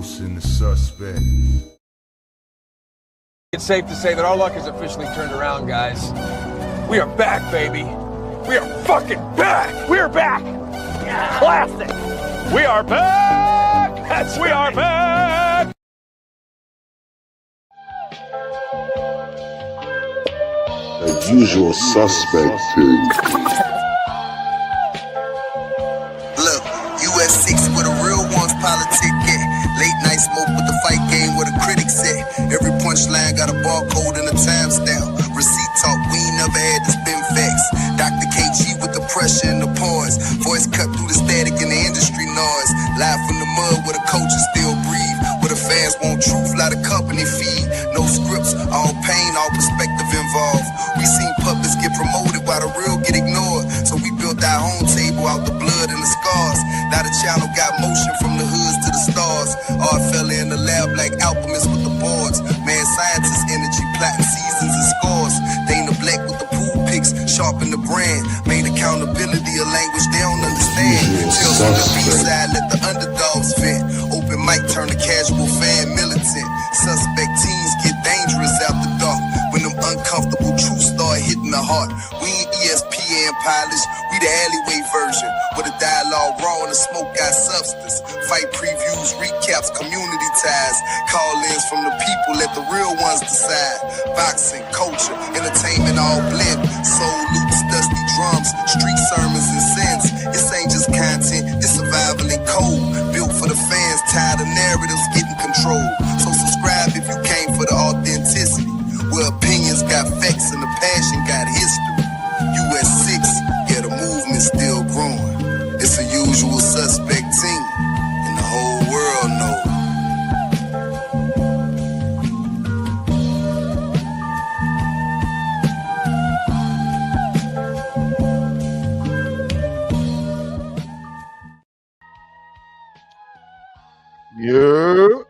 Exposing the suspect. It's safe to say that our luck has officially turned around, guys. We are back, baby. We are fucking back. We're back. Yeah. Classic. We are back. We are back. The usual suspect thing. Look, US6 where the real ones politic at. Late night smoke with the fight game where the critics at. Every punchline got a barcode and a timestamp. Receipt talk, we ain't never had to spin facts. Dr. KG with the pressure and the pause. Voice cut through the static and the industry noise. Live from the mud where the coaches still breathe. Where the fans want truth, lot of company feed. No scripts, all pain, all perspective involved. We seen puppets get promoted while the real get ignored. So we built our own table out the blood and the scars. Now the channel got motion from the hoods to the stars. Art fella in the lab like alchemists with the boards. Man, scientist energy, plotting seasons and scores. Dana Black with the pool picks, sharpen the brand. Made accountability a language they don't understand. Tales from the B-side, let the underdogs vent. Open mic turn the casual fan militant. Suspect teens get dangerous after dark. When them uncomfortable truths start hitting the heart. We ain't ESPN polished, we the alleyway version. Where the dialogue raw and the smoke got substance. Fight previews, recaps, community ties. Call-ins from the people, let the real ones decide. Boxing, culture, entertainment all blend. Soul loops, dusty drums, street sermons and sins. This ain't just content, it's survival and code. Built for the fans, tired of narratives getting control. So subscribe if you came for the authenticity. Where opinions got facts and the passion got history. US6, yeah, the movement's still growing. It's a usual suspect team, and the whole world knows. Yeah,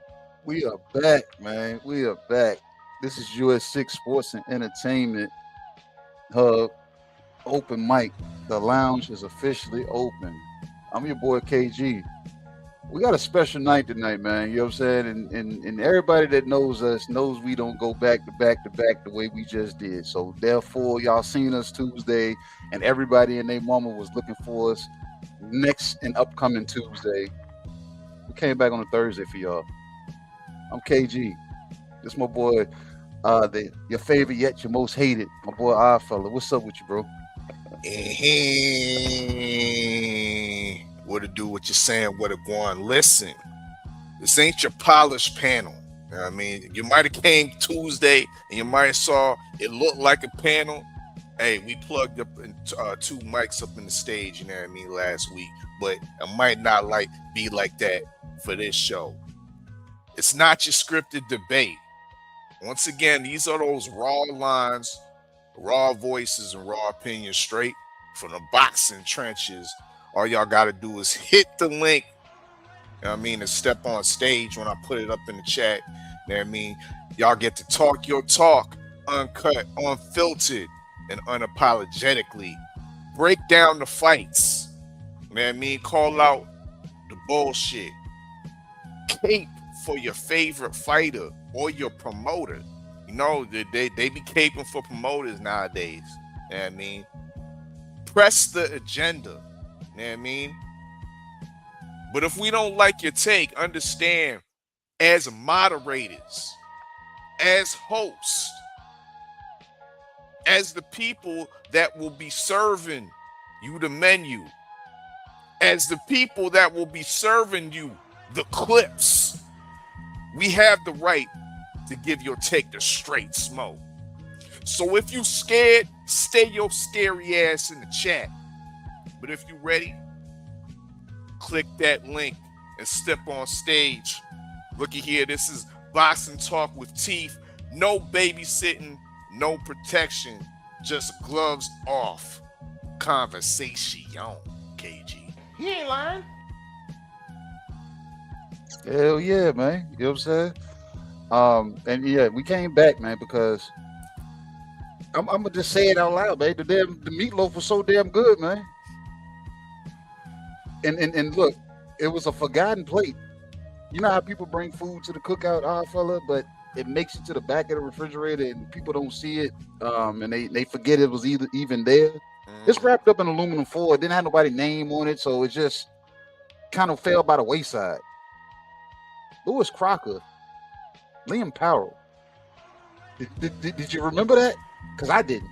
we are back, man. We are back. This is US6 Sports and Entertainment Hub Open Mic. The lounge is officially open. I'm your boy KG. We got a special night tonight, man. You know what I'm saying? And everybody that knows us knows we don't go back to back to back the way we just did. So therefore, y'all seen us Tuesday, and everybody and their mama was looking for us next and upcoming Tuesday. We came back on a Thursday for y'all. I'm KG. This my boy, your favorite yet your most hated, my boy Oddfella. What's up with you, bro? What to do, what you're saying, what to go on. Listen, this ain't your polished panel. You know what I mean? You might have came Tuesday and you might have saw it looked like a panel. Hey, we plugged up in, 2 mics up in the stage, you know what I mean, last week. But it might not be like that for this show. It's not your scripted debate. Once again, these are those raw lines, raw voices, and raw opinions straight from the boxing trenches. All y'all got to do is hit the link, you know what I mean, and step on stage when I put it up in the chat. You know what I mean? Y'all get to talk your talk, uncut, unfiltered, and unapologetically. Break down the fights. You know what I mean? Call out the bullshit. Cape for your favorite fighter or your promoter. You know, they be caping for promoters nowadays. You know what I mean? Press the agenda. You know what I mean? But if we don't like your take, understand, as moderators, as hosts, as the people that will be serving you the menu, as the people that will be serving you the clips, we have the right to give your take the straight smoke. So if you scared, stay your scary ass in the chat. But if you ready, click that link and step on stage. Looky here, this is Boxing Talk with Teeth. No babysitting, no protection, just gloves off. Conversation, KG. He ain't lying. Hell yeah, man. You know what I'm saying? And yeah, we came back, man, because I'm gonna just say it out loud, man. The meatloaf was so damn good, man. And look, it was a forgotten plate. You know how people bring food to the cookout, fella, but it makes it to the back of the refrigerator and people don't see it, and they forget it was even there. It's wrapped up in aluminum foil. It didn't have nobody's name on it, so it just kind of fell by the wayside. Lewis Crocker, Liam Powell. Did you remember that? Because I didn't.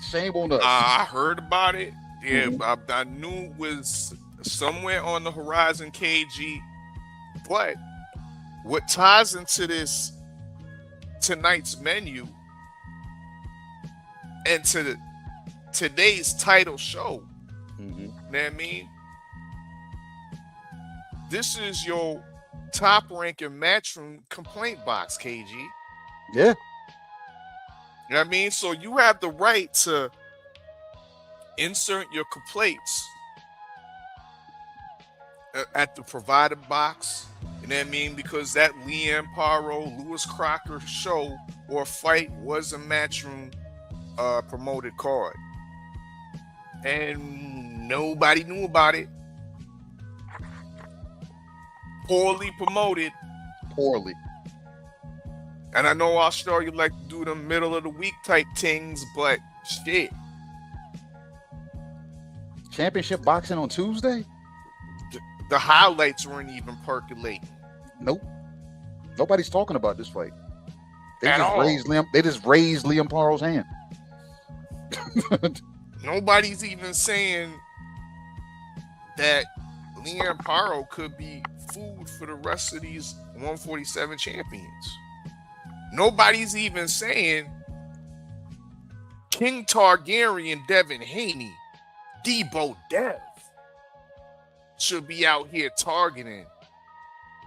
Shame on us. I heard about it. Yeah, I knew it was somewhere on the horizon, KG. But what ties into this tonight's menu and to today's title show, you know what I mean? This is your top ranking Matchroom complaint box, KG. Yeah. You know what I mean? So you have the right to insert your complaints at the provided box. You know what I mean? Because that Liam Paro, Lewis Crocker show or fight was a Matchroom promoted card. And nobody knew about it. Poorly promoted. Poorly. And I know Australia like to do the middle of the week type things, but shit. Championship boxing on Tuesday? The highlights weren't even percolating. Nope. Nobody's talking about this fight. They At just all. raised Liam Paro's hand. Nobody's even saying that Liam Paro could be food for the rest of these 147 champions. Nobody's even saying King Targaryen, Devin Haney, Debo Dev should be out here targeting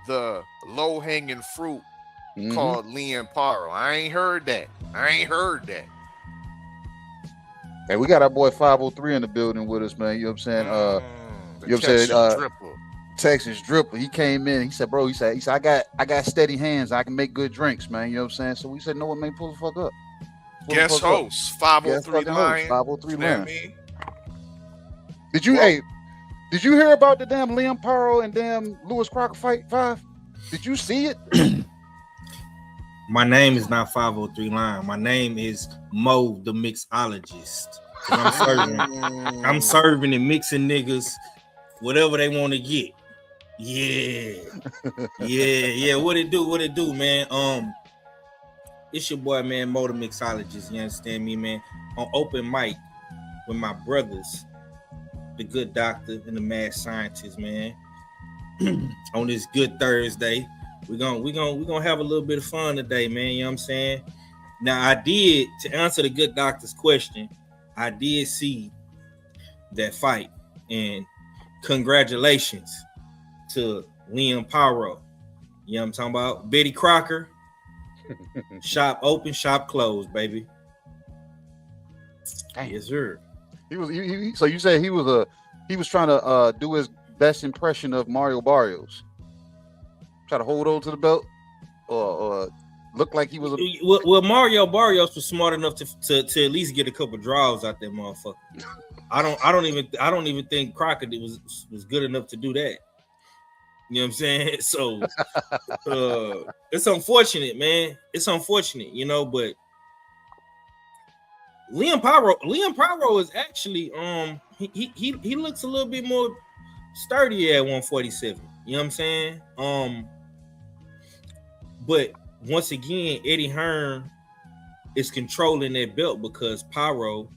the low-hanging fruit called Liam Paro. I ain't heard that. Hey, we got our boy 503 in the building with us, man. You know what I'm saying? You know what I'm saying? Dripper. Texas Dripper. He came in. He said, bro, he said, I got steady hands. I can make good drinks, man. You know what I'm saying? So we said, no one may pull the fuck up. Guest host, 503 Lion. 503 You know what I Lion. mean? Did you hear about the damn Liam Paro and damn Lewis Crocker fight 5? Did you see it? My name is not 503 Lion. My name is Mo the Mixologist. I'm serving and mixing niggas whatever they want to get. Yeah. What it do, man? It's your boy, man, Mo the Mixologist. You understand me, man? On open mic with my brothers, the good doctor and the mad scientist, man. On this good Thursday, we're gonna have a little bit of fun today, man. You know what I'm saying? Now, to answer the good doctor's question, I did see that fight, and congratulations to Liam Paro. You know what I'm talking about? Betty Crocker. Shop open, shop closed, baby. Dang. Yes, sir. So you say he was trying to do his best impression of Mario Barrios. Try to hold on to the belt, or look like he was Well, Mario Barrios was smart enough to at least get a couple draws out that motherfucker. I don't even think Crocker was good enough to do that. You know what I'm saying? So it's unfortunate, man. It's unfortunate, you know, but Liam Paro is actually he looks a little bit more sturdy at 147. You know what I'm saying? But once again, Eddie Hearn is controlling that belt because Paro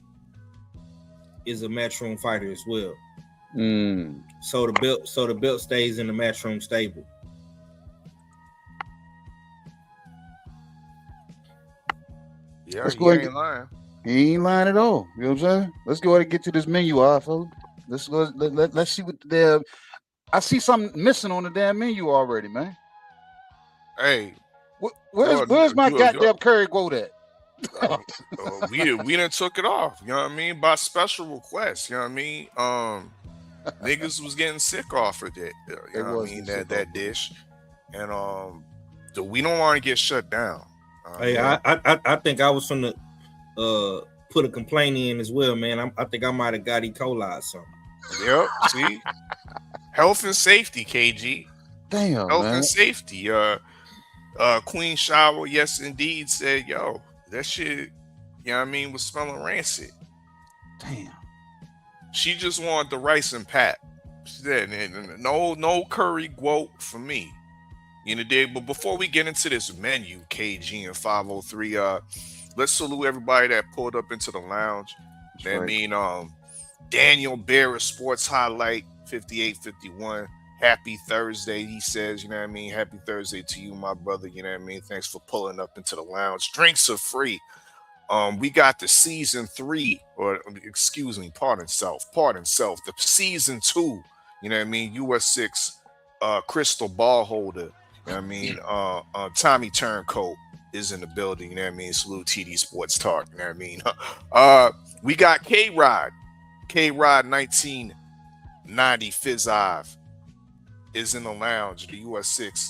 is a Matchroom fighter as well. So the belt stays in the Matchroom stable. Yeah, Let's go ahead. ain't lying. He ain't lying at all. You know what I'm saying? Let's go ahead and get to this menu, folks. Let's go. Let's see what the I see something missing on the damn menu already, man. Hey, where's my goddamn curry quote at? we done took it off. You know what I mean? By special request. You know what I mean? Niggas was getting sick off of that. You know what I mean? That dish, and we don't want to get shut down. Hey, I think I was from the put a complaint in as well, man. I think I might have got E. coli or something. Yep. See, health and safety, KG. Damn, Health man. and safety. Queen Shower, yes indeed, said, yo, that shit, you know what I mean, was smelling rancid. Damn. She just wanted the rice and pat. She said, no curry guoat for me. You know, but before we get into this menu, KG and 503, let's salute everybody that pulled up into the lounge. Right. I mean, Daniel Bear Sports Highlight 5851. Happy Thursday, he says, you know what I mean? Happy Thursday to you, my brother. You know what I mean? Thanks for pulling up into the lounge. Drinks are free. We got the season 3, or excuse me, pardon self, the season 2, you know what I mean? US6 crystal ball holder. You know what I mean? Tommy Turncoat is in the building, you know what I mean? Salute TD Sports Talk, you know what I mean? We got K-Rod 1990 Fizz Ive is in the lounge, the US6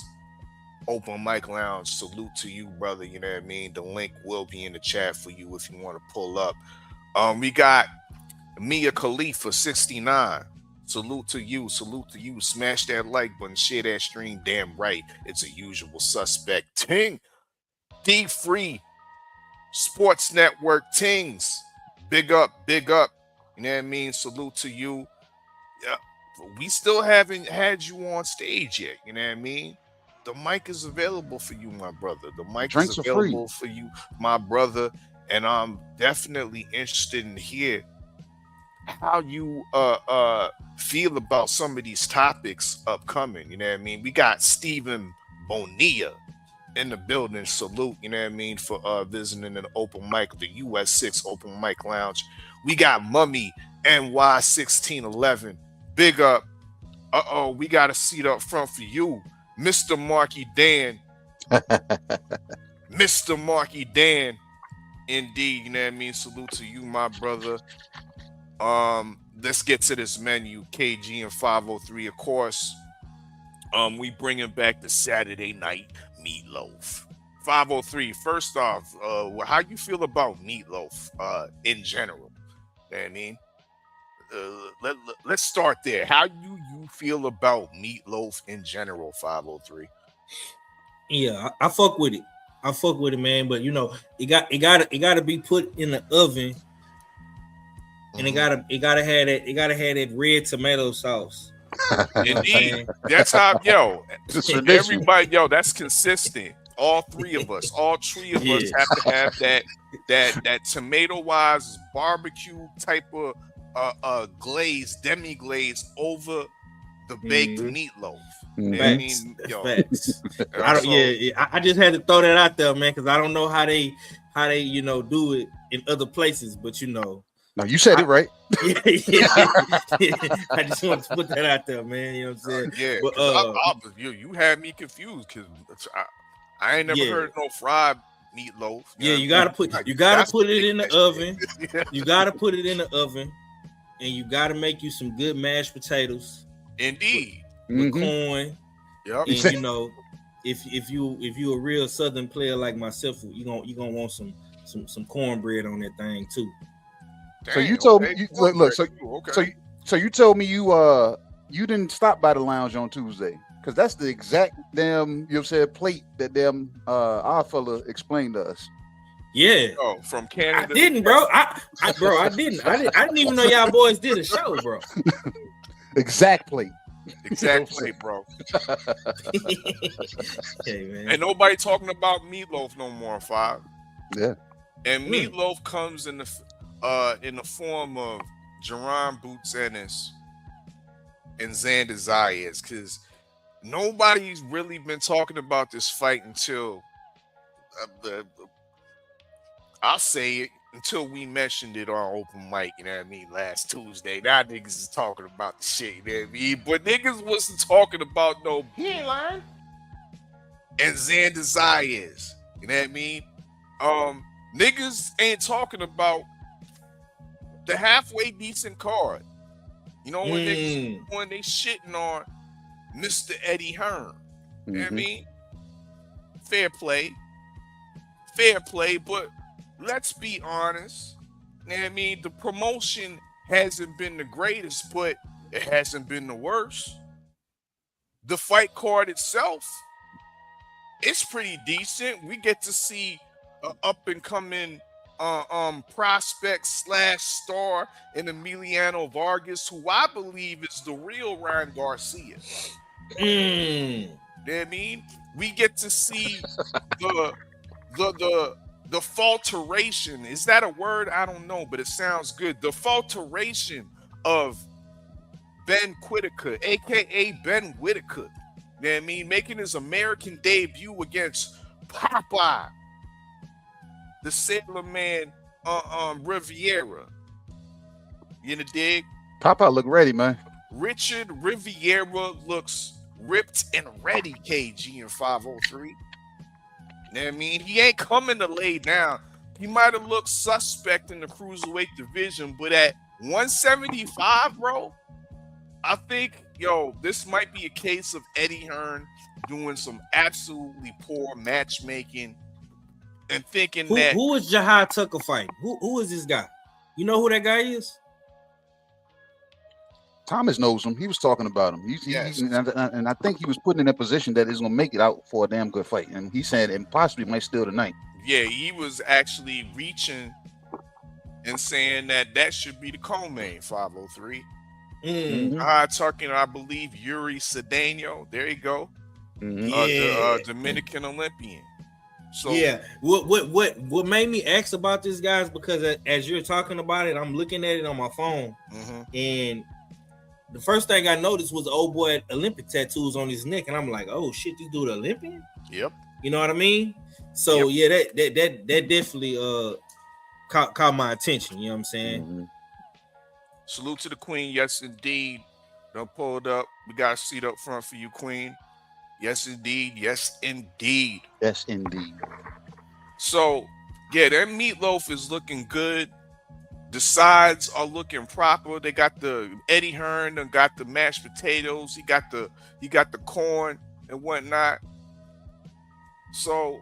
Open Mic Lounge. Salute to you, brother. You know what I mean? The link will be in the chat for you if you want to pull up. We got Mia Khalifa 69. Salute to you. Smash that like button, share that stream. Damn right, it's a usual suspect. Ting D Free Sports Network Tings. Big up. You know what I mean? Salute to you. Yeah, we still haven't had you on stage yet. You know what I mean? The mic is available for you, my brother. The mic Drinks is are free available for you, my brother. And I'm definitely interested in hear how you feel about some of these topics upcoming. You know what I mean? We got Stephen Bonilla in the building. Salute, you know what I mean, for visiting an open mic, the US6 Open Mic Lounge. We got Mummy NY1611. Big up. We got a seat up front for you, Mr. Marky Dan. Mr. Marky Dan. Indeed, you know what I mean? Salute to you, my brother. Let's get to this menu. KG and 503, of course. We bringing back the Saturday night meatloaf. 503, first off, how you feel about meatloaf in general? You know what I mean? Let's start there. How do you feel about meatloaf in general, 503? Yeah, I fuck with it, man. But you know, it gotta be put in the oven, and it gotta have that red tomato sauce. Indeed, that's how everybody, that's consistent. All three of us have to have that tomato wise barbecue type of glaze, demi glaze over the baked meatloaf. Facts. I just had to throw that out there, man, because I don't know how they do it in other places, but you know. No, you said it right. Yeah. I just want to put that out there, man. You know what I'm saying? But you had me confused because I ain't never heard no fried meatloaf. You gotta put it in the oven. You gotta put it in the oven, and you gotta make you some good mashed potatoes. Indeed. With corn. Yep. And you know, if you a real Southern player like myself, you gonna want some cornbread on that thing too. So you told me, so you told me you didn't stop by the lounge on Tuesday, because that's the exact damn plate that our fella explained to us. Yeah. Oh, from Canada. I didn't, bro. I didn't even know y'all boys did a show, bro. Exact plate, bro. Okay, man. Ain't nobody talking about meatloaf no more, 5. Yeah. And meatloaf comes in the form of Jerron Boots Ennis and Xander Zayas, because nobody's really been talking about this fight until I'll say it, until we mentioned it on open mic, you know what I mean, last Tuesday. Now niggas is talking about the shit, you know what I mean? But niggas wasn't talking about no and Xander Zayas, you know what I mean? Niggas ain't talking about the halfway decent card. You know, when they shitting on Mr. Eddie Hearn. You know what I mean? Fair play, but let's be honest. I mean, the promotion hasn't been the greatest, but it hasn't been the worst. The fight card itself, it's pretty decent. We get to see an up and coming prospect / star in Emiliano Vargas, who I believe is the real Ryan Garcia. You know what I mean? We get to see the falteration. Is that a word? I don't know, but it sounds good. The falteration of Ben Whitaker, aka Ben Whitaker. You know what I mean? Making his American debut against Popeye, the Sailor Man Riviera. You know, dig? Popeye look ready, man. Richard Riviera looks ripped and ready, KG in 503. You know what I mean? He ain't coming to lay down. He might have looked suspect in the cruiserweight division, but at 175, bro, I think, this might be a case of Eddie Hearn doing some absolutely poor matchmaking and thinking who is Jahai Tucker fighting? Who is this guy? You know who that guy is? Thomas knows him. He was talking about him. And I think he was putting in that position that he's going to make it out for a damn good fight. And he said, and possibly might steal tonight. Yeah, he was actually reaching and saying that should be the co-main 503. Tucker, I believe Yuri Cedeno. There you go. The Dominican Olympian. So yeah, what made me ask about this, guys, because as you're talking about it, I'm looking at it on my phone, and the first thing I noticed was the old boy had Olympic tattoos on his neck, and I'm like, oh shit, this dude Olympian? Yep. You know what I mean? So yeah, that definitely caught my attention. You know what I'm saying? Salute to the Queen. Yes, indeed. Done pulled up. We got a seat up front for you, Queen. Yes, indeed. Yes, indeed. Yes, indeed. So, yeah, that meatloaf is looking good. The sides are looking proper. They got the Eddie Hearn, and got the mashed potatoes. He got the corn and whatnot. So,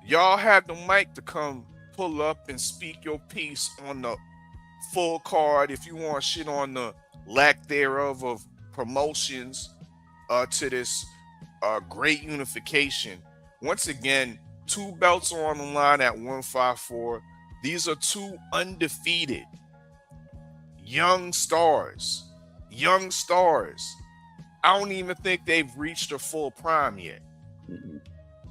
y'all have the mic to come pull up and speak your piece on the full card. If you want shit on the lack thereof of promotions to this great unification. Once again, 2 belts are on the line at 154. These are 2 undefeated young stars. I don't even think they've reached their full prime yet.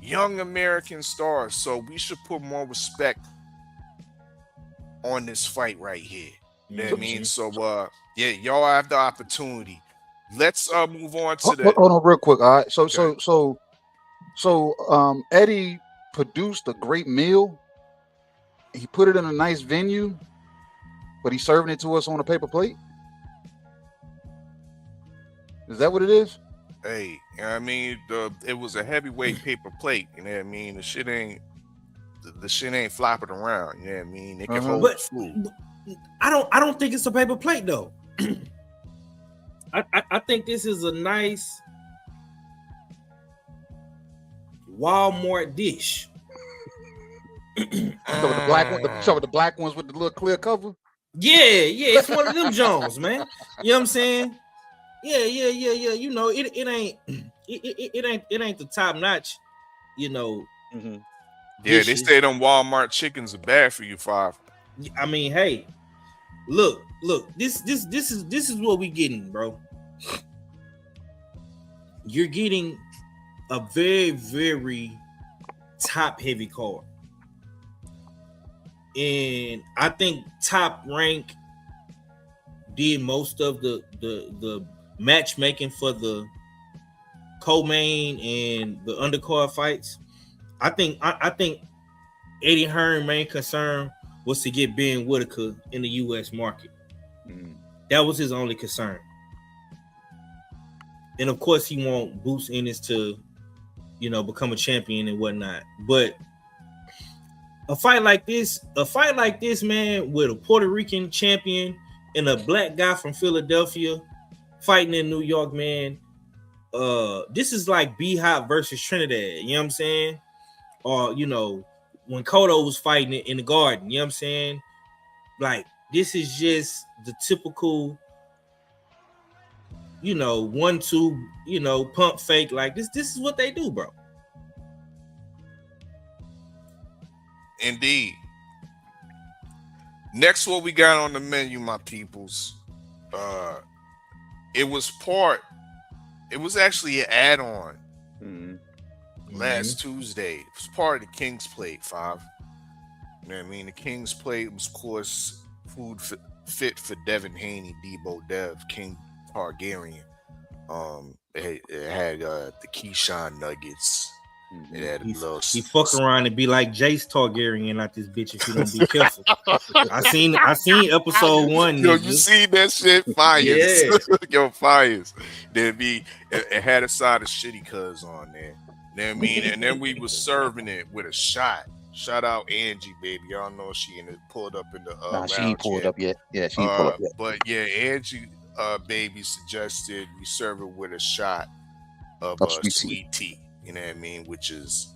Young American stars. So we should put more respect on this fight right here. You know what I mean? So yeah, y'all have the opportunity. Let's move on to the hold on real quick. All right. So Eddie produced a great meal. He put it in a nice venue, but he's serving it to us on a paper plate. Is that what it is? Hey, I mean, it was a heavyweight paper plate. You know what I mean? The shit ain't flopping around. You know what I mean? It can hold food. I don't think it's a paper plate though. I think this is a nice Walmart dish. So with the black ones with the little clear cover. Yeah, it's one of them Jones, man. You know what I'm saying? Yeah. You know, it ain't the top notch. You know. Yeah, dishes. They say them Walmart chickens are bad for you, Five. I mean, hey, look. This is what we getting, bro. You're getting a very, very top heavy card. And I think Top Rank did most of the matchmaking for the co-main and the undercard fights. I think Eddie Hearn's main concern was to get Ben Whitaker in the U.S. market. That was his only concern. And of course, he want Boots Ennis to, become a champion and whatnot. But a fight like this, man, with a Puerto Rican champion and a black guy from Philadelphia fighting in New York, man. This is like B-Hop versus Trinidad. You know what I'm saying? Or when Kodo was fighting it in the garden. You know what I'm saying? Like, this is just the typical, 1-2, pump fake. Like, this is what they do, bro. Indeed. Next, what we got on the menu, my peoples, it was actually an add-on last Tuesday. It was part of the King's Plate 5. You know what I mean? The King's Plate was, of course, food fit for Devin Haney, Debo Dev, King Targaryen. It had the Keyshawn nuggets. It had a little. He fuck around and be like Jace Targaryen out this bitch if you don't be careful. I seen episode 1. Yo, you seen that shit? Fires. Yeah. Yo, fires. It had a side of shitty cuz on there. You know what I mean? And then we was serving it with a shot. Shout out Angie, baby. Y'all know she pulled up in the nah, she ain't pulled up yet. Yeah, she ain't pulled up yet. But yeah, Angie baby suggested we serve it with a shot of sweet tea. You know what I mean? Which is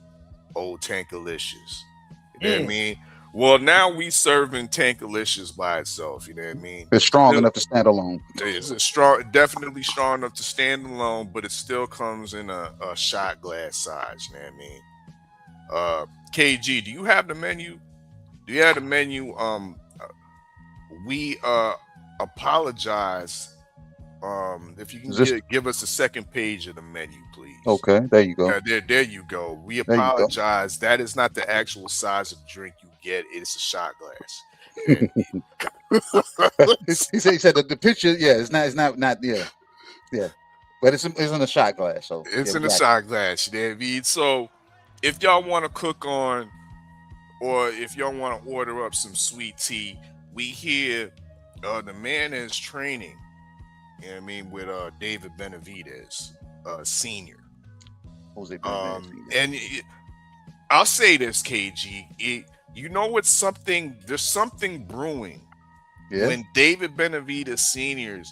old Tankalicious. You know what I mean? Well, now we serving Tankalicious by itself. You know what I mean? It's strong enough to stand alone. It's definitely strong enough to stand alone, but it still comes in a shot glass size. You know what I mean? KG, do you have the menu? We apologize. If you can give us the second page of the menu, please. Okay, there you go. There you go. We apologize. That is not the actual size of drink you get. It's a shot glass. he said that the picture, it's not, yeah. But it's in a shot glass. So it's in a shot glass. You know what I mean? So if y'all want to cook on, or if y'all want to order up some sweet tea, we hear the man is training. You know what I mean, with David Benavidez, senior. Jose Benavidez, and I'll say this, KG. There's something brewing when David Benavidez Senior's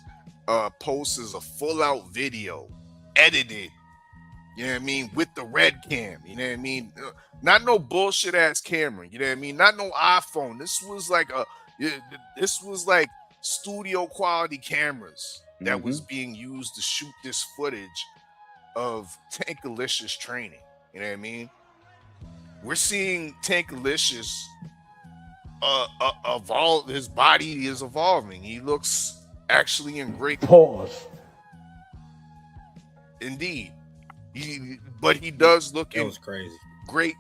posts a full-out video, edited. You know what I mean, with the red cam. You know what I mean, not no bullshit ass camera. You know what I mean, not no iPhone. This was like studio quality cameras that was being used to shoot this footage of Tankalicious training. You know what I mean? We're seeing Tankalicious evolve. His body is evolving. He looks actually in great pause. Indeed. But he does look that was crazy. Great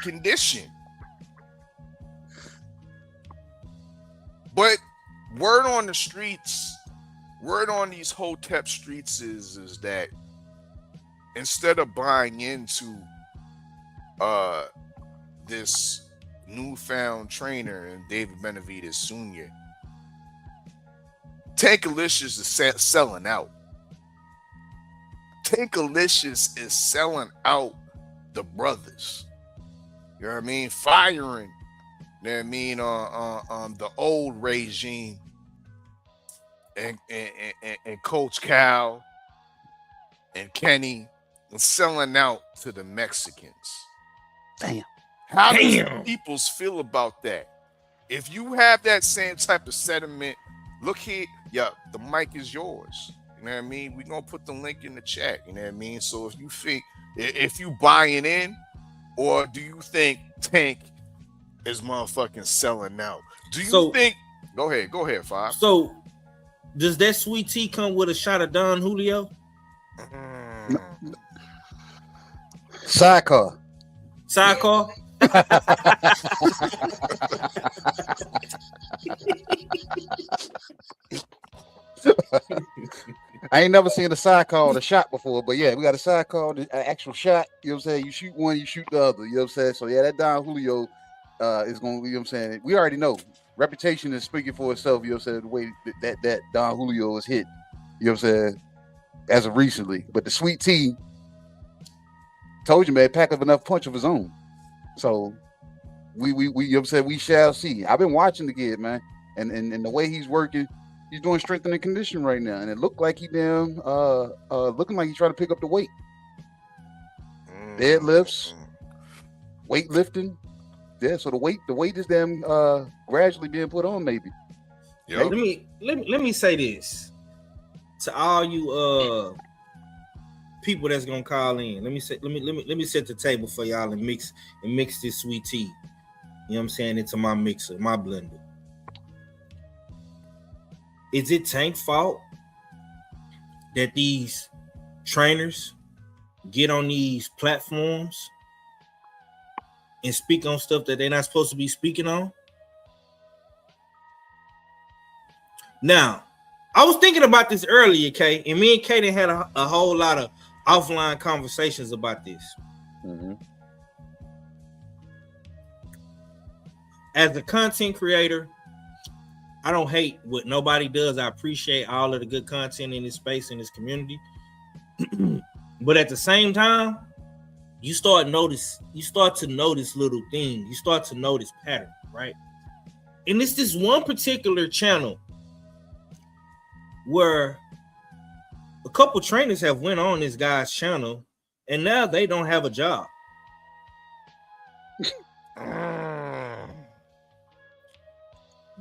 condition. But word on the streets, word on these Hotep streets is that instead of buying into this newfound trainer and David Benavidez Sr., Tankalicious is selling out. Tankalicious is selling out the brothers. You know what I mean? Firing. You know what I mean? On the old regime and Coach Cal and Kenny, and selling out to the Mexicans. Damn. How do peoples feel about that? If you have that same type of sentiment, look here, the mic is yours. You know what I mean? We're gonna put the link in the chat. You know what I mean? So if you buying in, or do you think Tank is motherfucking selling out? Do you think? Go ahead, Five. So, does that sweet tea come with a shot of Don Julio? Sidecar. I ain't never seen a sidecar or a shot before, but yeah, we got a sidecar, an actual shot. You know what I'm saying? You shoot one, you shoot the other. You know what I'm saying? So yeah, that Don Julio is going to, you know what I'm saying? We already know. Reputation is speaking for itself, you know what I'm saying? The way that Don Julio is hit, you know what I'm saying? As of recently. But the sweet tea, told you, man, pack up enough punch of his own. So we you know what I'm saying? We shall see. I've been watching the kid, man. And the way he's working, he's doing strength and conditioning right now. And it looked like he looking like he's trying to pick up the weight. Deadlifts, weightlifting. Yeah, so the weight is them gradually being put on, maybe. Yep. Let me say this to all you people that's gonna call in. Let me set the table for y'all and mix this sweet tea. You know what I'm saying, into my mixer, my blender. Is it Tank's fault that these trainers get on these platforms and speak on stuff that they're not supposed to be speaking on? Now, I was thinking about this earlier, Kay, and me and Kaden had a whole lot of offline conversations about this. Mm-hmm. As a content creator, I don't hate what nobody does. I appreciate all of the good content in this space, in this community. But at the same time, you start to notice little things. You start to notice patterns, right? And it's this one particular channel where a couple trainers have went on this guy's channel, and now they don't have a job.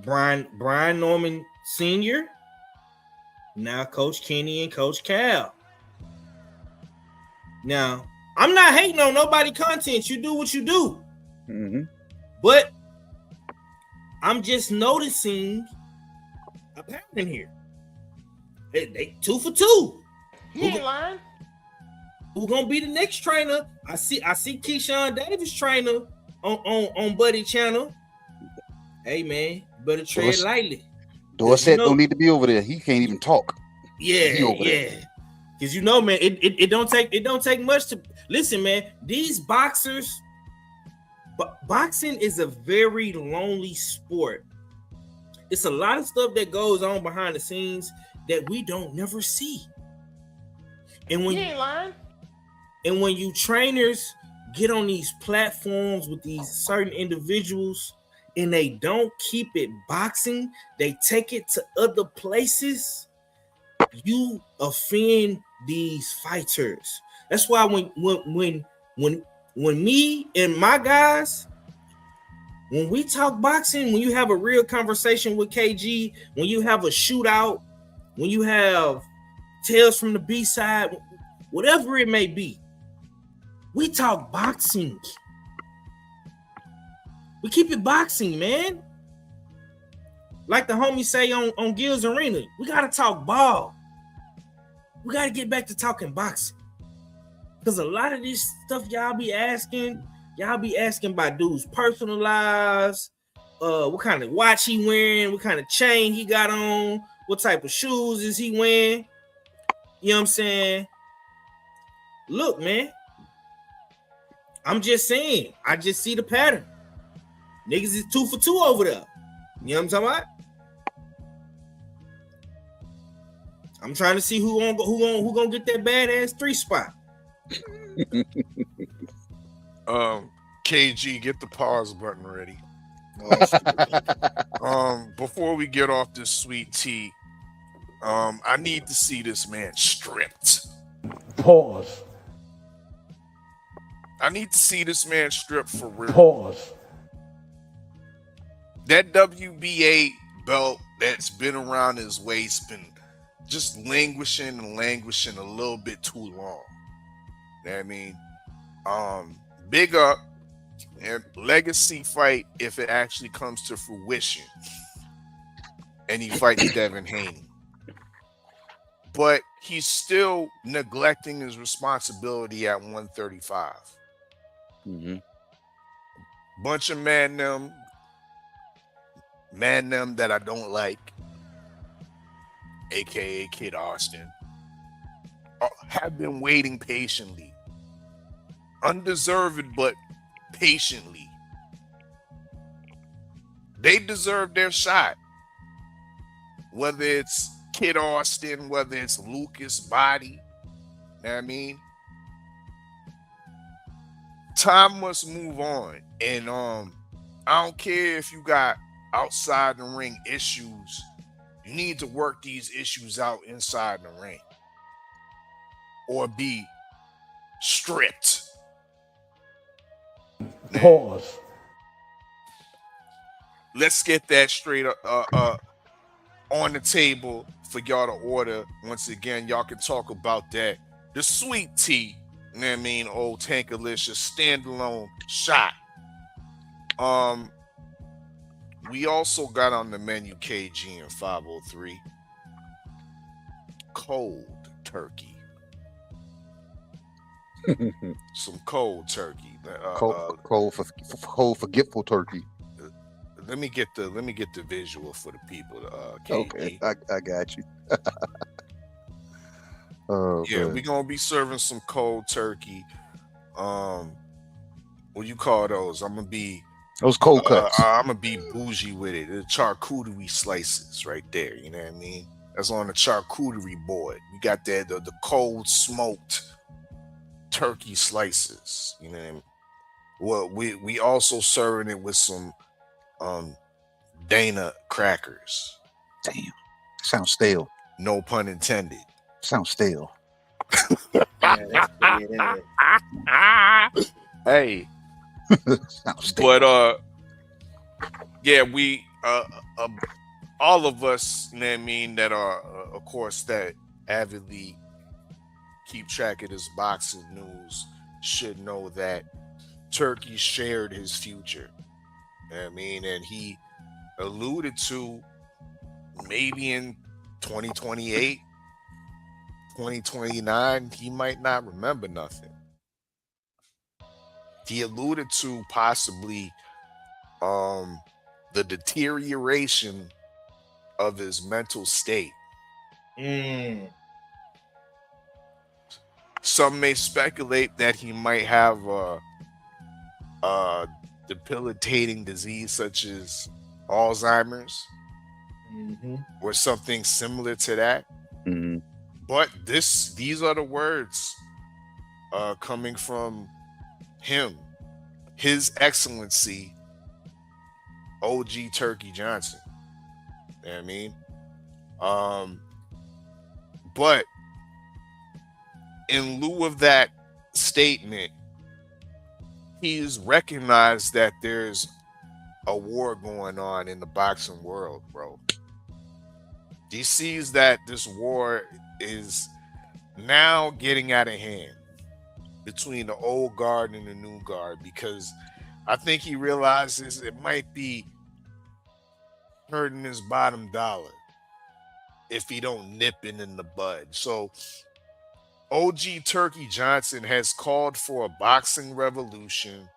Brian Norman Sr., now Coach Kenny and Coach Cal. Now, I'm not hating on nobody content. You do what you do. Mm-hmm. But I'm just noticing a pattern here. They 2 for 2. He ain't lying. Who gonna be the next trainer? I see Keyshawn Davis trainer on Buddy channel. Hey man, better tread lightly. Dorsett don't need to be over there. He can't even talk. Yeah. Because you know, man, it don't take much to listen, man. These boxers, boxing is a very lonely sport. It's a lot of stuff that goes on behind the scenes that we don't never see. And when you trainers get on these platforms with these certain individuals and they don't keep it boxing, they take it to other places, you offend these fighters. That's why when me and my guys, when we talk boxing, when you have a real conversation with KG, when you have a shootout, when you have Tales from the B-side, whatever it may be, we talk boxing. We keep it boxing, man. Like the homies say on Gills Arena, we gotta talk ball. We gotta get back to talking boxing. Because a lot of this stuff y'all be asking about dudes' personal lives, what kind of watch he wearing, what kind of chain he got on, what type of shoes is he wearing. You know what I'm saying? Look, man, I'm just saying, I just see the pattern. Niggas is 2 for 2 over there. You know what I'm talking about? I'm trying to see who gonna get that badass 3 spot. KG, get the pause button ready. Before we get off this sweet tea, I need to see this man stripped. Pause. I need to see this man stripped for real. Pause. That WBA belt that's been around his waist been just languishing a little bit too long. You know what I mean? Big up and legacy fight if it actually comes to fruition and he fights Devin Haney. But he's still neglecting his responsibility at 135. Mm-hmm. Bunch of man them that I don't like, aka Kid Austin, have been waiting patiently. Undeserved, but patiently. They deserve their shot. Whether it's Kid Austin, whether it's Lucas Body, you know what I mean? Time must move on. And I don't care if you got outside the ring issues. You need to work these issues out inside the ring. Or be stripped. Pause. let's get that straight on the table for y'all to order. Once again, y'all can talk about that. The sweet tea, you know what I mean? Old Tankalicious standalone shot. We also got on the menu KG and 503 cold turkey. Some cold turkey. Cold forgetful turkey. Let me get the visual for the people. KG. Okay, I got you. Oh, yeah, man. we're gonna be serving some cold turkey. What you call those? I'm gonna be those cold cuts. I'm gonna be bougie with it. The charcuterie slices right there. You know what I mean? That's on the charcuterie board. We got that the cold smoked turkey slices. You know what I mean? Well, we also serving it with some Dana crackers. Damn, sounds stale. No pun intended. Sounds stale. Yeah, that's dead ass. Hey, sounds stale. but yeah, we all of us, you know what I mean, that are of course that avidly keep track of this boxing news should know that Turkey shared his future. You know what I mean, and he alluded to maybe in 2028, 2029, he might not remember nothing. He alluded to possibly the deterioration of his mental state. Some may speculate that he might have a debilitating disease such as Alzheimer's or something similar to that. But these are the words coming from him, His Excellency OG Turkey Johnson. You know what I mean? But in lieu of that statement, he's recognized that there's a war going on in the boxing world, bro. He sees that this war is now getting out of hand between the old guard and the new guard, because I think he realizes it might be hurting his bottom dollar if he don't nip it in the bud. So OG Turkey Johnson has called for a boxing revolution,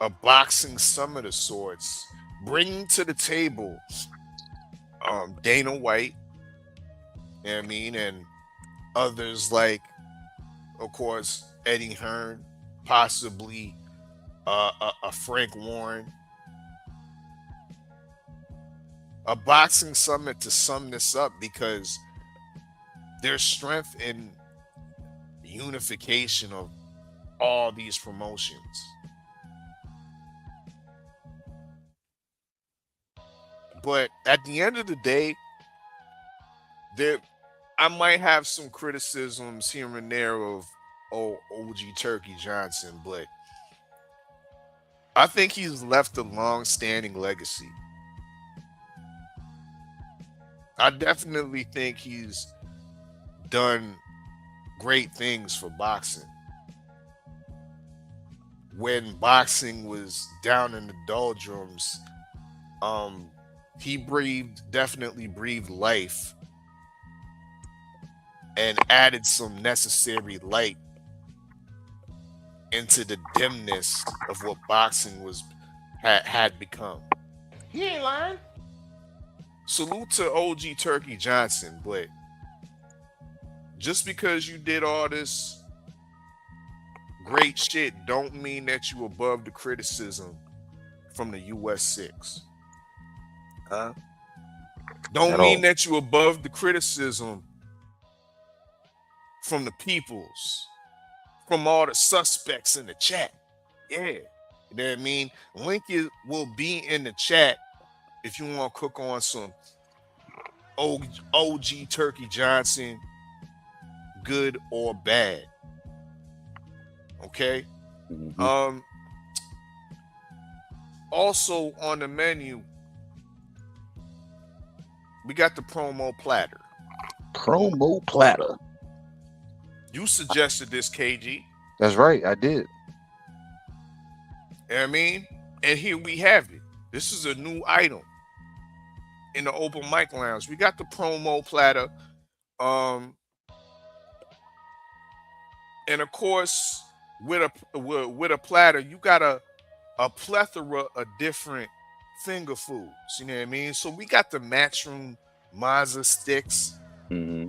a boxing summit of sorts, bringing to the table Dana White, you know what I mean, and others like, of course, Eddie Hearn, possibly a Frank Warren. A boxing summit to sum this up, because there's strength in unification of all these promotions. But at the end of the day, I might have some criticisms here and there of OG Turkey Johnson, but I think he's left a long-standing legacy. I definitely think he's done great things for boxing. When boxing was down in the doldrums, he definitely breathed life and added some necessary light into the dimness of what boxing had become. He ain't lying. Salute to OG Turkey Johnson, but just because you did all this great shit don't mean that you above the criticism from the US6. Don't mean that you above the criticism from the peoples, from all the suspects in the chat. Yeah, you know what I mean? Link will be in the chat if you want to cook on some OG Turkey Johnson, good or bad. Okay? Also on the menu, we got the promo platter. Promo platter. You suggested this, KG. That's right, I did. You know what I mean? And here we have it. This is a new item in the open mic lounge. We got the promo platter. And of course, with a platter, you got a plethora of different finger foods. You know what I mean? So we got the Matchroom Mazza sticks. Mm-hmm.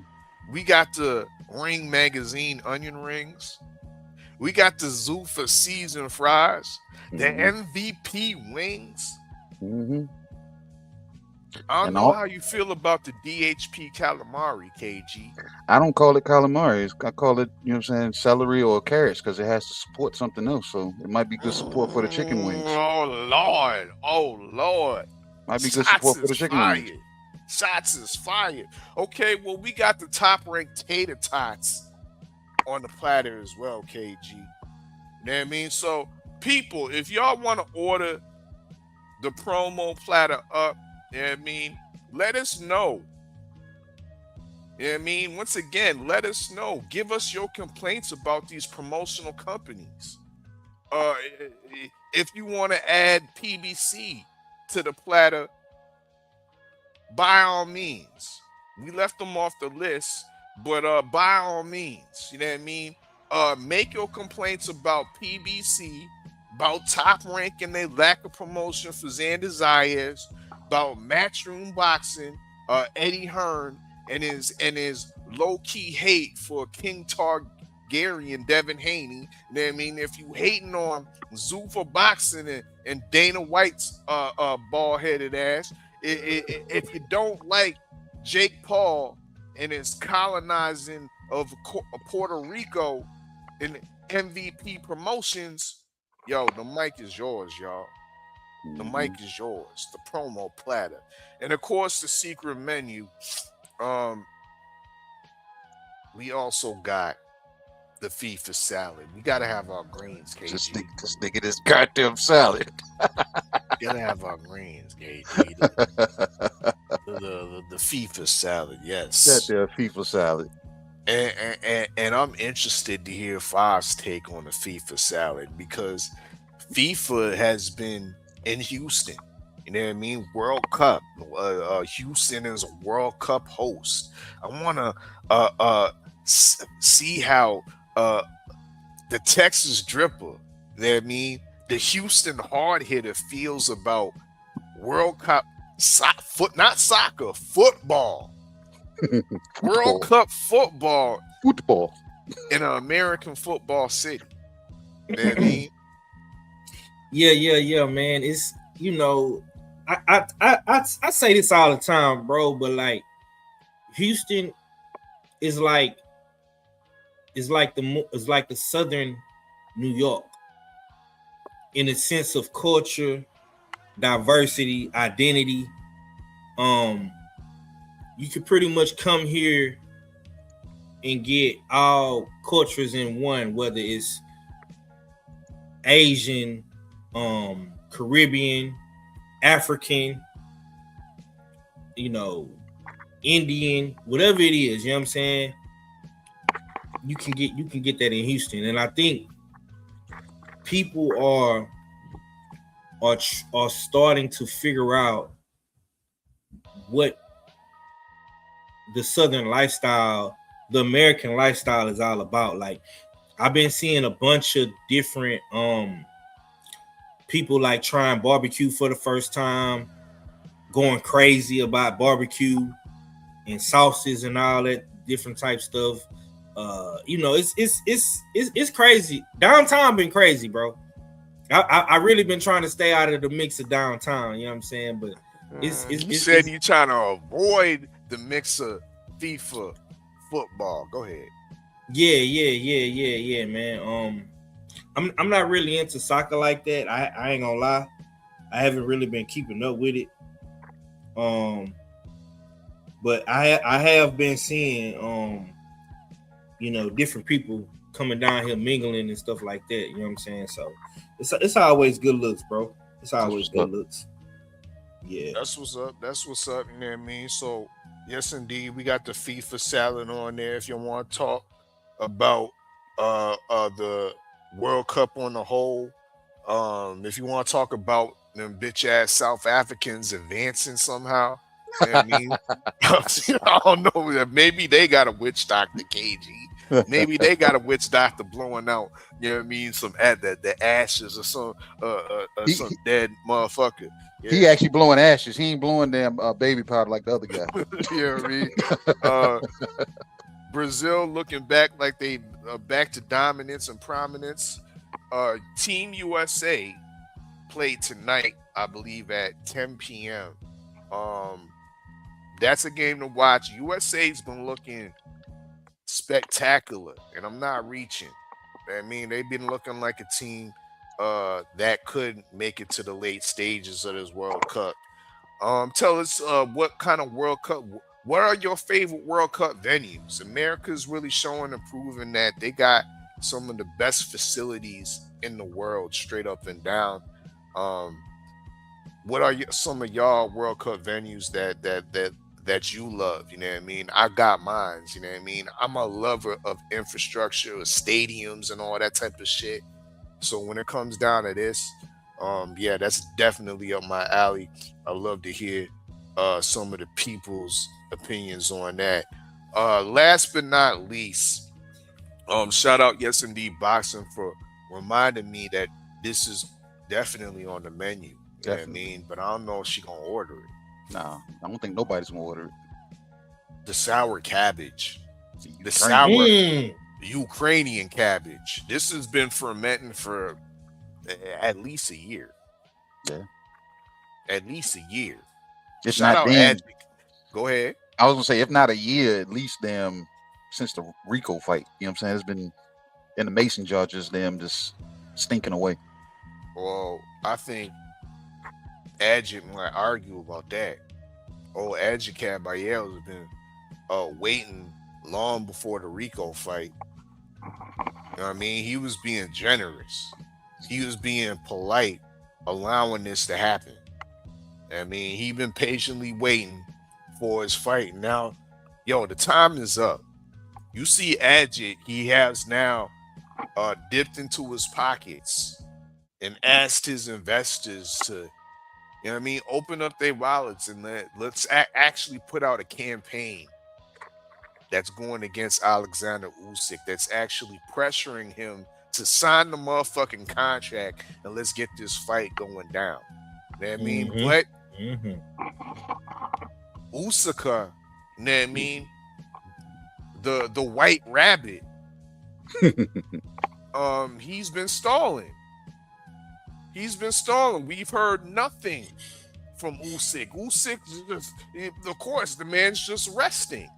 We got the Ring Magazine onion rings. We got the Zuffa seasoned fries. The MVP wings. Mm-hmm. I don't know how you feel about the DHP calamari, KG. I don't call it calamari. I call it, you know what I'm saying, celery or carrots, because it has to support something else. So it might be good support for the chicken wings. Oh Lord. Might be good support for the chicken wings. Shots is fired. Okay, well, we got the top-ranked tater tots on the platter as well, KG. You know what I mean? So, people, if y'all want to order the promo platter up, you know what I mean, let us know. You know what I mean? Once again, let us know. Give us your complaints about these promotional companies. If you want to add PBC to the platter, by all means. We left them off the list, but by all means, you know what I mean? Make your complaints about PBC, about Top Rank and their lack of promotion for Xander Zayas, about Matchroom Boxing, Eddie Hearn and his low-key hate for King Targaryen, Devin Haney. You know what I mean? If you hating on Zuffa Boxing and Dana White's bald-headed ass, if you don't like Jake Paul and his colonizing of Puerto Rico in MVP promotions, yo, the mic is yours, y'all. The mic is yours. The promo platter. And of course, the secret menu. We also got the FIFA salad. We gotta have our greens, KG. Just nigga this goddamn salad. Gotta have our greens, KG. The FIFA salad, yes. Goddamn FIFA salad. And I'm interested to hear Five's take on the FIFA salad, because FIFA has been in Houston. You know what I mean? World Cup. Houston is a World Cup host. I want to see how the Texas Dripper, you know what I mean, the Houston hard hitter feels about World Cup not soccer, football. World Cup football in an American football city. You know what I mean? Yeah, man. It's, you know, I say this all the time, bro, but like Houston is like the southern New York in a sense of culture, diversity, identity. You could pretty much come here and get all cultures in one, whether it's Asian, Caribbean, African, you know, Indian, whatever it is, you know what I'm saying? You can get that in Houston. And I think people are starting to figure out what the Southern lifestyle, the American lifestyle is all about. Like, I've been seeing a bunch of different people like trying barbecue for the first time, going crazy about barbecue and sauces and all that different type stuff. You know, it's crazy. Downtown been crazy, bro. I really been trying to stay out of the mix of downtown. You know what I'm saying? But you said you trying to avoid the mix of FIFA football. Go ahead. Yeah, man. I'm not really into soccer like that. I ain't gonna lie. I haven't really been keeping up with it. But I have been seeing you know, different people coming down here mingling and stuff like that. You know what I'm saying? So it's always good looks, bro. It's always good looks. Yeah. That's what's up. That's what's up. You know what I mean? So, yes, indeed, we got the FIFA salad on there. If you want to talk about the World Cup on the whole, if you want to talk about them bitch ass South Africans advancing somehow, you know what I mean? I don't know. Maybe they got a witch doctor, KG. Maybe they got a witch doctor blowing out, you know what I mean, the ashes of some dead motherfucker. Yeah. He actually blowing ashes. He ain't blowing damn baby powder like the other guy. You know what I mean? Brazil looking back like they back to dominance and prominence. Team USA played tonight, I believe, at 10 p.m. That's a game to watch. USA's been looking spectacular, and I'm not reaching. I mean, they've been looking like a team that could make it to the late stages of this World Cup. Tell us what kind of World Cup, what are your favorite World Cup venues? America's really showing and proving that they got some of the best facilities in the world, straight up and down. What are some of y'all World Cup venues that you love? You know what I mean? I got mines, you know what I mean? I'm a lover of infrastructure, of stadiums and all that type of shit. So when it comes down to this, yeah, that's definitely up my alley. I love to hear some of the people's opinions on that. Last but not least, shout out Yes Indeed Boxing for reminding me that this is definitely on the menu. You know what I mean? But I don't know if she gonna order it. No, I don't think nobody's gonna order it. The sour cabbage. The sour Ukrainian cabbage. This has been fermenting for at least a year. Yeah. At least a year. It's Shout not out damn. Go ahead. I was gonna say, if not a year, at least them since the Rico fight. You know what I'm saying? It's been in the mason jar, just them just stinking away. Well, I think Adjit might argue about that. Adjit Caballero has been waiting long before the Rico fight. You know what I mean? He was being generous. He was being polite, allowing this to happen. I mean, he been patiently waiting for his fight. Now, the time is up. You see Adjit, he has now dipped into his pockets and asked his investors to, you know what I mean, open up their wallets and let's actually put out a campaign that's going against Alexander Usyk, that's actually pressuring him to sign the motherfucking contract and let's get this fight going down. You know what I mean? But Usyk, you know what I mean? The white rabbit, he's been stalling. We've heard nothing from Usyk. Usyk, of course, the man's just resting.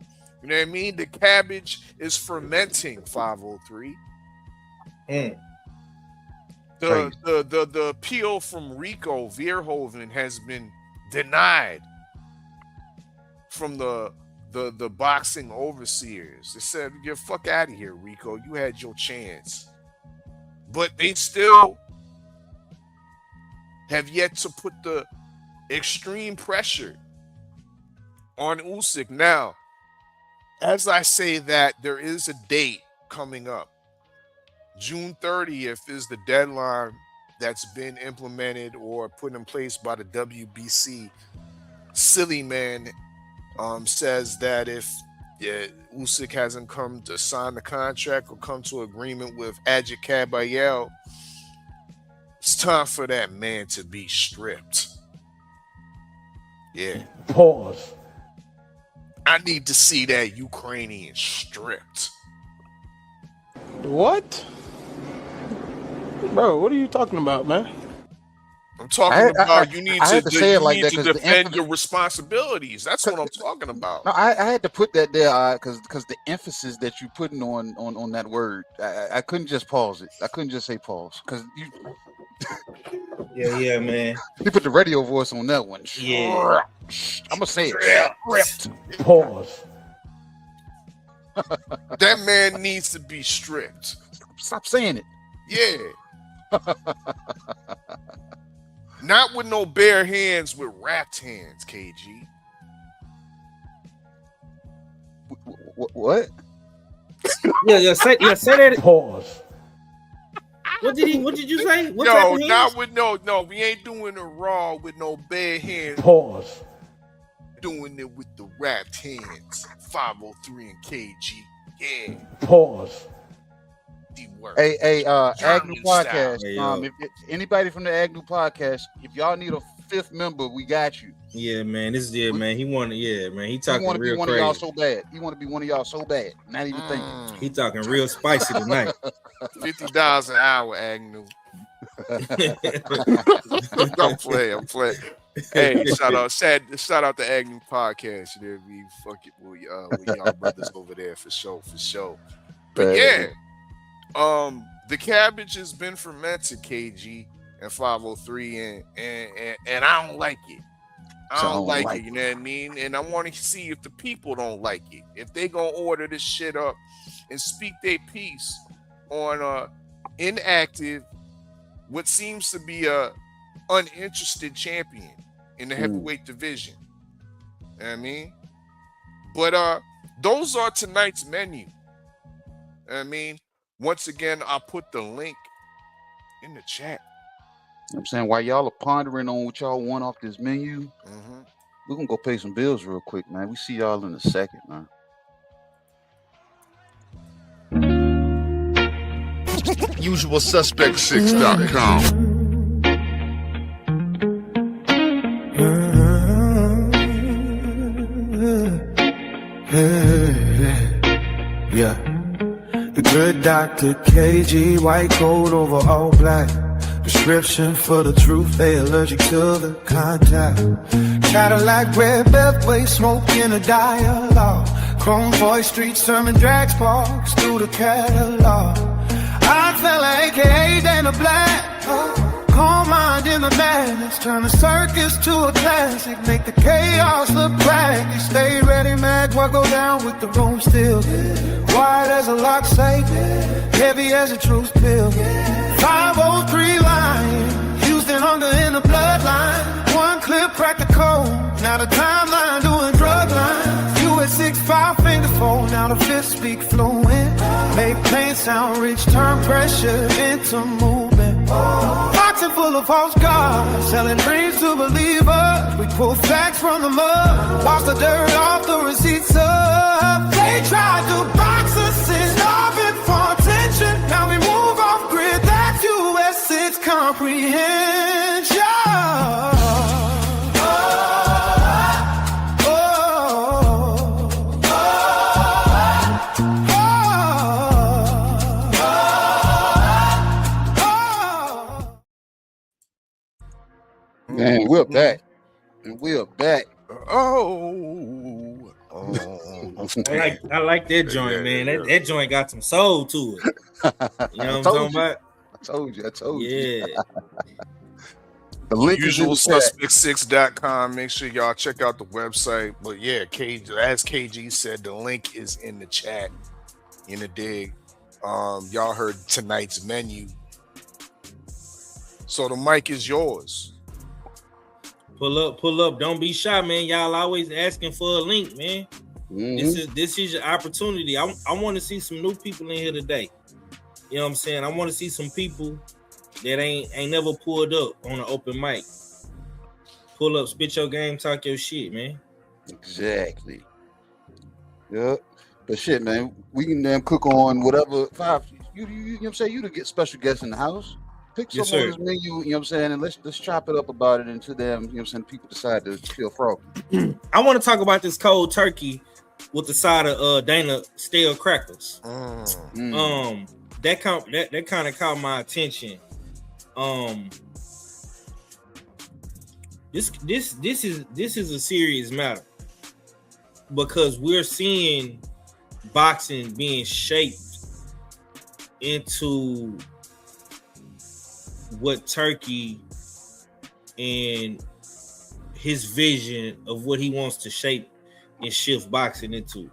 You know what I mean? The cabbage is fermenting, 503. The appeal from Rico Verhoeven has been denied from the boxing overseers. They said, "Get the fuck out of here, Rico. You had your chance." But they still have yet to put the extreme pressure on Usyk. Now, as I say that, there is a date coming up. June 30th is the deadline that's been implemented or put in place by the WBC. Silly man says that if Usyk hasn't come to sign the contract or come to agreement with Adjit Caballero, it's time for that man to be stripped. Yeah. Pause. I need to see that Ukrainian stripped. What? Bro, what are you talking about, man? I'm talking about you need to defend your responsibilities. That's what I'm talking about. No, I had to put that there because the emphasis that you putting on that word, I couldn't just pause it. I couldn't just say pause because you. Yeah, man. You put the radio voice on that one. Yeah. I'm gonna say it. Stripped. Pause. That man needs to be stripped. Stop saying it. Yeah. Not with no bare hands, with wrapped hands, KG. What? Yeah, say that. Pause. What did you say? What type No, of hands? not with no. We ain't doing it raw with no bare hands. Pause. Doing it with the wrapped hands. 503 and KG. Yeah. Pause. Hey, Agnew German Podcast. style. If anybody from the Agnew Podcast, if y'all need a fifth member, we got you. Yeah, man. Man. He wanted. Yeah, man. He He talking want to be real one crazy. of y'all so bad. He want to be one of y'all so bad. Not even thinking. He talking real spicy tonight. $50 an hour, Agnew. I'm playing. Hey, shout out to Agnew Podcast. You know, we fucking with y'all brothers over there for sure. But yeah, the cabbage has been fermented, KG and 503, and I don't like it. I don't like it. You know what I mean? And I want to see if the people don't like it. If they gonna order this shit up and speak their piece on inactive, what seems to be a uninterested champion in the heavyweight division. You know what I mean? But those are tonight's menu. You know what I mean? Once again, I'll put the link in the chat. I'm saying, while y'all are pondering on what y'all want off this menu, we're gonna go pay some bills real quick, man. We see y'all in a second, man. UsualSuspect6.com. Yeah. The good Dr. KG, white coat over all black. Prescription for the truth, they allergic to the contact. Cadillac, red beltway, smoke in a dialogue. Chrome voice, street sermon, drag sparks through the catalog. I fella, aka Dana Black. Calm mind in the madness, turn the circus to a classic. Make the chaos look practice. Stay ready, mag, what go down with the room still. Wide as a lock safe, heavy as a truth pill. 503 line, Houston hunger in the bloodline. One clip, crack the code, now the timeline doing drug lines. US6, 5 finger fold, now the fifth speak fluent. Make plain sound rich, turn pressure into movement. Boxing full of false gods, selling dreams to believers. We pull facts from the mud, wash the dirt off the receipts up. They tried to box us in, starving for attention. Now we move off grid, that's US6 comprehension. Man, we're back. And we are back. I like that joint, man. That joint got some soul to it. You know what I'm talking about? I told you. Yeah. The link is in the chat. UsualSuspect6.com. Make sure y'all check out the website. But yeah, as KG said, the link is in the chat. In the dig. Y'all heard tonight's menu. So the mic is yours. Pull up. Don't be shy, man. Y'all always asking for a link, man. This is your opportunity. I want to see some new people in here today. You know what I'm saying? I want to see some people that ain't never pulled up on an open mic. Pull up, spit your game, talk your shit, man. Exactly. Yep. But shit, man, we can damn cook on whatever. You know what I'm saying? You to get special guests in the house. Pick some on this menu, you know what I'm saying, and let's chop it up about it until them, you know what I'm saying, people decide to feel froggy. I want to talk about this cold turkey with the side of Dana stale crackers. That kind of caught my attention. This is a serious matter because we're seeing boxing being shaped into what Turkey and his vision of what he wants to shape and shift boxing into.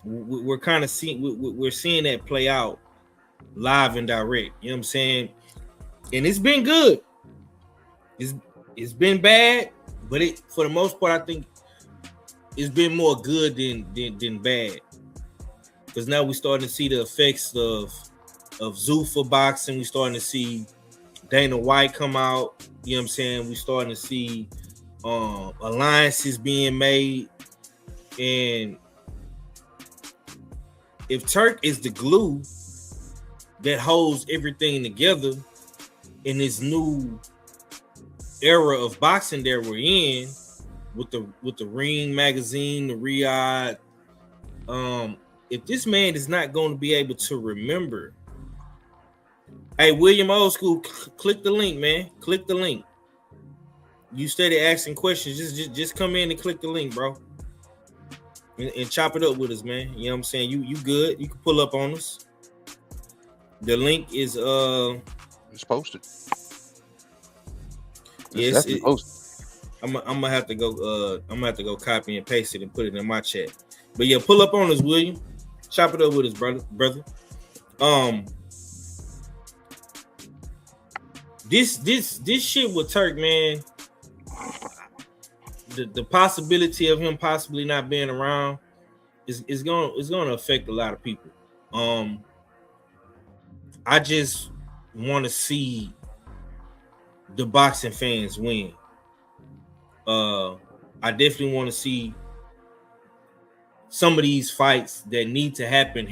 We're kind of seeing that play out live and direct. You know what I'm saying? And it's been good. it's been bad, but it for the most part I think it's been more good than bad. Because now we're starting to see the effects of Zuffa boxing. We're starting to see Dana White come out. You know what I'm saying? We're starting to see alliances being made. And if Turk is the glue that holds everything together in this new era of boxing that we're in, with the Ring magazine, the Riyadh, if this man is not going to be able to remember, hey, William Old School, click the link, man. Click the link. You steady asking questions. Just come in and click the link, bro. And chop it up with us, man. You know what I'm saying? You good. You can pull up on us. The link is it's posted. Yes, it's posted. I'm gonna have to go copy and paste it and put it in my chat. But yeah, pull up on us, William. Chop it up with us, brother. This shit with Turk, man. The possibility of him possibly not being around is gonna affect a lot of people. I just want to see the boxing fans win. I definitely want to see some of these fights that need to happen.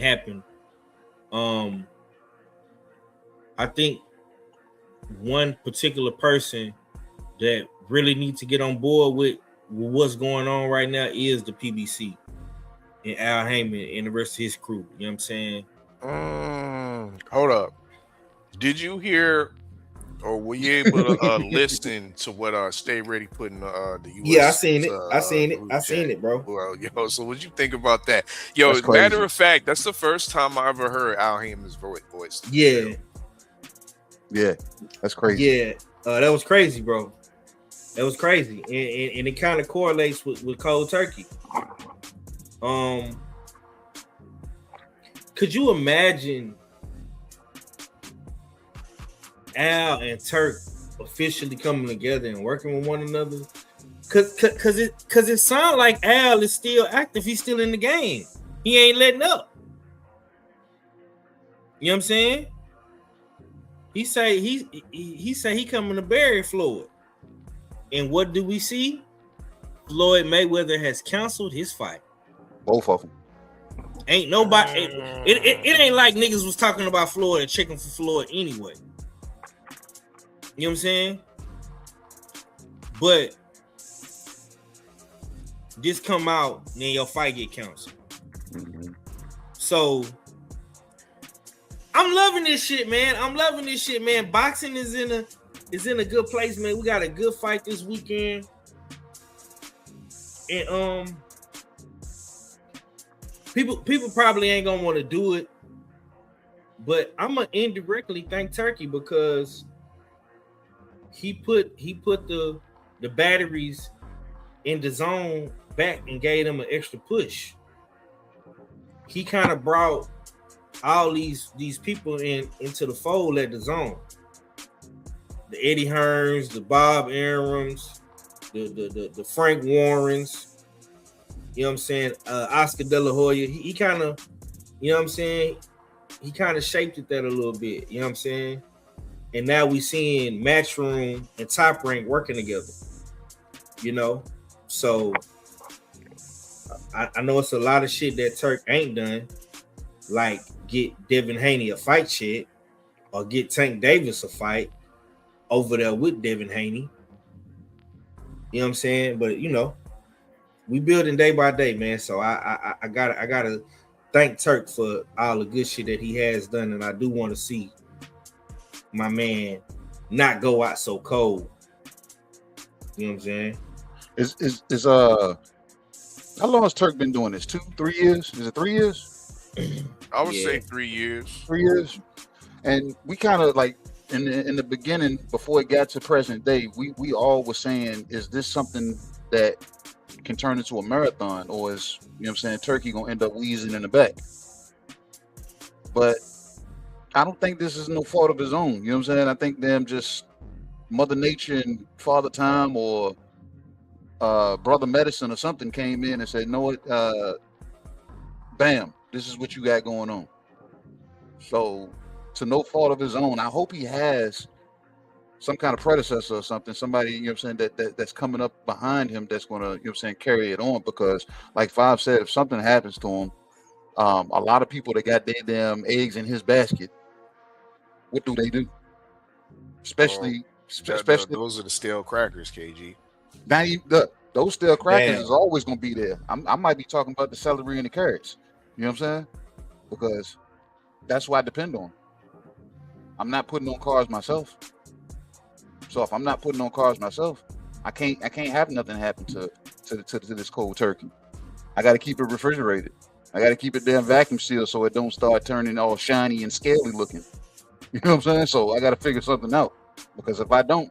I think one particular person that really needs to get on board with what's going on right now is the PBC and Al Heyman and the rest of his crew. You know what I'm saying? Hold up. Did you hear or were you able to listen to what Stay Ready put in the US? Yeah, I seen it, bro. Well, yo, so what'd you think about that? Yo, matter of fact, that's the first time I ever heard Al Heyman's voice. Yeah, that's crazy. Yeah, that was crazy, bro. That was crazy, and it kind of correlates with Cold Turkey. Could you imagine Al and Turk officially coming together and working with one another? Cause it sounds like Al is still active. He's still in the game. He ain't letting up. You know what I'm saying? He say he coming to bury Floyd. And what do we see? Floyd Mayweather has canceled his fight. Both of them. Ain't nobody. It ain't like niggas was talking about Floyd and checking for Floyd anyway. You know what I'm saying? But this come out, then your fight get canceled. Mm-hmm. So I'm loving this shit, man. Boxing is in a good place, man. We got a good fight this weekend. And people probably ain't gonna want to do it, but I'm gonna indirectly thank Turkey because he put the batteries in the zone back and gave them an extra push. He kind of brought all these people into the fold at the zone. The Eddie Hearns, the Bob Arums, the Frank Warrens, you know what I'm saying? Oscar De La Hoya. He kind of, you know what I'm saying? He kind of shaped it that a little bit, you know what I'm saying? And now we seeing Matchroom and Top Rank working together, you know? So I know it's a lot of shit that Turk ain't done, like get Devin Haney a fight shit or get Tank Davis a fight over there with Devin Haney. You know what I'm saying? But you know, we building day by day, man. So I gotta thank Turk for all the good shit that he has done, and I do want to see my man not go out so cold. You know what I'm saying? Is how long has Turk been doing this? 2-3 years? Is it 3 years? I would say 3 years. 3 years. And we kind of like in the beginning, before it got to present day, we all were saying, is this something that can turn into a marathon, or is, you know what I'm saying, Turkey gonna end up wheezing in the back? But I don't think this is no fault of his own. You know what I'm saying? I think them just Mother Nature and Father Time or Brother Medicine or something came in and said, "No, what? Bam, this is what you got going on." So, to no fault of his own, I hope he has some kind of predecessor or something, somebody, you know what I'm saying, that's coming up behind him that's going to, you know what I'm saying, carry it on. Because like Five said, if something happens to him, a lot of people that got their damn eggs in his basket, what do they do? Especially those are the stale crackers, KG. now those stale crackers is always going to be there. I might be talking about the celery and the carrots, you know what I'm saying, because that's what I depend on. I'm not putting on cars myself. So if I'm not putting on cars myself, I can't have nothing happen to this cold turkey. I got to keep it refrigerated. I got to keep it damn vacuum sealed so it don't start turning all shiny and scaly looking. You know what I'm saying? So I got to figure something out, because if I don't,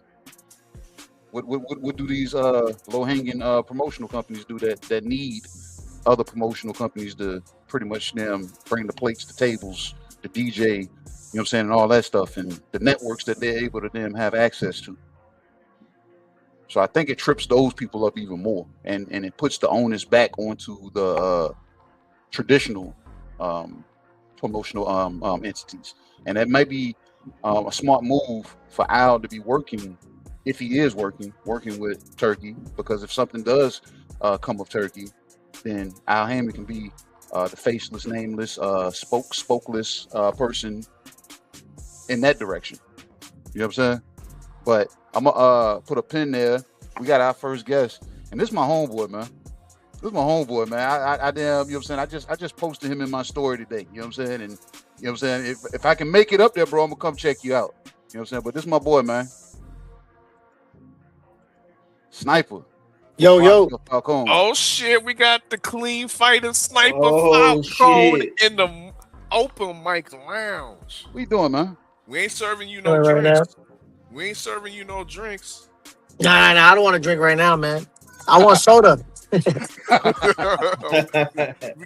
what do these low hanging promotional companies do that need other promotional companies to pretty much them bring the plates, the tables, the DJ, you know what I'm saying, and all that stuff, and the networks that they're able to then have access to. So I think it trips those people up even more, and it puts the onus back onto the traditional promotional entities. And that might be a smart move for Al to be working, if he is working with Turkey, because if something does come of Turkey, then Al Hammond can be the faceless, nameless, spokeless person in that direction. You know what I'm saying? But I'm gonna put a pin there. We got our first guest, and this is my homeboy, man. This is my homeboy, man. I damn, you know what I'm saying? I just posted him in my story today. You know what I'm saying? And you know what I'm saying? If I can make it up there, bro, I'm gonna come check you out. You know what I'm saying? But this is my boy, man. Sniper. Yo. Falcone. Oh shit, we got the clean fighter Sniper Oh, Falcone shit. in the open mic lounge. What you doing, man? We ain't serving you no Right drinks. We ain't serving you no drinks. Nah, I don't want to drink right now, man. I want soda. We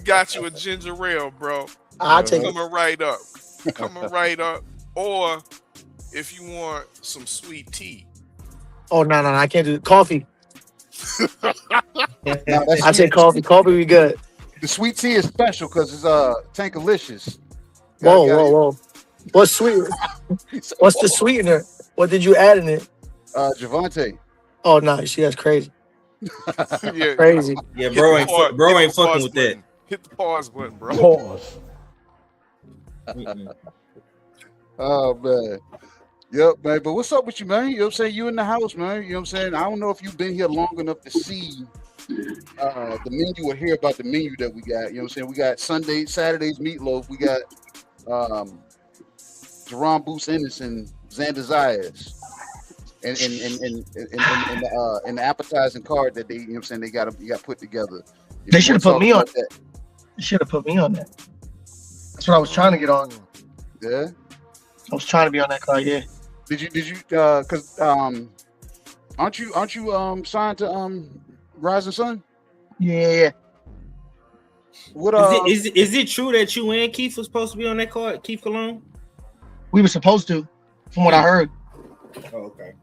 got you a ginger ale, bro. I'll take it. Coming right up. Coming right up. Or if you want some sweet tea. Oh, no, I can't do it. Coffee. I take coffee. Coffee be good. The sweet tea is special because it's Tankalicious. Whoa. What's sweet? What's the sweetener? What did you add in it? Javante. Oh no, she that's crazy. Yeah. Crazy. Yeah, bro ain't fucking with that. Hit the pause button, bro. Pause. Oh man. Yep, man. But what's up with you, man? You know what I'm saying? You in the house, man. You know what I'm saying? I don't know if you've been here long enough to see the menu or hear about the menu that we got. You know what I'm saying? We got Saturday's meatloaf. We got Jerome Boost Ennis and Xander Zayas. And the appetizing card that they, you know what I'm saying, they got put together. They should have put me on that. They should have put me on that. That's what I was trying to get on. Yeah. I was trying to be on that card, yeah. Did you cause aren't you signed to Rising Sun? Yeah. What is it true that you and Keith was supposed to be on that card? Keith Cologne? We were supposed to, from what I heard. Oh, okay.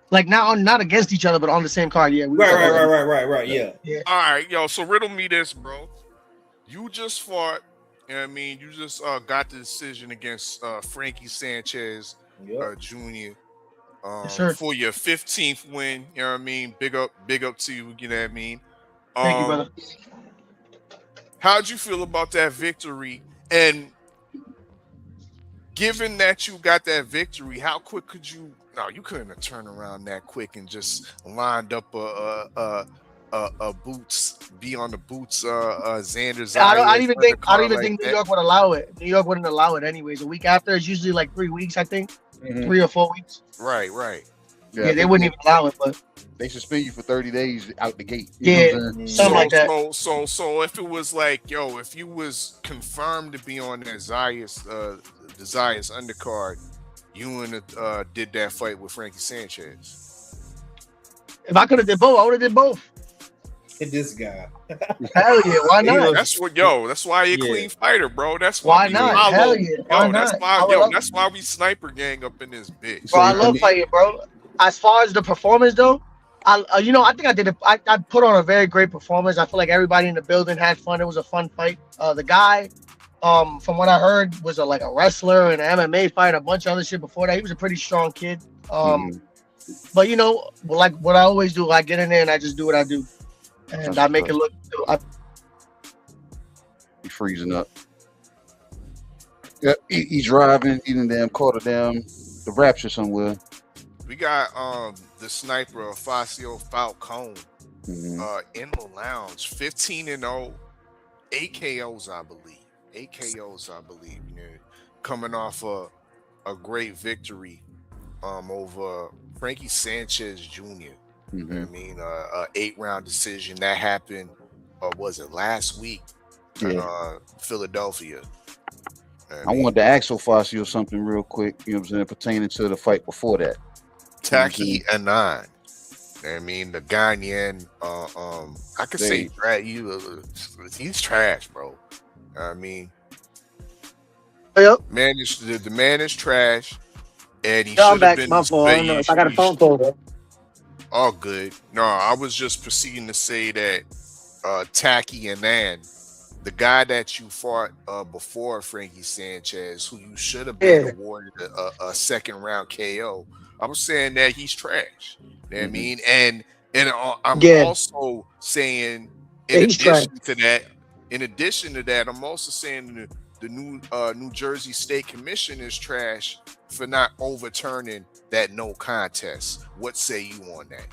Like not against each other, but on the same card, yeah. Right. Yeah. All right, yo. So riddle me this, bro. You just fought. You know what I mean? You just got the decision against Frankie Sanchez Jr. Yes, sir. For your 15th win. You know what I mean? Big up to you. You know what I mean? Thank you, brother. How'd you feel about that victory? And given that you got that victory, how quick could you? No, you couldn't have turned around that quick and just lined up a boots, be on the boots. Xander's. I don't even think New York would allow it. New York wouldn't allow it anyways. A week after, it's usually like 3 weeks, I think, 3 or 4 weeks. Right. Yeah, they wouldn't even allow it, but they suspend you for 30 days out the gate. Something like that. So if it was like, yo, if you was confirmed to be on that the Zayas undercard, you wouldn't did that fight with Frankie Sanchez. If I could have did both, I would have did both. This guy. Hell yeah, why not? That's why you're a clean fighter, bro. That's why not? Hell yeah, why not? That's why we sniper gang up in this bitch. Bro, I love fighting, bro. as far as the performance though, I think I did it. I put on a very great performance. I feel like everybody in the building had fun. It was a fun fight. The guy, from what I heard, was like a wrestler and an MMA fight, a bunch of other shit before that. He was a pretty strong kid. But like what I always do, I get in there and I just do what I do, and I make it look. He freezing up. Yeah, he driving, eating damn quarter down the Rapture somewhere. We got the sniper of Facio Falcone in the lounge, 15-0, 8 KOs, I believe. 8 KOs, I believe. You know, coming off a great victory over Frankie Sanchez Jr. You know what I mean, 8-round decision that happened. Was it last week? In Philadelphia. I wanted to ask Facio something real quick. You know what I'm saying, pertaining to the fight before that. Taki Anand. I mean, the Ghanaian, I could say he's trash, bro. I mean, the man is trash, and he should have been. My fault. I don't know if I got a phone call though. All good. No, I was just proceeding to say that Taki Anand, the guy that you fought before Frankie Sanchez, who you should have been awarded a second round KO. I was saying that he's trash. You know what I mean? And I'm also saying in addition to that, I'm also saying the New Jersey State Commission is trash for not overturning that no contest. What say you on that?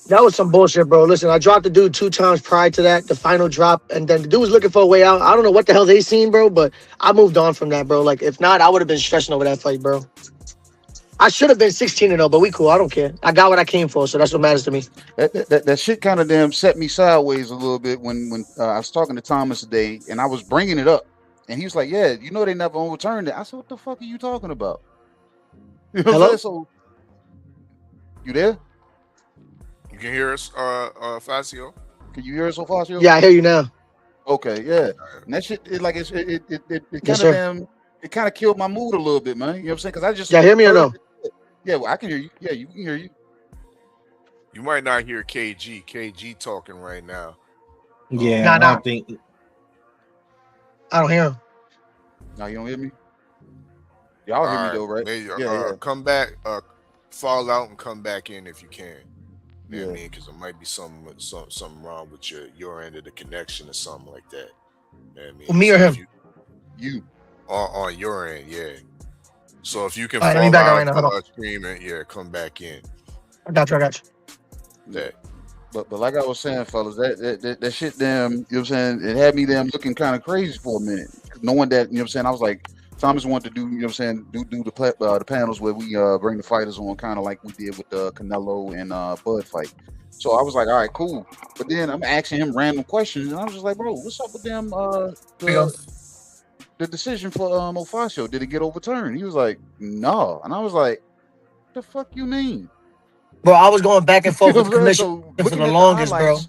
That was some bullshit, bro. Listen, I dropped the dude 2 times prior to that, the final drop, and then the dude was looking for a way out. I don't know what the hell they seen, bro, but I moved on from that, bro. Like, if not, I would have been stressing over that fight, bro. I should have been 16-0, but we cool. I don't care. I got what I came for, so that's what matters to me. That shit kind of damn set me sideways a little bit when I was talking to Thomas today, and I was bringing it up, and he was like, "Yeah, you know they never overturned it." I said, "What the fuck are you talking about?" You know what I'm saying? So, you there? You can hear us, Facio? Can you hear us, Facio? Yeah, I hear you now. Okay, yeah. And that shit, it kind of killed my mood a little bit, man. You know what I'm saying? Because I just hear me or no? Yeah, well, I can hear you. Yeah, you can hear you. You might not hear KG. KG talking right now. Yeah, I don't think. I don't hear him. No, you don't hear me? Y'all hear me though, right? Maybe, come back, fall out and come back in if you can. You know what I mean? Because there might be something wrong with your end of the connection or something like that. You know what I mean? Well, me or him? You. On your end, yeah. So if you can fall out, screaming, come back in. I got you. That. But like I was saying, fellas, that shit damn, you know what I'm saying? It had me damn looking kind of crazy for a minute. Knowing that, you know what I'm saying? I was like, Thomas wanted to do, you know what I'm saying, do the panels where we bring the fighters on, kind of like we did with the Canelo and Bud fight. So I was like, all right, cool. But then I'm asking him random questions, and I was just like, bro, what's up with them? The decision for Facio, did it get overturned? He was like, no. And I was like, the fuck you mean? Bro, I was going back and forth with the commission for the longest, bro.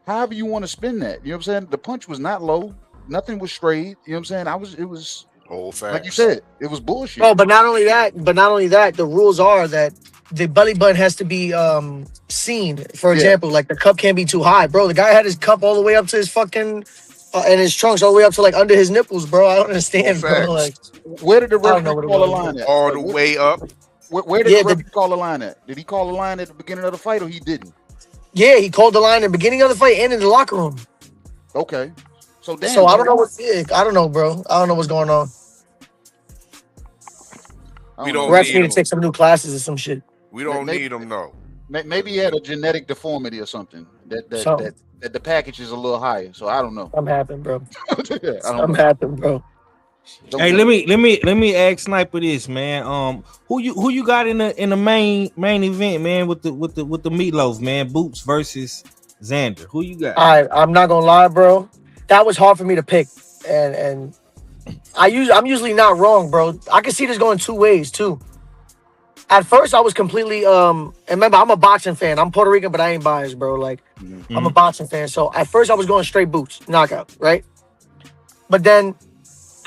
However you want to spin that. You know what I'm saying? The punch was not low. Nothing was straight. You know what I'm saying? It was old fast. Like you said, it was bullshit. Bro, but not only that, the rules are that the belly button has to be seen. For example, like the cup can't be too high. Bro, the guy had his cup all the way up to his fucking and his trunks all the way up to like under his nipples, bro. I don't understand, bro. Like, where did the referee call the line at? All the way up. Where did the referee call the line at? Did he call the line at the beginning of the fight or he didn't? Yeah, he called the line in the beginning of the fight and in the locker room. Okay. So I don't know I don't know, bro. I don't know what's going on. We don't need to take some new classes or some shit. We don't need them, no. Maybe he had a genetic deformity or something. That the package is a little higher. So I don't know. I'm happy, bro. I'm happy, bro. Hey, let me ask Sniper this, man. Who you got in the main event, man, with the meatloaf, man? Boots versus Xander. Who you got? All right, I'm not gonna lie, bro. That was hard for me to pick, and I'm usually not wrong, bro. I can see this going two ways too. At first, I was completely and remember, I'm a boxing fan. I'm Puerto Rican, but I ain't biased, bro. Like, I'm a boxing fan. So at first, I was going straight Boots, knockout, right? But then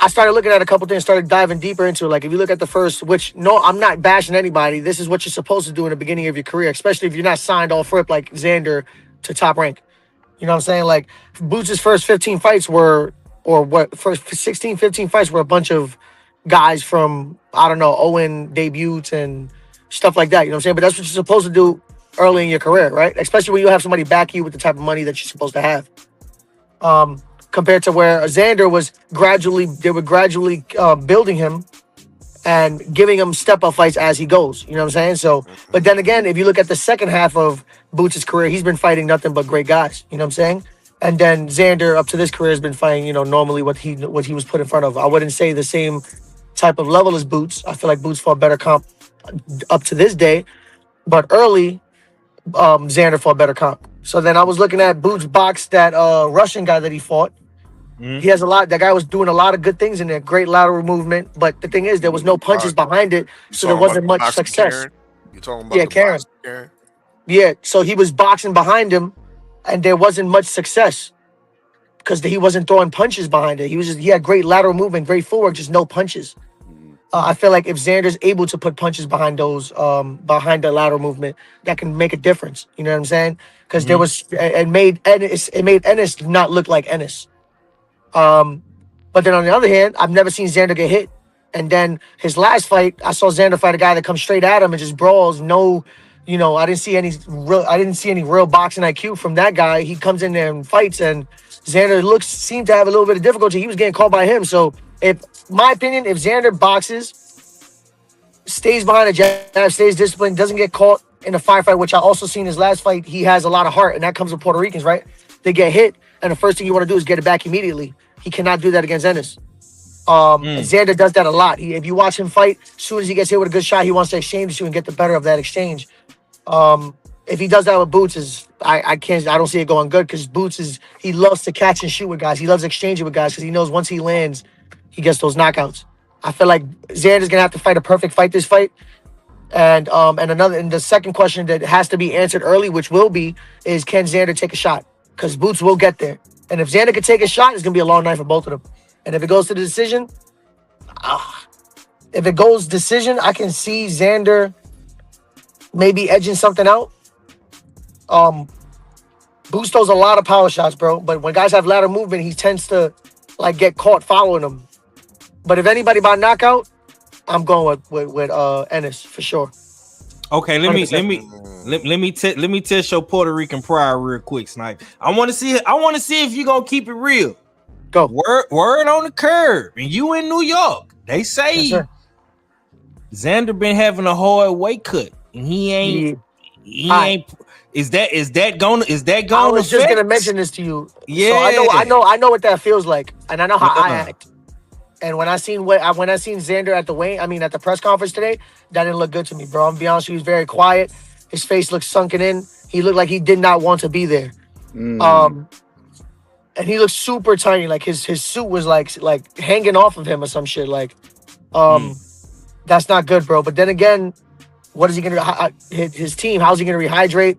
I started looking at a couple things, started diving deeper into it. Like if you look at the first, which no, I'm not bashing anybody. This is what you're supposed to do in the beginning of your career, especially if you're not signed off rip like Xander to top rank. You know what I'm saying? Like Boots' first 15 fights were, or what, first 16, 15 fights were a bunch of guys from, I don't know, Owen debuts and stuff like that. You know what I'm saying? But that's what you're supposed to do early in your career, right? Especially when you have somebody back you with the type of money that you're supposed to have. Compared to where Xander was gradually, they were gradually building him and giving him step-up fights as he goes. You know what I'm saying? So, but then again, if you look at the second half of Boots' career, he's been fighting nothing but great guys. You know what I'm saying? And then Xander, up to this career, has been fighting, you know, normally what he was put in front of. I wouldn't say the same type of level as Boots. I feel like Boots fought better comp up to this day, but early, Xander fought better comp. So then I was looking at Boots box that Russian guy that he fought. He has a lot. That guy was doing a lot of good things in there. Great lateral movement, but the thing is, there was no punches behind it, so there wasn't much success. You're talking about Karen. Yeah, so he was boxing behind him, and there wasn't much success because he wasn't throwing punches behind it. He had great lateral movement, great footwork, just no punches. I feel like if Xander's able to put punches behind those, behind the lateral movement, that can make a difference. You know what I'm saying? Because there was, it made Ennis not look like Ennis. But then on the other hand, I've never seen Xander get hit. And then his last fight, I saw Xander fight a guy that comes straight at him and just brawls. No, you know, I didn't see any real boxing IQ from that guy. He comes in there and fights, and Xander seemed to have a little bit of difficulty. He was getting caught by him. So, my opinion, if Xander boxes, stays behind a jab, stays disciplined, doesn't get caught in a firefight, which I also seen his last fight, he has a lot of heart, and that comes with Puerto Ricans, right? They get hit, and the first thing you want to do is get it back immediately. He cannot do that against Ennis. Xander does that a lot. If you watch him fight, as soon as he gets hit with a good shot, he wants to exchange you and get the better of that exchange. If he does that with Boots, I don't see it going good, because Boots he loves to catch and shoot with guys. He loves exchanging with guys because he knows once he lands, he gets those knockouts. I feel like Xander's gonna have to fight a perfect fight this fight. And the second question that has to be answered early, which will be, is can Xander take a shot? Because Boots will get there. And if Xander can take a shot, it's going to be a long night for both of them. And if it goes to the decision, I can see Xander maybe edging something out. Boots throws a lot of power shots, bro. But when guys have lateral movement, he tends to like get caught following them. But if anybody by knockout, I'm going with Ennis for sure. Okay, let me test your Puerto Rican pride real quick, Snipe. I want to see if you gonna keep it real. Go. Word on the curb. And you in New York. They say Xander been having a hard weight cut. And he ain't is that gonna I was just gonna mention this to you. Yeah. So I know what that feels like. And I know how I act. And when I seen Xander at the press conference today, that didn't look good to me, bro. I'm gonna be honest, he was very quiet. His face looked sunken in. He looked like he did not want to be there. And he looked super tiny. Like his suit was like hanging off of him or some shit. Like, that's not good, bro. But then again, what is he gonna his team? How's he gonna rehydrate?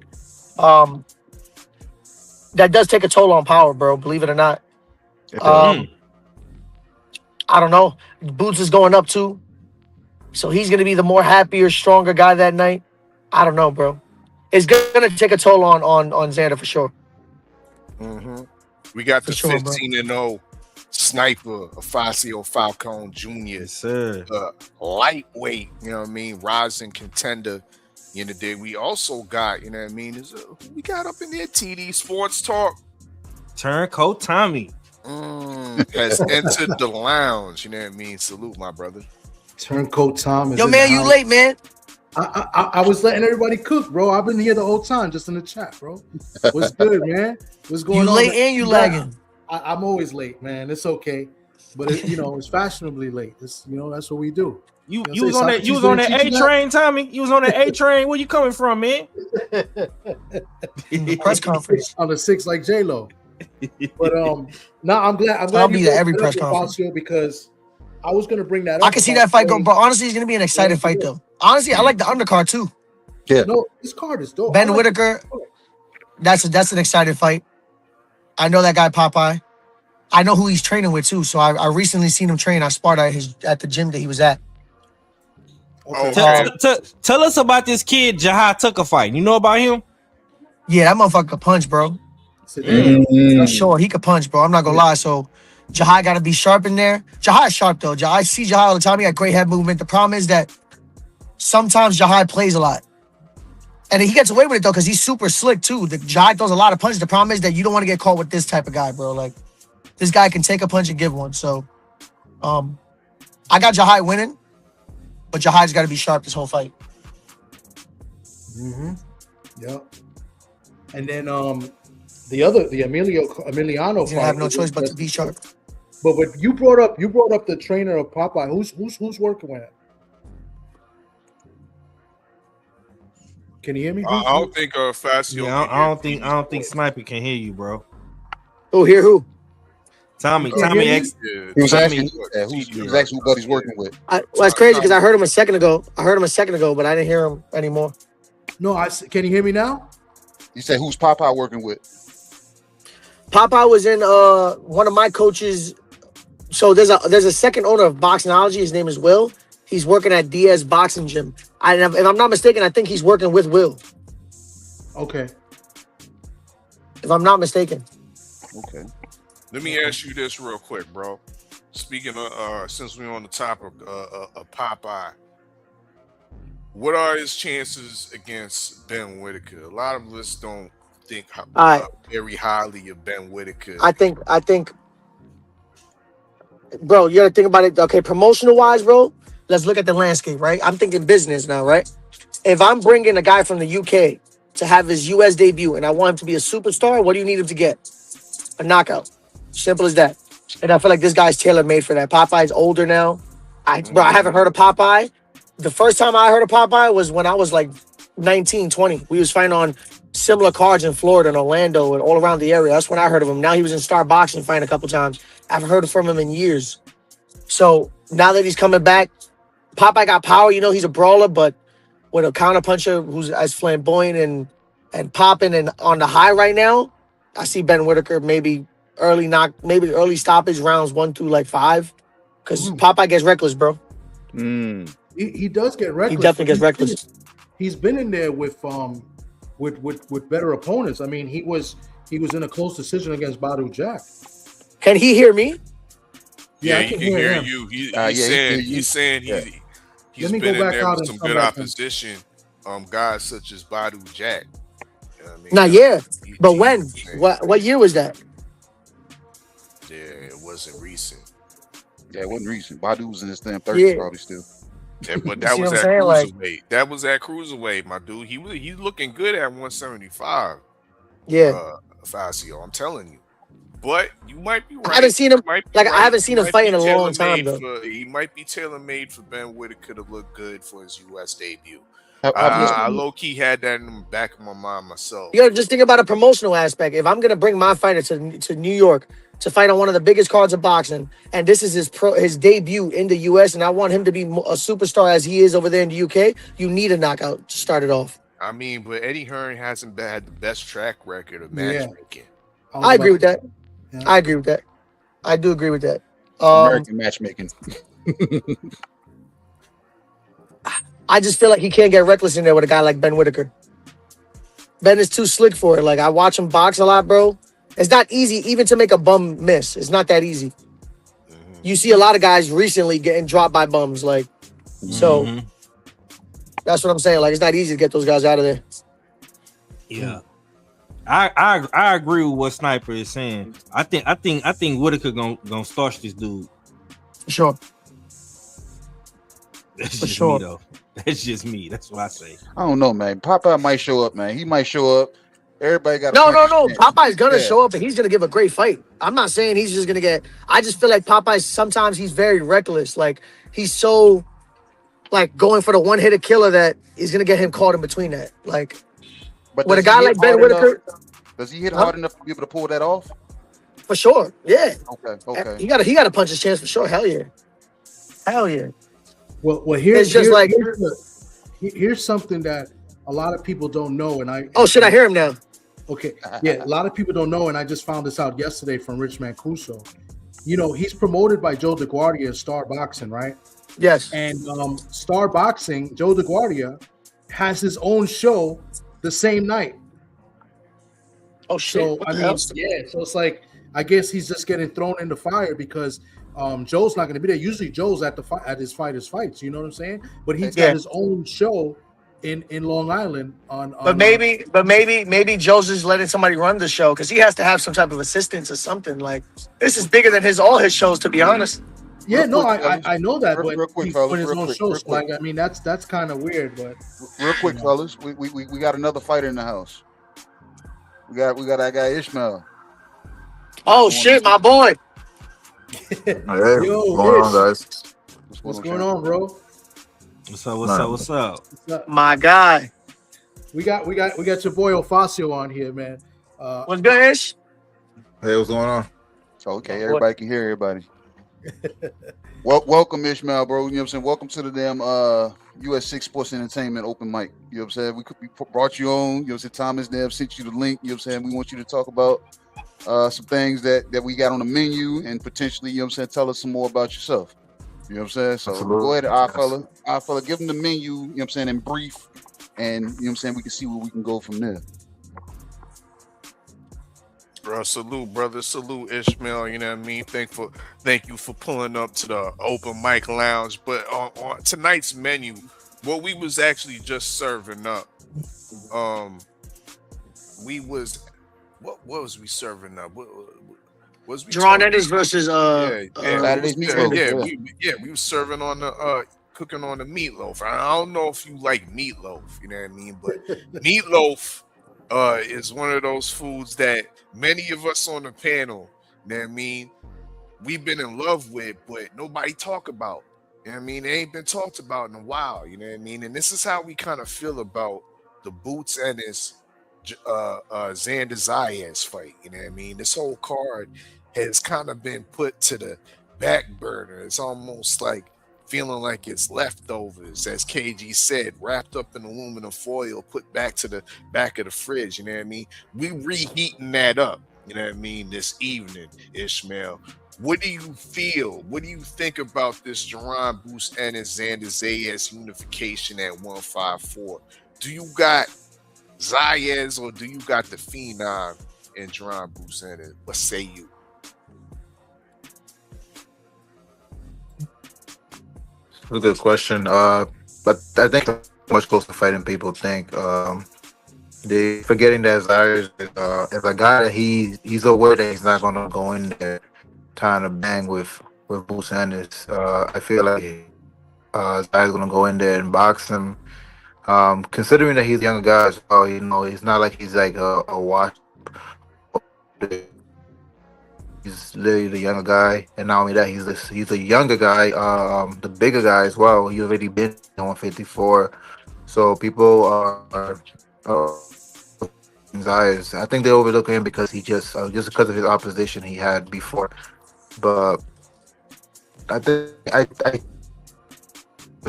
That does take a toll on power, bro. Believe it or not. I don't know. Boots is going up too. So he's going to be the more happier, stronger guy that night. I don't know, bro. It's going to take a toll on Xander for sure. We got the 15-0 sniper, Afacio Falcone Jr. Yes, sir. Lightweight, you know what I mean? Rising contender. You know, we also got, you know what I mean? We got up in there, TD Sports Talk. Turncoat Tommy. Has entered the lounge. You know what I mean? Salute, my brother. Turncoat Tom. Yo, man, you late, man. I was letting everybody cook, bro. I've been here the whole time, just in the chat, bro. What's good, man? What's going on? You late and you lagging. I'm always late, man. It's okay, but it's fashionably late. It's that's what we do. You was on that A train, Tommy. You was on that A train. Where you coming from, man? Press conference on the 6 like J-Lo. But no, I'm glad I'll be at every press conference because I was gonna bring that up. I can see that fight go, but honestly, it's gonna be an exciting fight though. Honestly, I like the undercard too. Yeah, no, this card is dope. Ben Whitaker, that's an exciting fight. I know that guy Popeye, I know who he's training with too. So I recently seen him train. I sparred at the gym that he was at. Okay. Tell us about this kid Jahai Tucker fight. You know about him? Yeah, that motherfucker could punch, bro. For sure, he could punch, bro. I'm not gonna lie. So Jahai got to be sharp in there. Jahai's sharp though. I see Jahai all the time. He got great head movement. The problem is that sometimes Jahai plays a lot. And he gets away with it though, because he's super slick too. The Jahai throws a lot of punches. The problem is that you don't want to get caught with this type of guy, bro. Like this guy can take a punch and give one. So I got Jahai winning, but Jahai's got to be sharp this whole fight. Yep. And then the Emiliano fight. You have no choice but to be sharp. But what you brought up the trainer of Popeye. Who's working with him? Can you hear me? I don't think Facio. Yeah, I don't think Sniper can hear you, bro. Oh, hear who? Tommy He was asking who Buddy's working with. Well, that's crazy because I heard him a second ago. But I didn't hear him anymore. No, can you hear me now? You said who's Popeye working with? Popeye was in one of my coaches. So there's a second owner of Boxnology. His name is Will. He's working at Diaz Boxing Gym. If I'm not mistaken, I think he's working with Will. Okay. If I'm not mistaken. Okay. Let me ask you this real quick, bro. Speaking of, since we're on the topic of Popeye, what are his chances against Ben Whitaker? A lot of us don't think very highly of Ben Whitaker. I think, bro, you gotta think about it. Okay, promotional wise, bro, let's look at the landscape, right? I'm thinking business now, right? If I'm bringing a guy from the UK to have his US debut and I want him to be a superstar, what do you need him to get? A knockout. Simple as that. And I feel like this guy's tailor-made for that. Popeye's older now. I haven't heard of Popeye. The first time I heard of Popeye was when I was like 19, 20. We was fighting on similar cards in Florida and Orlando and all around the area. That's when I heard of him. Now he was in Star Boxing fighting a couple times. I haven't heard from him in years. So now that he's coming back, Popeye got power. You know, he's a brawler, but with a counterpuncher who's as flamboyant and popping and on the high right now, I see Ben Whitaker maybe early stoppage rounds 1 through like 5. Because Popeye gets reckless, bro. He does get reckless. He definitely gets reckless. He's been in there with better opponents. I mean, he was in a close decision against Badu Jack. Can he hear me? Yeah, he can hear you. He's saying he's been in there with some good opposition. Guys such as Badu Jack. You know what I mean? But when? What year was that? Yeah, it wasn't recent. Yeah, it wasn't recent. Badu was in his damn 30s probably still. Yeah, but that was at cruiserweight. That was at cruiserweight, my dude. He's looking good at 175. Yeah, Facio, I'm telling you. But you might be right. I haven't seen him. I haven't seen him fight in a long time though. He might be tailor-made for Ben Whitaker to look good for his US debut. I low-key had that in the back of my mind myself. You gotta just think about a promotional aspect. If I'm gonna bring my fighter to New York to fight on one of the biggest cards of boxing, and this is his debut in the US, and I want him to be a superstar as he is over there in the UK, you need a knockout to start it off. I mean, but Eddie Hearn hasn't had the best track record of matchmaking. I agree with that. Yeah. I agree with that. I do agree with that. American matchmaking. I just feel like he can't get reckless in there with a guy like Ben Whitaker. Ben is too slick for it. Like, I watch him box a lot, bro. It's not easy even to make a bum miss. It's not that easy. You see a lot of guys recently getting dropped by bums. Like, so that's what I'm saying. Like, it's not easy to get those guys out of there. Yeah. I agree with what Sniper is saying. I think Whitaker gonna starch this dude. For sure. That's just me though. That's just me. That's what I say. I don't know, man. Popeye might show up, man. He might show up. Everybody got no. Popeye's gonna show up and he's gonna give a great fight. I'm not saying he's just gonna get. I just feel like Popeye sometimes he's very reckless. Like he's so like going for the one-hitter killer that he's gonna get him caught in between that. Like but with a guy like Ben Whitaker, does he hit hard enough to be able to pull that off? For sure, yeah. Okay. He got to punch his chance for sure. Hell yeah. Well, here's something that a lot of people don't know, and I. Oh shit! I hear him now. Okay, yeah, a lot of people don't know, and I just found this out yesterday from Rich Mancuso. You know, he's promoted by Joe DeGuardia at Star Boxing, right? Yes. And Star Boxing, Joe DeGuardia, has his own show the same night. Oh shit! So I mean, yeah. So it's like I guess he's just getting thrown in the fire because Joe's not going to be there. Usually Joe's at his fighters' fights. You know what I'm saying? But he's got his own show in Long Island on. But maybe Joe's just letting somebody run the show because he has to have some type of assistance or something. Like this is bigger than all his shows, to be honest. Yeah, no, I know that, but real quick, he's fellas, putting his real own quick, shows. real quick. Like I mean, that's kind of weird. But real quick, fellas, we got another fighter in the house. We got that guy Ishmael. Oh shit, my boy. Hey, what's going on, guys? What's going on, bro? What's up? My guy. We got your boy Ofacio on here, man. What's good, Ish? Hey, what's going on? Okay, everybody can hear everybody. Welcome, Ishmael, bro. You know what I'm saying? Welcome to the damn US6 Sports Entertainment open mic. You know what I'm saying? We brought you on. You know what I'm saying? Thomas Nev sent you the link. You know what I'm saying? We want you to talk about some things that we got on the menu and potentially, you know what I'm saying, tell us some more about yourself. You know what I'm saying? So Absolutely. Go ahead, our fella, give them the menu, you know what I'm saying, in brief, and you know what I'm saying, we can see where we can go from there. Bro, salute, brother. Salute, Ishmael. You know what I mean? Thank you for pulling up to the open mic lounge. But on tonight's menu, what we was actually just serving up, we was what was we serving up? What was we? Drawn Eddies versus Saturday's meatloaf. We was serving on the cooking on the meatloaf. I don't know if you like meatloaf, you know what I mean, but meatloaf is one of those foods that many of us on the panel, you know what I mean, we've been in love with, but nobody talk about. You know what I mean? It ain't been talked about in a while, you know what I mean? And this is how we kind of feel about the Boots and his Xander Zayas fight, you know what I mean? This whole card has kind of been put to the back burner. It's almost like feeling like it's leftovers, as KG said, wrapped up in aluminum foil, put back to the back of the fridge, you know what I mean? We reheating that up, you know what I mean, this evening, Ishmael. What do you feel? What do you think about this Jerron Boots and Xander Zayas unification at 154? Do you got Zayas or do you got the Phenom and Jerron Boots and it? What say you? That's a good question. But I think it's much closer to fighting people think. They forgetting that Zaire is a guy that he's aware that he's not gonna go in there trying to bang with Boots Ennis. I feel like Zaire's gonna go in there and box him. Considering that he's a younger guy as well, you know, it's not like he's like a watch. He's literally the younger guy, and not only that, he's a younger guy, the bigger guy as well. He's already been on 154, so people are Zayas. I think they overlook him because he just because of his opposition he had before. But I think I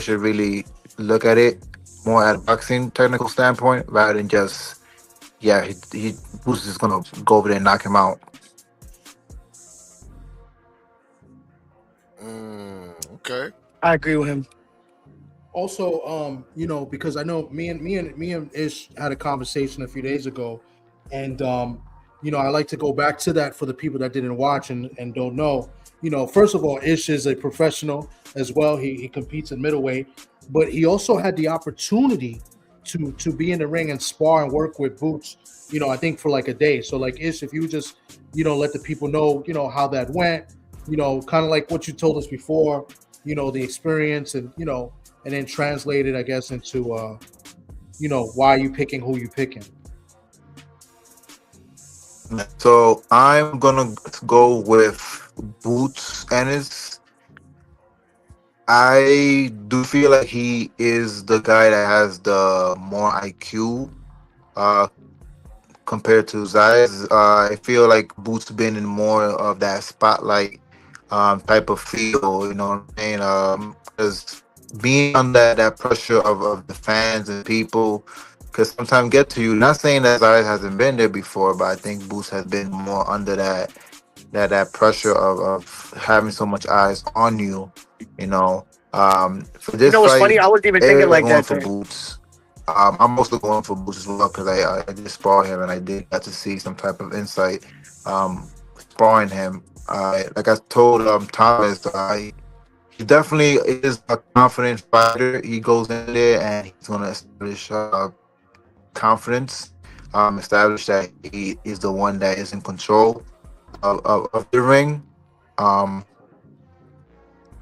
should really look at it more at a boxing technical standpoint rather than just he Boots is gonna go over there and knock him out. Okay, I agree with him. Also, you know, because I know me and Ish had a conversation a few days ago, and you know, I like to go back to that for the people that didn't watch and don't know. You know, first of all, Ish is a professional as well. He competes in middleweight, but he also had the opportunity to be in the ring and spar and work with Boots. You know, I think for like a day. So like Ish, if you just, you know, let the people know, you know, how that went. You know, kind of like what you told us before. You know, the experience and you know. And then translate it, I guess, into, you know, why you picking who you picking. So I'm gonna go with Boots Ennis. I do feel like he is the guy that has the more IQ compared to Zayas. I feel like Boots been in more of that spotlight type of feel, you know what I'm saying? Because being under that pressure of the fans and people, sometimes get to you. Not saying that Zayas hasn't been there before, but I think Boots has been more under that pressure of having so much eyes on you. You know, for You this know what's fight, funny? I wasn't even thinking everyone's like going that. for Boots. I'm also going for Boots as well because I just sparred him and I did get to see some type of insight sparring him. Like I told Thomas, he definitely is a confident fighter. He goes in there and he's going to establish confidence, establish that he is the one that is in control of the ring. Um,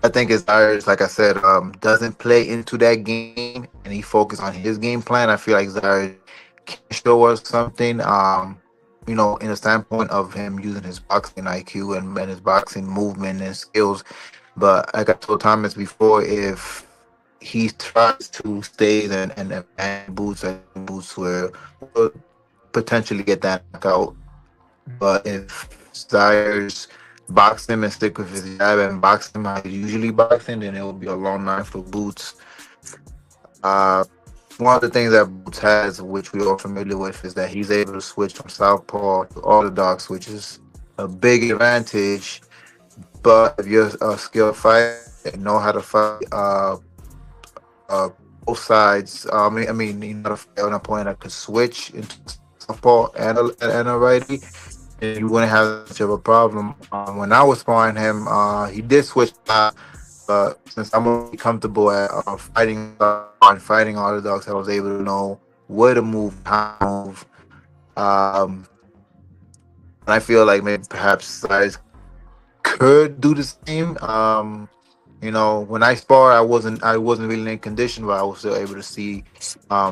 I think his Zaire, like I said, doesn't play into that game and he focuses on his game plan. I feel like Zaire can show us something, in a standpoint of him using his boxing IQ and his boxing movement and skills. But like I told Thomas before, if he tries to stay and boots will potentially get that knockout. But if Styers box him and stick with his jab and box him how he usually boxing, then it will be a long night for Boots. One of the things that Boots has, which we are familiar with, is that he's able to switch from southpaw to orthodox, which is a big advantage. But if you're a skilled fighter and know how to fight both sides, I mean, you know how to fight an opponent that could switch into southpaw and a righty, and you wouldn't have much of a problem. When I was sparring him, he did switch, but since I'm really comfortable at fighting all the dogs, I was able to know where to move, how to move. And I feel like maybe perhaps guys could do the same. When I spar, I wasn't really in condition, but I was still able to see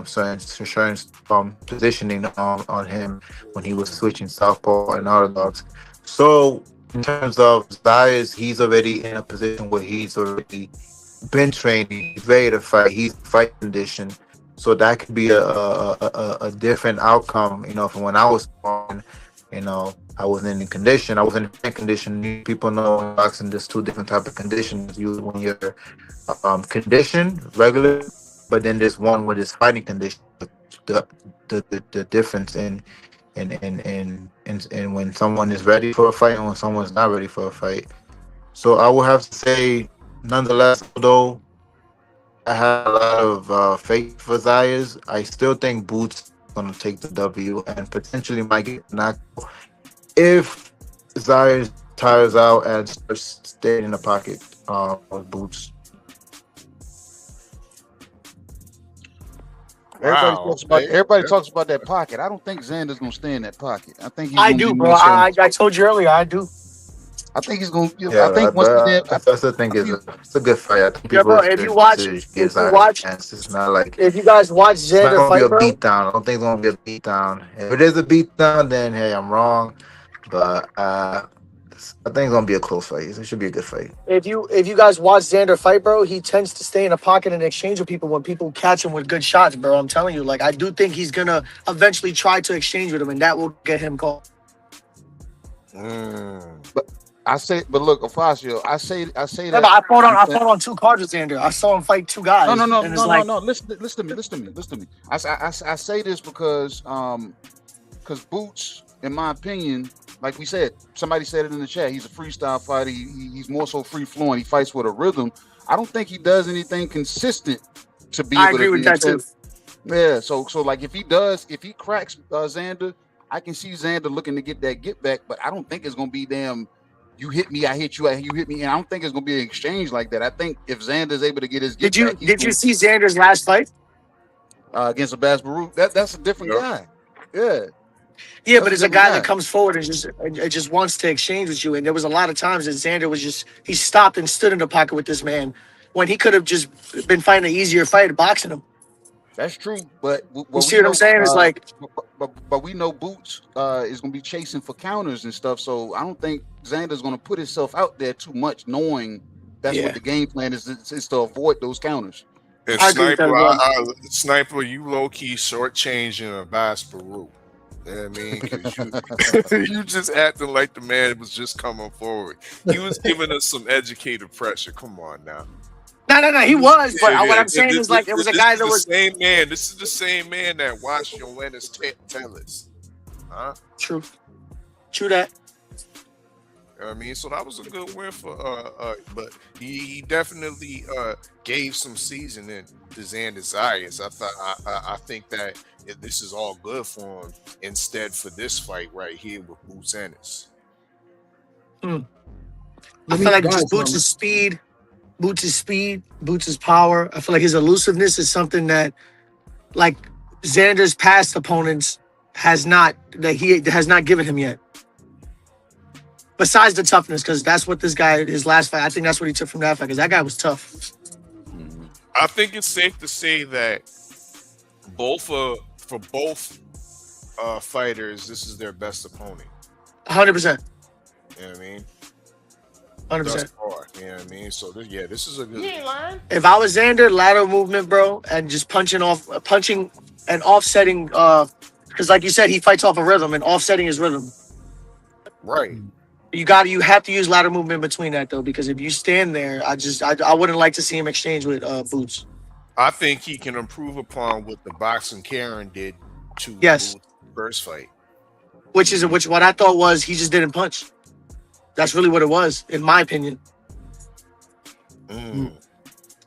certain positioning on him when he was switching southpaw and orthodox. So in terms of Zayas, he's already in a position where he's already been training. He's ready to fight. He's in fight condition. So that could be a different outcome. From when I was sparring. I wasn't in condition. I wasn't in fit condition. People know in boxing there's two different type of conditions. You when you're conditioned, regular, but then there's one with this fighting condition. The difference in when someone is ready for a fight and when someone's not ready for a fight. So I will have to say, nonetheless, although I have a lot of faith for Zayas, I still think Boots is going to take the W and potentially might get knocked out if Zayas tires out and starts staying in the pocket with Boots. Everybody talks about that pocket. I don't think Xander's gonna stay in that pocket. I think he's I gonna do, be bro. more so. I told you earlier, I do. I think he's gonna. Yeah, I think once again, I still think it's a good fight. I think Yeah, people bro. If you watch, it's not like if you guys watch it's not Xander gonna fight, be a bro. beatdown. I don't think it's gonna be a beatdown. If it is a beatdown, then hey, I'm wrong. But I think it's gonna be a close fight. It should be a good fight. If you guys watch Xander fight, bro, he tends to stay in a pocket and exchange with people when people catch him with good shots, bro. I'm telling you, like I do think he's gonna eventually try to exchange with him, and that will get him caught. But look, Afacio, I say Yeah, that. but I fought on two cards with Xander. I saw him fight two guys. No. Listen to me. I say this because Boots, in my opinion, like we said, somebody said it in the chat. He's a freestyle fighter. He's more so free flowing. He fights with a rhythm. I don't think he does anything consistent to be. I agree with that too. Yeah. So like if he cracks Xander, I can see Xander looking to get that get back. But I don't think it's gonna be you hit me, I hit you, you hit me. And I don't think it's gonna be an exchange like that. I think if Xander's able to get his get back, did you see Xander's last fight against Abbas Baruch? That's a different guy. Yeah. Yeah, but it's a guy that comes forward and just wants to exchange with you. And there was a lot of times that Xander he stopped and stood in the pocket with this man when he could have just been fighting an easier fight, boxing him. That's true, but you see what I'm saying? It's like, but we know Boots is gonna be chasing for counters and stuff. So I don't think Xander's gonna put himself out there too much, knowing that's what the game plan is to avoid those counters. And Sniper, you low key shortchanging Abbas Baruch. You know what I mean? 'Cause you just acting like the man was just coming forward. He was giving us some educated pressure. Come on now. No. He was, but Yeah, what I'm saying is like it was a guy that was same man. This is the same man that watched Joanna's Tellers. Huh? True that. You know what I mean, so that was a good win for but he definitely gave some seasoning to Xander Zayas. I think that this is all good for him instead for this fight right here with Boots Ennis. I feel like just Boots' speed, Boots' power. I feel like his elusiveness is something that, like, Xander's past opponents he has not given him yet. Besides the toughness, because that's what this guy, his last fight, I think that's what he took from that fight, because that guy was tough. I think it's safe to say that for both fighters, this is their best opponent. 100%. You know what I mean? 100%. Thus far, you know what I mean? So this is a good. You ain't lying. If I was Xander, lateral movement, bro, and just punching and offsetting, because like you said, he fights off a rhythm and offsetting his rhythm. Right. You have to use lateral movement between that though, because if you stand there, I wouldn't like to see him exchange with Boots. I think he can improve upon what the boxing Karen did to Yes. Boots' first fight. Which what I thought was he just didn't punch. That's really what it was, in my opinion. I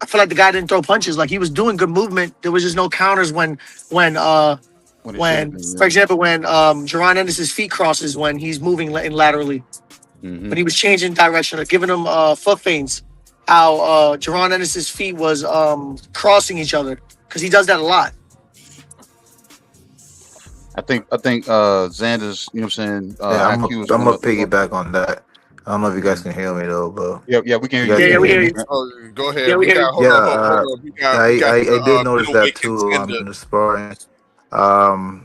feel like the guy didn't throw punches. Like he was doing good movement. There was just no counters when for example, when Jaron Ennis's feet crosses when he's moving laterally. When he was changing direction or giving him foot feints. How Jaron Ennis's feet was crossing each other. Because he does that a lot. I think Xander's, you know what I'm saying? I'm gonna piggyback on that. I don't know if you guys can hear me though, but yeah, we can hear you. Yeah, we hear you. Oh, go ahead. Yeah, we hear you. Hold on. I did notice that too in the sparring. I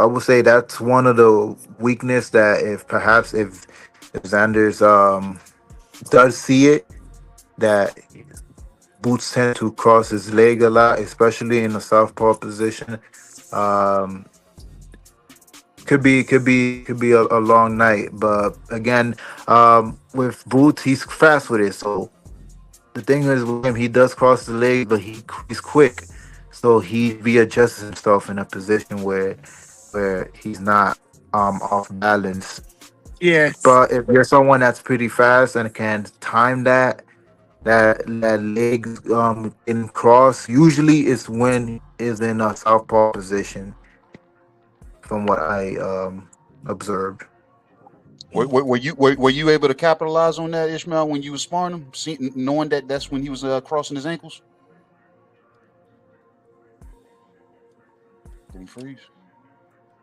would say that's one of the weakness that if Xander's does see it, that Boots tend to cross his leg a lot, especially in the southpaw position. Could be a long night, but again, with Boots, he's fast with it. So the thing is with him, he does cross the leg, but he's quick, so he readjusts himself in a position where he's not off balance. Yeah. But if you're someone that's pretty fast and can time that leg in cross, usually it's when is in a southpaw position. From what I observed. Were you able to capitalize on that, Ishmael, when you were sparring him, knowing that that's when he was crossing his ankles? Did he freeze?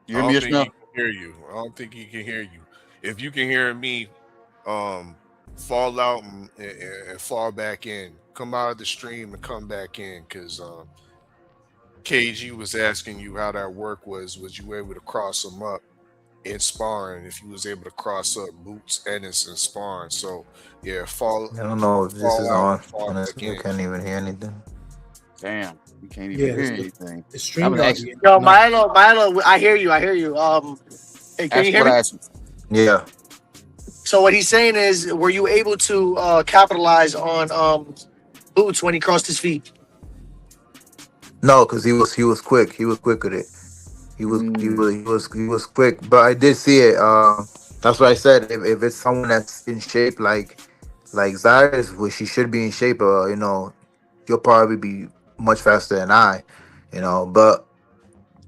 You hear me, Ishmael? I don't think he can hear you. If you can hear me, fall out and fall back in. Come out of the stream and come back in, because KG was asking you how that work was. Was you able to cross him up in sparring? If you was able to cross up Boots Ennis in sparring. So yeah, fall. I don't know if this is on. Fall Honestly, I can't even hear anything. Damn, you can't even hear anything. The stream. Yo, Milo, I hear you. Hey, can you hear me? Yeah. So what he's saying is, were you able to capitalize on Boots when he crossed his feet? No, because he was quick. He was quick with it. He was quick. But I did see it. That's what I said. If it's someone that's in shape like Zayas, which he should be in shape, he'll probably be much faster than I. But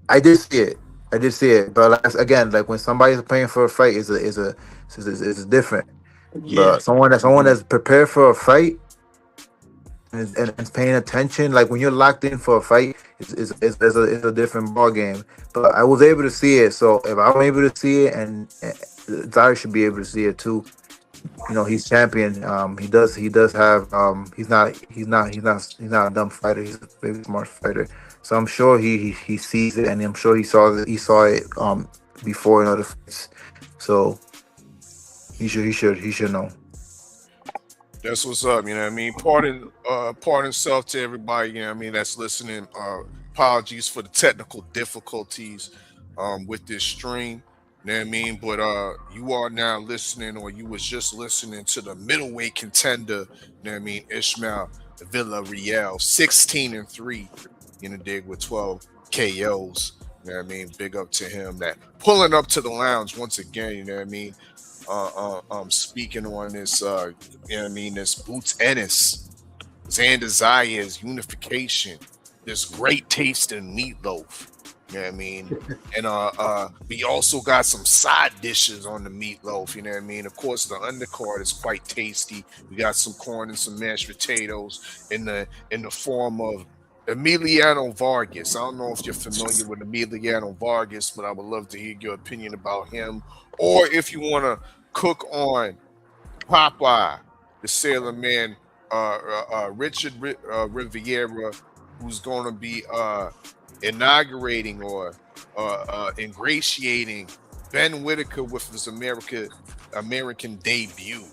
I did see it. But again, like when somebody's paying for a fight, is different. Yeah. But someone that's prepared for a fight and paying attention, like when you're locked in for a fight, it's a different ball game. But I was able to see it, so if I'm able to see it, and Zayas should be able to see it too. He's champion. He does have. He's not a dumb fighter. He's a very smart fighter. So I'm sure he sees it, and I'm sure he saw it before in other fights. So he should know. That's what's up. You know what I mean? Pardon self to everybody, you know what I mean, that's listening. Apologies for the technical difficulties with this stream. You know what I mean? But you are now listening, or you was just listening to the middleweight contender, you know what I mean, Ishmael Villarreal, 16-3 in the dig with 12 KOs. You know what I mean? Big up to him. That pulling up to the lounge once again, you know what I mean? Speaking on this, you know what I mean, this Boots Ennis, Xander Zayas, unification, this great tasting meatloaf. You know what I mean? And we also got some side dishes on the meatloaf, you know what I mean? Of course, the undercard is quite tasty. We got some corn and some mashed potatoes in the form of Emiliano Vargas. I don't know if you're familiar with Emiliano Vargas, but I would love to hear your opinion about him. Or if you want to cook on Popeye, the Sailor Man, Richard Riviera, who's going to be inaugurating or ingratiating Ben Whitaker with his American debut.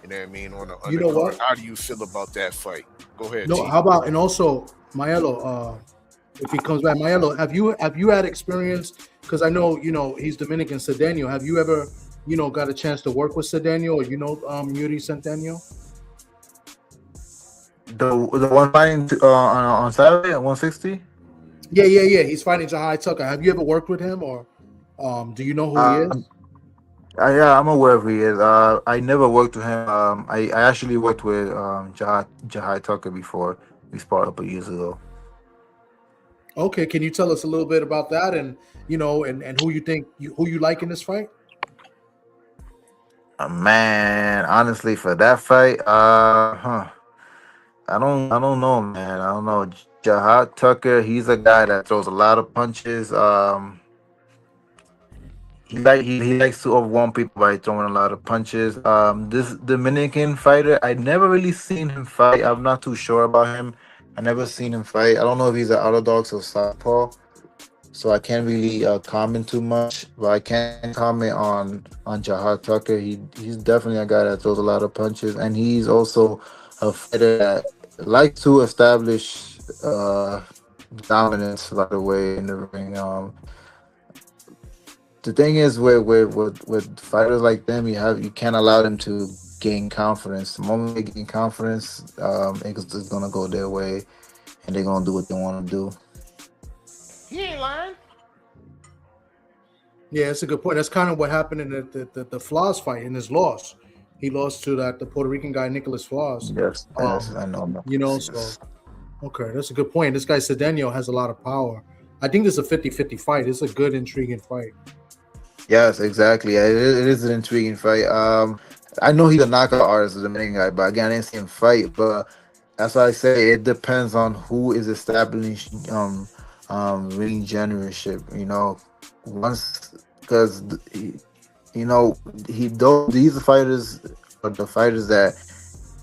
You know what I mean? On the undercard. You know what? How do you feel about that fight? Go ahead. No, T. how about, and also Maelo, if he comes back, Maelo, have you had experience? Because I know, you know, he's Dominican, Cedeno. Have you ever, you know, got a chance to work with Cedeno, or you know, Yuri Centeno? The one fighting on Saturday at 160. Yeah. He's fighting Jahai Tucker. Have you ever worked with him, or do you know who he is? Yeah, I'm aware of who he is. I never worked with him. I actually worked with Jahai Tucker before. We sparred up a years ago. Okay, can you tell us a little bit about that, and you know, and who you think who you like in this fight? Man, honestly, for that fight, I don't know, man. I don't know. Jahai Tucker, he's a guy that throws a lot of punches. He likes to overwhelm people by throwing a lot of punches. This Dominican fighter, I never really seen him fight. I'm not too sure about him. I never seen him fight. I don't know if he's an orthodox or southpaw, so I can't really comment too much. But I can comment on Jahai Tucker. He's definitely a guy that throws a lot of punches, and he's also a fighter that likes to establish dominance right away in the ring. The thing is, with fighters like them, you can't allow them to gain confidence. The moment they gain confidence, it's gonna go their way, and they're gonna do what they want to do. He ain't lying. Yeah, it's a good point. That's kind of what happened in the Floss fight in his loss. He lost to the Puerto Rican guy Nicholas Floss. Yes, I know. You know, so okay, that's a good point. This guy Cedeno has a lot of power. I think this is a 50-50 fight. It's a good, intriguing fight. Yes, exactly. It is an intriguing fight. I know he's a knockout artist, the Dominican guy, but again, I didn't see him fight. But that's why I say it depends on who is establishing ring generalship. You know, because you know these fighters are the fighters that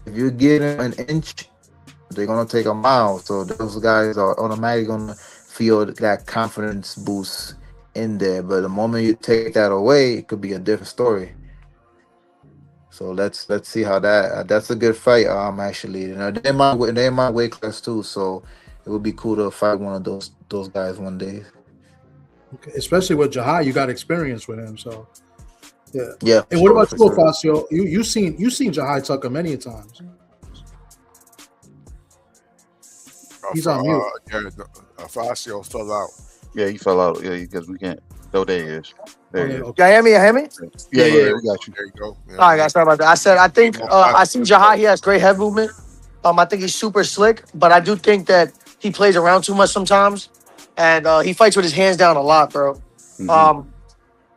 if you give them an inch, they're gonna take a mile. So those guys are automatically gonna feel that confidence boost in there, but the moment you take that away, it could be a different story. So let's see how that's a good fight. Actually, you know, they might weight class too, so it would be cool to fight one of those guys one day. Okay. Especially with Jahai, you got experience with him, so yeah. Yeah. And what about you, Facio? You seen Jahai Tucker many times. He's on mute. Facio fell out. Yeah, he fell out. Yeah, because we can't. Oh, there he is. There he is. Y'all hear me? You hear me? Yeah, we got you. There you go. Yeah. All right, guys. Sorry about that. I said I think I see Jahai. He has great head movement. I think he's super slick, but I do think that he plays around too much sometimes, and he fights with his hands down a lot, bro. Mm-hmm.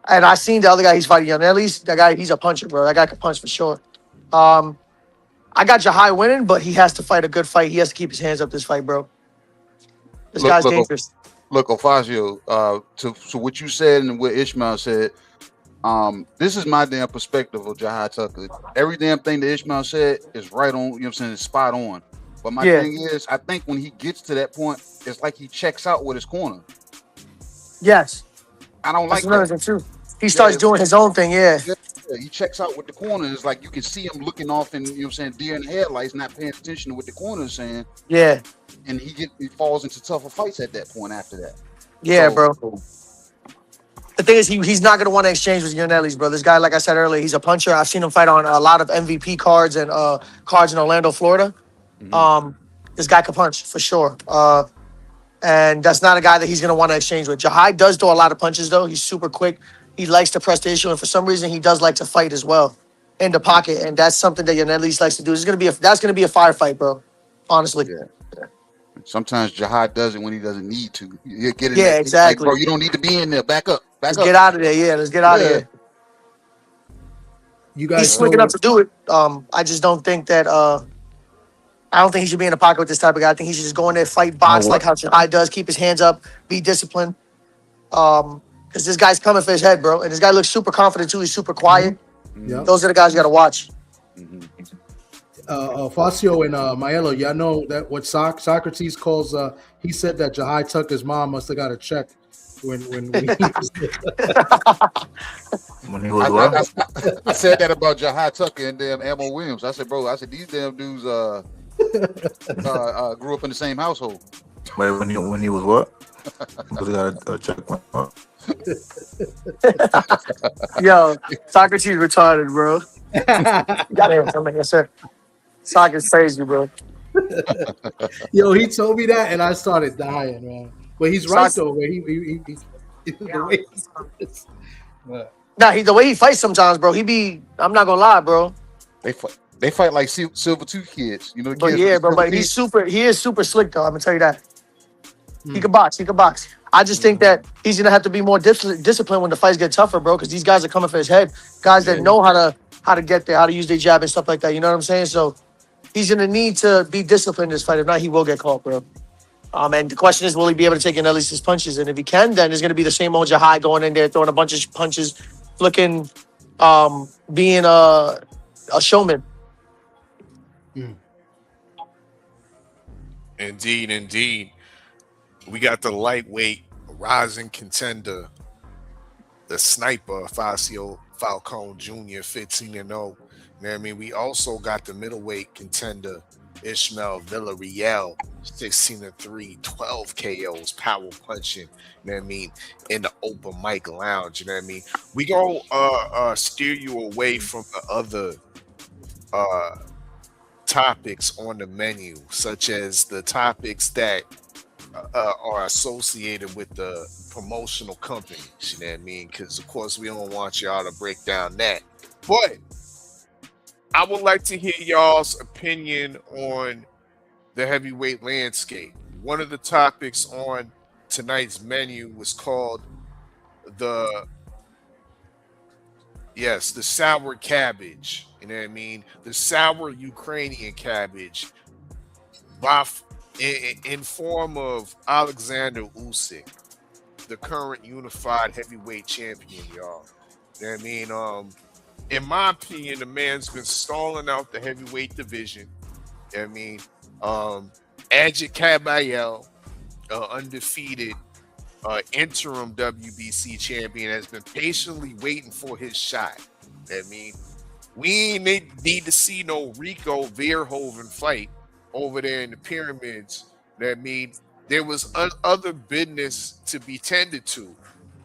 And I seen the other guy he's fighting on. At least that guy, he's a puncher, bro. That guy can punch for sure. I got Jahai winning, but he has to fight a good fight. He has to keep his hands up this fight, bro. This guy's dangerous. Look, Ofazio, to what you said and what Ishmael said, this is my damn perspective of Jahai Tucker. Every damn thing that Ishmael said is right on, you know what I'm saying, it's spot on. But my thing is, I think when he gets to that point, it's like he checks out with his corner. Yes. I don't That's like that. another thing too. He starts doing his own thing, yeah. He checks out with the corner. It's like you can see him looking off in, you know what I'm saying, deer in the headlights, not paying attention to what the corner is saying. Yeah. And he falls into tougher fights at that point after that. Yeah, bro. the thing is, he's not gonna want to exchange with Yanelli's, bro. This guy, like I said earlier, he's a puncher. I've seen him fight on a lot of MVP cards and cards in Orlando, Florida. This guy can punch for sure. And that's not a guy that he's gonna want to exchange with. Jahai does throw a lot of punches though. He's super quick. He likes to press the issue, and for some reason, he does like to fight as well in the pocket, and that's something that Yanelli's likes to do. That's gonna be a firefight, bro. Honestly. Yeah. Sometimes Jihad does it when he doesn't need to. You get in Yeah, there. exactly. Like, bro, you don't need to be in there. Back up. Let's get out of there. Yeah, let's get out of here. You guys, he's slick enough to do it. I just don't think that. I don't think he should be in the pocket with this type of guy. I think he should just go in there, fight, box like how Jahai does. Keep his hands up, be disciplined. Because this guy's coming for his head, bro. And this guy looks super confident too. He's super quiet. Yeah. Those are the guys you got to watch. Facio and Maelo, y'all know that what Socrates calls. He said that Jahai Tucker's mom must have got a check when he was when he was what? I said that about Jahai Tucker and damn Elmo Williams. I said, bro, these damn dudes grew up in the same household. Wait, when he was what? Because he got a check. Yo, Socrates retarded, bro. Got him coming, yes, sir. Socrates crazy, bro. Yo, he told me that, and I started dying, man. But he's right though, man. The way he fights sometimes, bro. I'm not gonna lie, bro. They fight like silver tooth kids, you know. But yeah, bro. But he is super slick though. I'm gonna tell you that. He can box. I just think that he's gonna have to be more disciplined when the fights get tougher, bro. Because these guys are coming for his head. Guys that know how to get there, how to use their jab and stuff like that. You know what I'm saying? So he's gonna need to be disciplined in this fight. If not, he will get caught, bro. And the question is, will he be able to take in at least his punches? And if he can, then it's gonna be the same old Jahai going in there, throwing a bunch of punches, looking, being a showman. Indeed. We got the lightweight rising contender, the sniper, Facio Falcone Jr., 15-0. You know what I mean? We also got the middleweight contender, Ishmael Villarreal, 16-3, 12 KOs, power punching, you know what I mean, in the open mic lounge, you know what I mean? We gonna steer you away from the other topics on the menu, such as the topics that are associated with the promotional companies, you know what I mean? Because of course we don't want y'all to break down that. But I would like to hear y'all's opinion on the heavyweight landscape. One of the topics on tonight's menu was called the sour cabbage. You know what I mean? The sour Ukrainian cabbage in form of Alexander Usyk, the current unified heavyweight champion, y'all. You know what I mean? In my opinion, the man's been stalling out the heavyweight division. You know what I mean? Ajit Kabayel, undefeated interim WBC champion, has been patiently waiting for his shot. You know what I mean? We ain't need to see no Rico Verhoeven fight over there in the pyramids. That means there was other business to be tended to,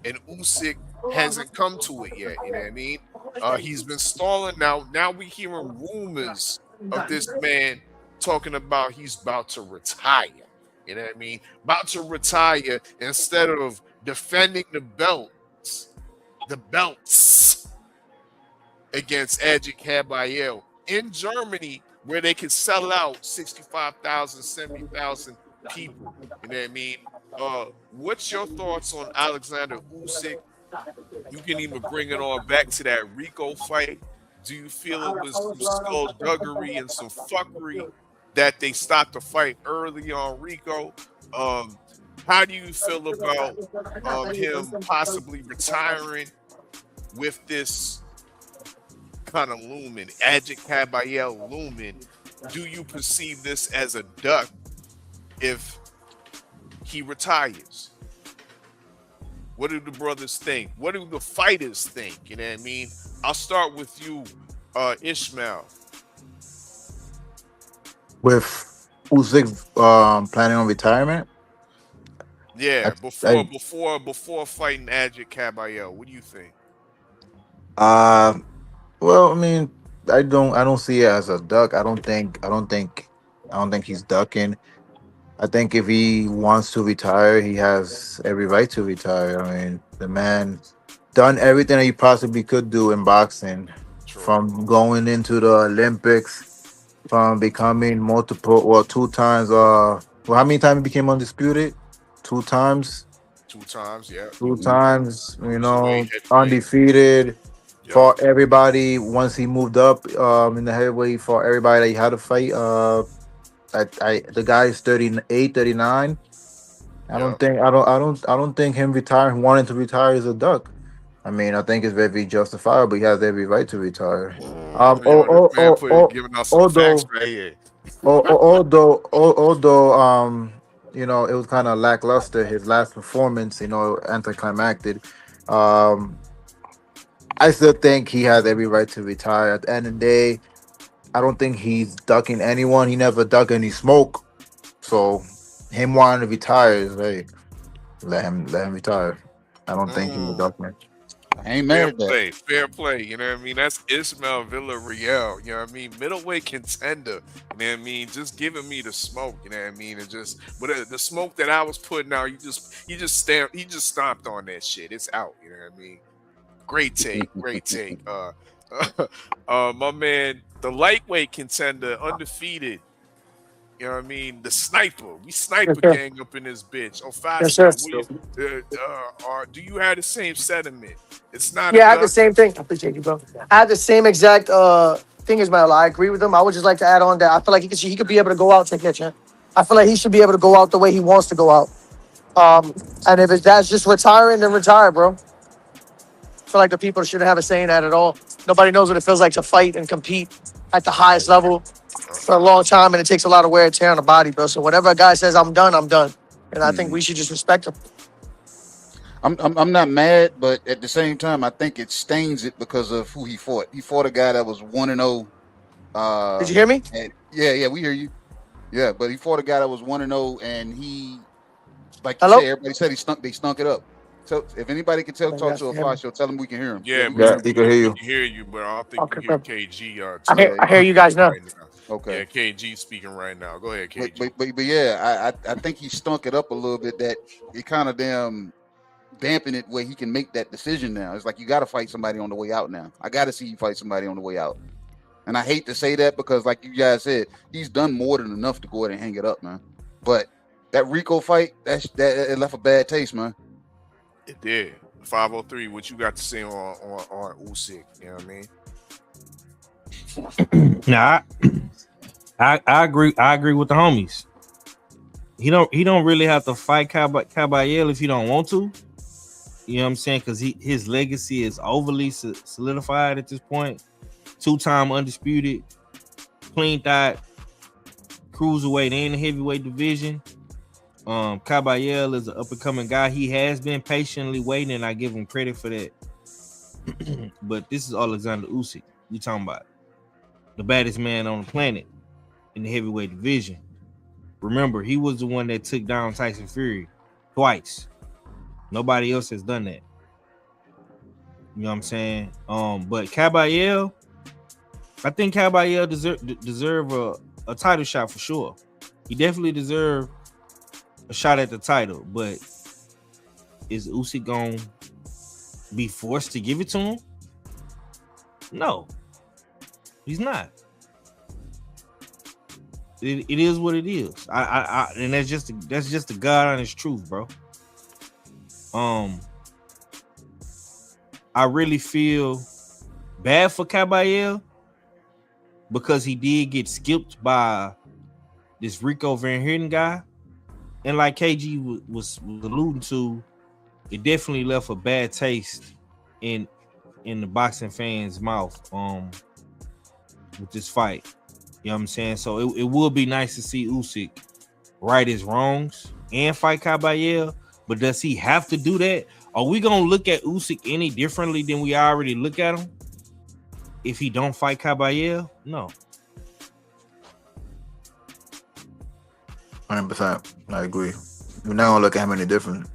and Usyk hasn't come to it yet. You know what I mean? He's been stalling now. Now we hearing rumors of this man talking about he's about to retire. You know what I mean? About to retire instead of defending the belts against Ajit Kabayel in Germany, where they could sell out 65,000, 70,000 people. You know what I mean? What's your thoughts on Alexander Usyk? You can even bring it on back to that Rico fight. Do you feel it was some skullduggery and some fuckery that they stopped the fight early on Rico? How do you feel about him possibly retiring with this kind of looming, Ajit Kabayel looming? Do you perceive this as a duck if he retires? What do the brothers think? What do the fighters think? You know what I mean? I'll start with you, Ishmael. With Usyk planning on retirement, Yeah, I, before fighting Adric Caballero. What do you think? uh, well, I mean, I don't see it as a duck. I don't think he's ducking. I think if he wants to retire, he has every right to retire. I mean, the man done everything that he possibly could do in boxing, True. from going into the Olympics, from becoming multiple, well, 2 times. Well, how many times he became undisputed? 2 times. 2 times, yeah. 2 times. Cruiserweight, heavyweight. Undefeated. Yep. Fought everybody once he moved up in the heavyweight. Fought everybody that he had to fight. The guy is 38, 39. Yep. I don't think him retiring, wanting to retire, is a duck. I mean, I think it's very justifiable. He has every right to retire. Yo, this man giving us some facts Although, right here. it was kind of lackluster, his last performance, anticlimactic. Um, I still think he has every right to retire. At the end of the day, I don't think he's ducking anyone. He never ducked any smoke. So him wanting to retire is like, let him retire. I don't think he's a duckman. I ain't mad at that. Fair play. You know what I mean? That's Ismael Villarreal. You know what I mean? Middleweight contender. You know what I mean? Just giving me the smoke. You know what I mean? And just, but the smoke that I was putting out, he just stomped on that shit. It's out. You know what I mean? Great take. My man, the lightweight contender, undefeated. You know what I mean? The sniper. We sniper gang up in this bitch. Do you have the same sentiment? It's not. Yeah, I had the same thing. I appreciate you, bro. I had the same exact thing as Mel. I agree with him. I would just like to add on that I feel like he could be able to go out. Take that, champ. I feel like he should be able to go out the way he wants to go out. And if that's just retiring, then retire, bro. I feel like the people shouldn't have a say in that at all. Nobody knows what it feels like to fight and compete at the highest level for a long time, and it takes a lot of wear and tear on the body, bro. So whatever a guy says, I'm done, I'm done. And I think we should just respect him. I'm not mad, but at the same time, I think it stains it because of who he fought. He fought a guy that was 1-0. Did you hear me? Yeah, we hear you. Yeah, but he fought a guy that was 1-0, and he, like you Hello? said, everybody said they stunk it up. So if anybody can talk to a flash, tell him we can hear him. Yeah, he can hear you. We can hear you, but I don't think we hear KG. I hear you guys now. Right now. Okay. Yeah, KG speaking right now. Go ahead, KG. But yeah, I think he stunk it up a little bit. That it kind of dampen it where he can make that decision now. It's like you got to fight somebody on the way out now. I got to see you fight somebody on the way out. And I hate to say that because, like you guys said, he's done more than enough to go ahead and hang it up, man. But that Rico fight, that it left a bad taste, man. It did. 503. What you got to say on Usyk? You know what I mean? Nah, I agree. I agree with the homies. He don't really have to fight Caballero if he don't want to. You know what I'm saying? Because his legacy is overly solidified at this point. 2-time undisputed, clean thought, cruiserweight and the heavyweight division. Caballero is an up-and-coming guy. He has been patiently waiting, and I give him credit for that. But this is Alexander Usyk. We talking about the baddest man on the planet in the heavyweight division. Remember, he was the one that took down Tyson Fury twice. Nobody else has done that. You know what I'm saying? But Caballero, I think Caballero deserve a title shot for sure. He definitely deserve a shot at the title, but is Usyk gonna be forced to give it to him? No, he's not. It is what it is. And that's just the God honest truth, bro. I really feel bad for Caballero because he did get skipped by this Rico Van Heerden guy. And like KG was alluding to, it definitely left a bad taste in the boxing fans' mouth with this fight. You know what I'm saying? So it would be nice to see Usyk right his wrongs and fight Caballero, but does he have to do that? Are we gonna look at Usyk any differently than we already look at him if he don't fight Caballero? No. 100%. I agree. We're not gonna look at him any different.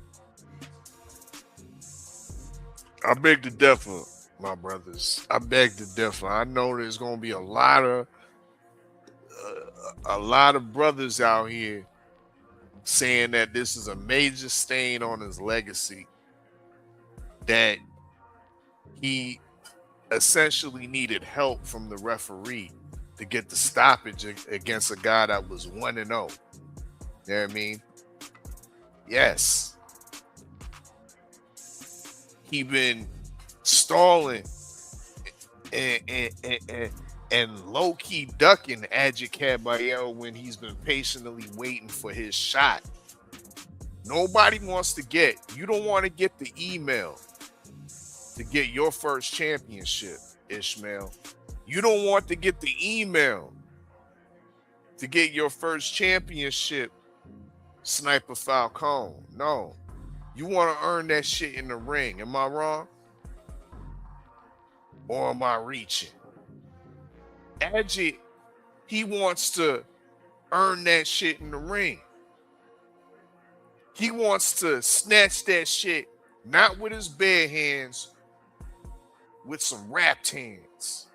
I beg to differ, my brothers. I beg to differ. I know there's gonna be a lot of brothers out here saying that this is a major stain on his legacy, that he essentially needed help from the referee to get the stoppage against a guy that was 1-0. You know what I mean? Yes. He been stalling and low-key ducking Adji Caballero when he's been patiently waiting for his shot. Nobody wants to you don't want to get the email to get your first championship, Ishmael. You don't want to get the email to get your first championship, Sniper Falcone. No. You want to earn that shit in the ring. Am I wrong? Or am I reaching? Adji, he wants to earn that shit in the ring. He wants to snatch that shit, not with his bare hands, with some wrapped hands.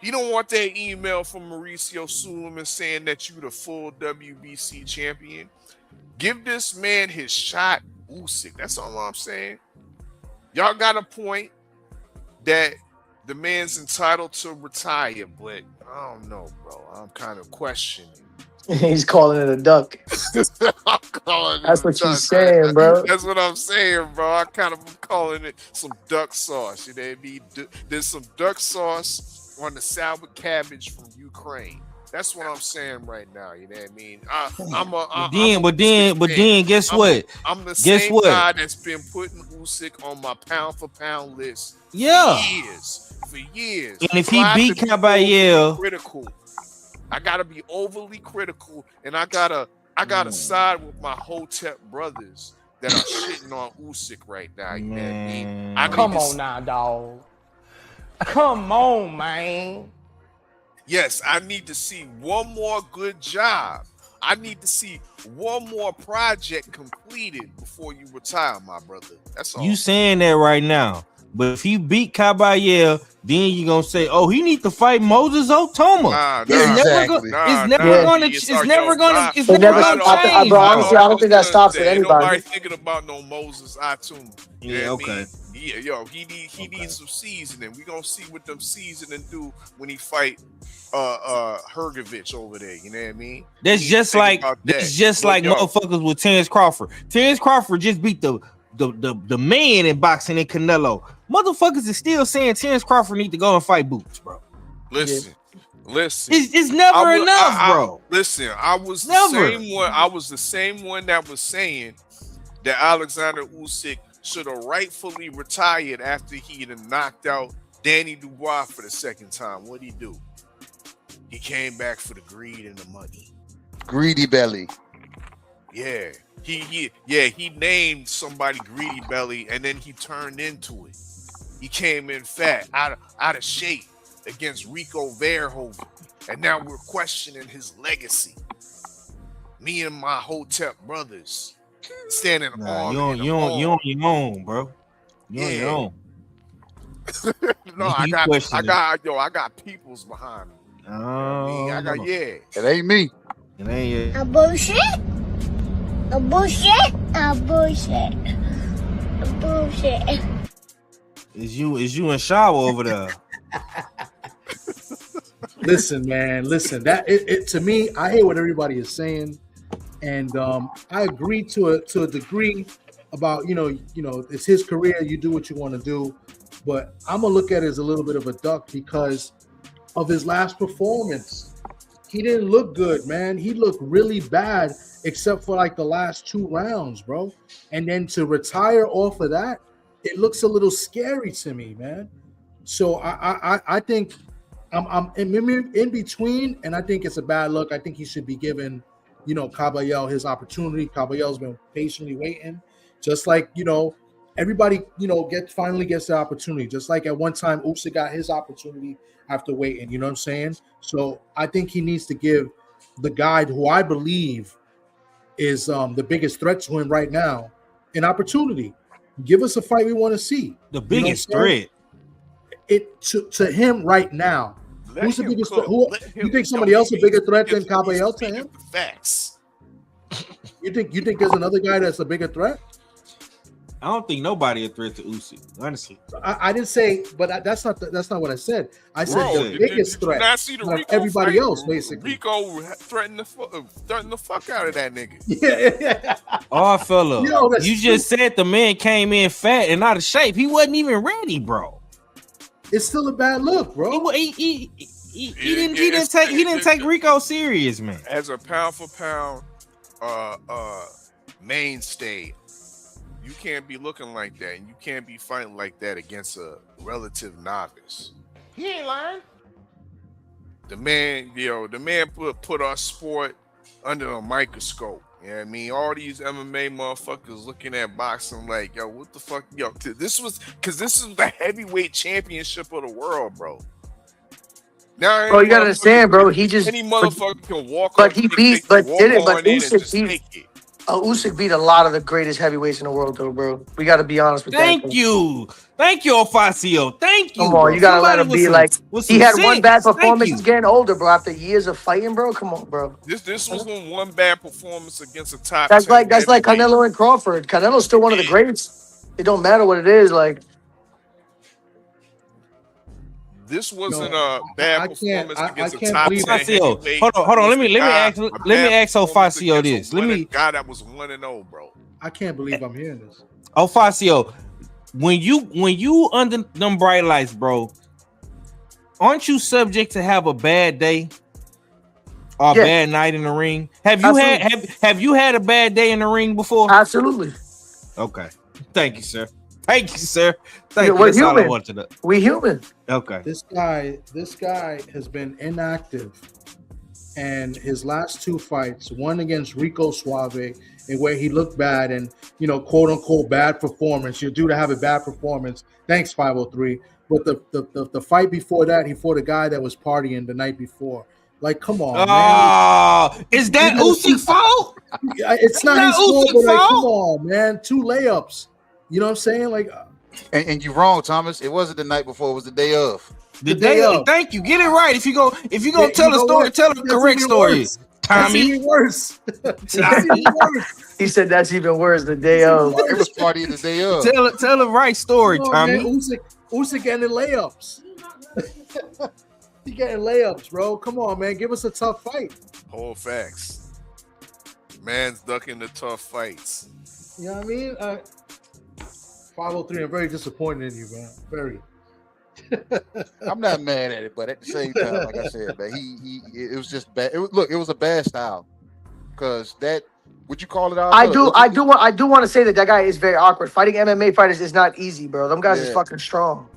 He don't want that email from Mauricio Suleiman saying that you the full WBC champion. Give this man his shot, Usyk. That's all I'm saying. Y'all got a point that the man's entitled to retire, but I don't know, bro. I'm kind of questioning. He's calling it a duck. I'm calling That's it what duck, you're saying, bro. That's what I'm saying, bro. I kind of am calling it some duck sauce. You know what I mean? There's some duck sauce on the sour cabbage from Ukraine. That's what I'm saying right now. You know what I mean? But then, guess what? I'm the same guy that's been putting Usyk on my pound for pound list. Yeah. For years. And if he beat Caballero, critical. I gotta be overly critical, and I gotta side with my Hotep brothers that are shitting on Usyk right now. You know what I mean? Come on now, dog. Come on, man. Yes, I need to see one more good job. I need to see one more project completed before you retire, my brother. That's all. You saying that right now. But if he beat Caballero, then you're gonna say, "Oh, he need to fight Moses Otoma." It's never gonna change, bro. Honestly, I don't think that stops with Ain't anybody. nobody thinking about no Moses Otoma. Yeah, okay. Yeah, yo, he needs some seasoning. We gonna see what them seasoning do when he fight Hergovich over there. You know what I mean? That's just like motherfuckers with Terrence Crawford. Terrence Crawford just beat the man in boxing in Canelo. Motherfuckers is still saying Terrence Crawford need to go and fight Boots, bro. Listen. It's never enough, bro. I was the same one that was saying that Alexander Usyk should have rightfully retired after he had knocked out Danny Dubois for the second time. What'd he do? He came back for the greed and the money. Greedy belly. Yeah. He named somebody Greedy Belly, and then he turned into it. He came in fat, out of shape against Rico Verhoeven, and now we're questioning his legacy. Me and my Hotep brothers standing on you on your own, bro. You on your own. No, I got peoples behind me. It ain't me. It ain't a bullshit. A bullshit. A bullshit. A bullshit. Is you in shower over there? Listen, man. Listen. That it to me, I hear what everybody is saying, and I agree to a degree about you know it's his career. You do what you want to do, but I'm gonna look at it as a little bit of a duck because of his last performance. He didn't look good, man. He looked really bad, except for like the last 2 rounds, bro. And then to retire off of that, it looks a little scary to me, man. So I think I'm in between, and I think it's a bad look. I think he should be given, Caballero his opportunity. Caballero's been patiently waiting, just like everybody finally gets the opportunity. Just like at one time Usyk got his opportunity after waiting. You know what I'm saying? So I think he needs to give the guy who I believe is the biggest threat to him right now. An opportunity. Give us a fight we want to see. The biggest threat. It to him right now. Who's the biggest threat? Who you think somebody else a bigger threat than Caballero to him? Facts. You think there's another guy that's a bigger threat? I don't think nobody a threat to Usyk, honestly. I didn't say, but that's not what I said. I said the biggest Did you threat. not see the Rico everybody fight? else, basically. Rico threatened the fuck out of that nigga. Yeah. Oh, fella, you true. just said the man came in fat and out of shape. He wasn't even ready, bro. It's still a bad look, bro. He didn't take Rico serious, man. As a pound for pound mainstay, you can't be looking like that, and you can't be fighting like that against a relative novice. He ain't lying. The man put our sport under a microscope. You know what I mean? All these MMA motherfuckers looking at boxing like, yo, what the fuck? Yo, this is the heavyweight championship of the world, bro. Now, Bro, you gotta understand, bro. He just any motherfucker can walk but up. he beat, but did it? But Usyk beat a lot of the greatest heavyweights in the world, though, bro. We got to be honest with that. Thank you, Ofacio. Thank you. Come on, you gotta let him be like. He had one bad performance. He's He's getting older, bro. After years of fighting, bro. Come on, bro. This was one bad performance against a top. That's 10 like Canelo and Crawford. Canelo's still one of the greats. It don't matter what it is, like. This wasn't a bad performance against a top 10 Ofacio, heavyweight. hold on. Let me ask Ofacio this. Let me. Guy that was 1-0, bro. I can't believe I'm hearing this. Ofacio, when you under them bright lights, bro, aren't you subject to have a bad day or a bad night in the ring? Have you had a bad day in the ring before? Absolutely. Okay. Thank you, sir. Thank you, sir. Thank you. We're That's human. all I wanted to know. We human. Okay. This guy has been inactive, and his last two fights, one against Rico Suave, and where he looked bad and quote unquote bad performance. You're due to have a bad performance. Thanks, 503. But the fight before that, he fought a guy that was partying the night before. Like, come on, man. Is that Usyk's fault? It's not his fault, but like, come on, man. 2 layups. You know what I'm saying? Like, and you're wrong, Thomas. It wasn't the night before. It was the day of. The day of. Thank you. Get it right. If you go tell a story, tell the correct story. Tommy. That's even worse. He said that's even worse. The day of. It was party the day of. Tell the right story, Tommy. Man, Usyk getting layups. He getting layups, bro. Come on, man. Give us a tough fight. Whole facts. Man's ducking the tough fights. You know what I mean? 503. I'm very disappointed in you, man. Very. I'm not mad at it, but at the same time, like I said, man, it was just bad. It was a bad style. Because that, would you call it out? I do want to say that guy is very awkward. Fighting MMA fighters is not easy, bro. Them guys is fucking strong.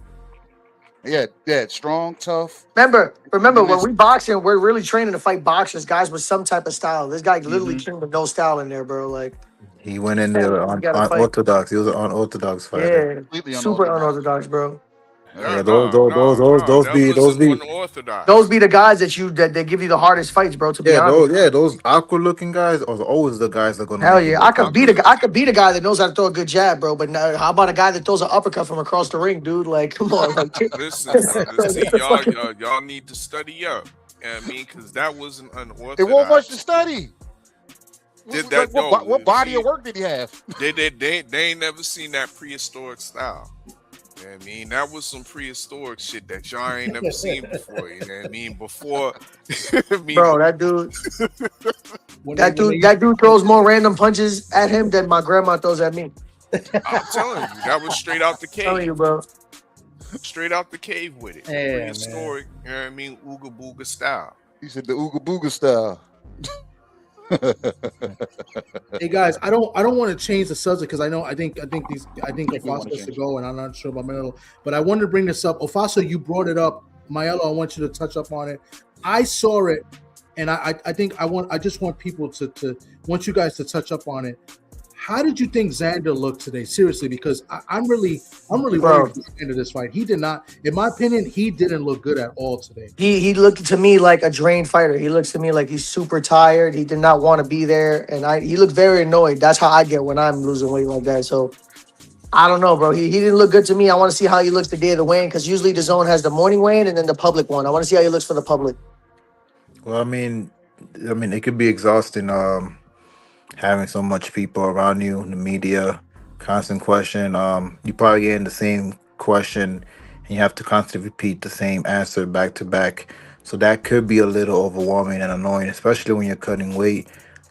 Yeah, strong, tough. Remember, when we boxing, we're really training to fight boxers, guys with some type of style. This guy literally trained with no style in there, bro. Like, he went in there unorthodox. He was an unorthodox fighter. Yeah, super unorthodox, bro. Yeah, those be the guys that they give you the hardest fights, bro. To be honest, those awkward looking guys are always the guys that are gonna. Hell yeah, I could beat a guy that knows how to throw a good jab, bro. But now, how about a guy that throws an uppercut from across the ring, dude? Like, come on, like, listen, y'all need to study up. You know what I mean, because that wasn't unorthodox. It wasn't much to study. What body of work did he have? They ain't never seen that prehistoric style. You know what I mean? That was some prehistoric shit that y'all ain't never seen before. You know what I mean? Bro, that dude throws more random punches at him than my grandma throws at me. I'm telling you, that was straight out the cave. I'm telling you, bro. Straight out the cave with it. Yeah, prehistoric, you know what I mean? Ooga booga style. He said the Ooga booga style. Hey guys, I don't want to change the subject because I think Ofaso has to go, and I'm not sure about Maelo, but I wanted to bring this up. Ofaso, you brought it up. Maelo, I want you to touch up on it. I saw it, and I just want people to want you guys to touch up on it. How did you think Xander looked today? Seriously, because I'm really Bro. worried about the end of this fight. He did not, in my opinion, he didn't look good at all today. He looked to me like a drained fighter. He looks to me like he's super tired. He did not want to be there, and he looked very annoyed. That's how I get when I'm losing weight like that. So I don't know, bro. He didn't look good to me. I want to see how he looks the day of the weigh-in, because usually the zone has the morning weigh-in and then the public one. I want to see how he looks for the public. Well, I mean, it could be exhausting. Having so much people around you, the media, constant question. You probably getting the same question, and you have to constantly repeat the same answer back to back. So that could be a little overwhelming and annoying, especially when you're cutting weight.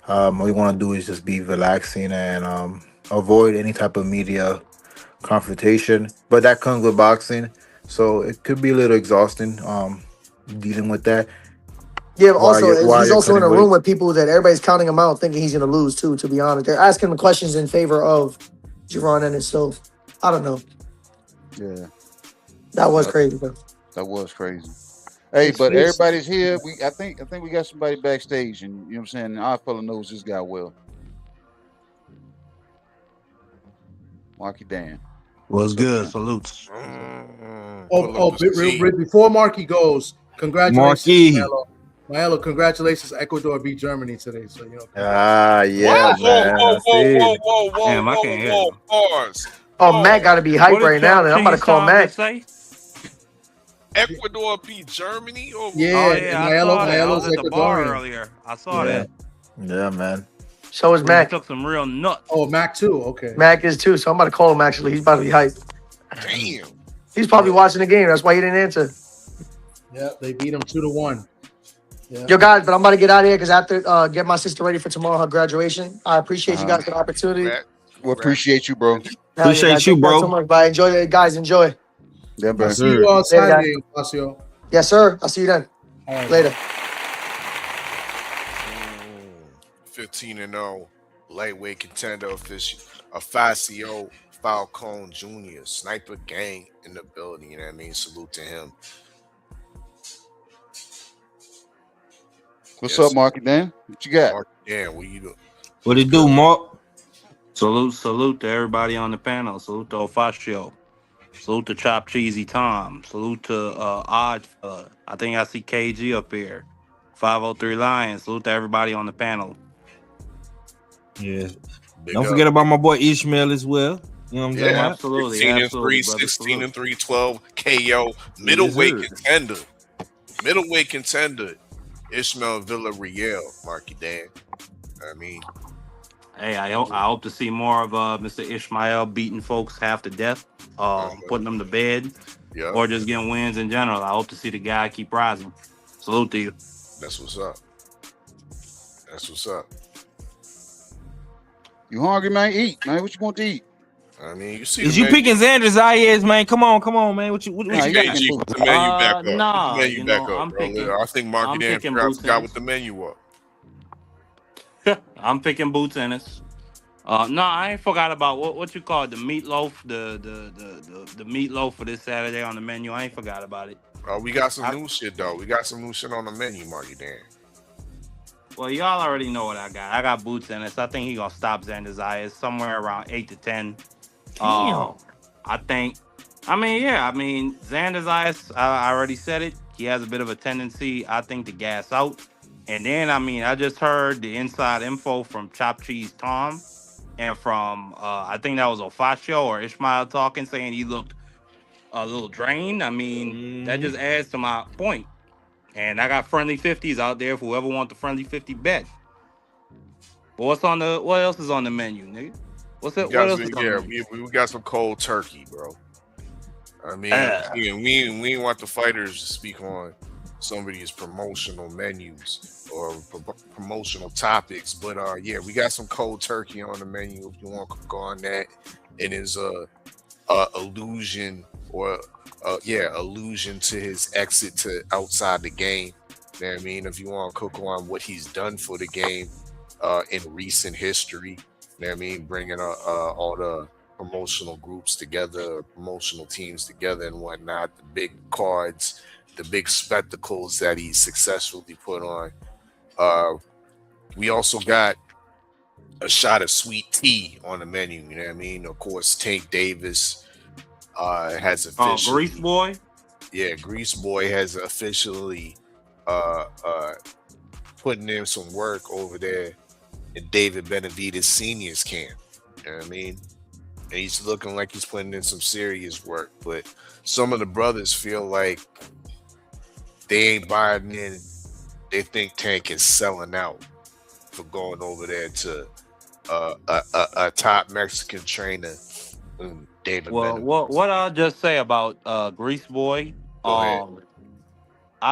What you want to do is just be relaxing and avoid any type of media confrontation. But that comes with boxing, so it could be a little exhausting. Dealing with that. Yeah, but also while he's you're also in a cutting room weight. with people that everybody's counting him out, thinking he's gonna lose too. To be honest, they're asking him questions in favor of Javon Ennis. So I don't know. Yeah, That was crazy, bro. that was crazy. Hey, It's- but it's- everybody's here. I think we got somebody backstage, and you know what I'm saying. Our fella knows this guy well. Marky Dan. What's good? Salutes. Before Marky goes, congratulations, Marky. Maelo. Maelo, congratulations, Ecuador beat Germany today. So you know. Yeah, man. I see. Damn, I can't hear you. Pause. Oh, Mac got to be hype right now. Then I'm about to call Mac. Ecuador beat Germany? Or Yeah, Oh, yeah, I saw that. I was at the bar Ecuadorian. earlier. I saw that. Yeah, man. So is We Mac. took some real nuts. Oh, Mac too. Okay. Mac is too. So I'm about to call him. Actually, he's about to be hyped. Damn. He's probably watching the game. That's why he didn't answer. Yeah, they beat him 2-1. Yeah. Yo, guys, but I'm about to get out of here because I have to get my sister ready for tomorrow, her graduation. I appreciate you guys for the opportunity. We appreciate you, bro. Hell yeah, Appreciate guys. you, Thank guys bro. so much. Bye. Enjoy it, guys. Enjoy. Yeah, bro. See you all Later, guys. Saturday, Pasio. Yes, sir. I'll see you then. All right. Later. 15-0 lightweight contender Afacio Falcone Jr. Sniper gang in the building. You know what I mean? Salute to him. What's up, Marky Dan? What you got? Yeah, what you do? What it do, Mark? Salute to everybody on the panel. Salute to Ofacio. Salute to Chop Cheesy Tom. Salute to Odd. I think I see KG up here. 503 Lions. Salute to everybody on the panel. Yeah. Big Don't up. forget about my boy Ishmael as well. You know what I'm saying? Yeah, Absolutely, 15-3, absolutely, brother. 16-3, 12 KO. Middleweight Yes, sir. contender. Middleweight contender. Ishmael Villarreal, Marky Dan. I mean, Hey, I hope to see more of Mr. Ishmael beating folks half to death, putting them to bed, yeah, or just getting wins in general. I hope to see the guy keep rising. Salute to you. that's what's up. That's what's up. You hungry, man? Eat, man. What you want to eat? I mean, you see, Is the you menu. picking Xander's eyes, man? Come on, man. What you Nah, you Hey, got G, some put the menu back up. nah, Put the menu you back know, up, I'm bro. picking- I think Marky I'm Dan picking forgot Boots with the menu up. I'm picking Boots Ennis. No, I ain't forgot about what you call it, the meatloaf, the meatloaf for this Saturday on the menu. I ain't forgot about it. We got some new shit though. We got some new shit on the menu, Marky Dan. Well, y'all already know what I got. I got Boots Ennis. I think he gonna stop Xander Zayas somewhere around 8 to 10. Damn. I think. Xander Zayas. I already said it. He has a bit of a tendency, I think, to gas out. And then, I just heard the inside info from Chop Cheese Tom and from, I think that was Ofacio or Ishmael talking, saying he looked a little drained. That just adds to my point. And I got friendly 50s out there for whoever wants the friendly 50 bet. But what else is on the menu, nigga? What else is on the menu? We got some cold turkey, bro. I mean, we ain't want the fighters to speak on some of these promotional menus or promotional topics, but yeah, we got some cold turkey on the menu. If you want to go on that, it is a allusion to his exit to outside the game. You know what I mean? If you want to cook on what he's done for the game in recent history, you know what I mean? Bringing all the promotional groups together, promotional teams together and whatnot, the big cards, the big spectacles that he successfully put on. We also got a shot of sweet tea on the menu. You know what I mean? Of course, Tank Davis has officially. Grease Boy. Yeah, Grease Boy has officially putting in some work over there in David Benavidez Senior's camp. You know what I mean? And he's looking like he's putting in some serious work. But some of the brothers feel like they ain't buying in. They think Tank is selling out for going over there to a top Mexican trainer, David. Well, what I'll just say about Grease Boy, I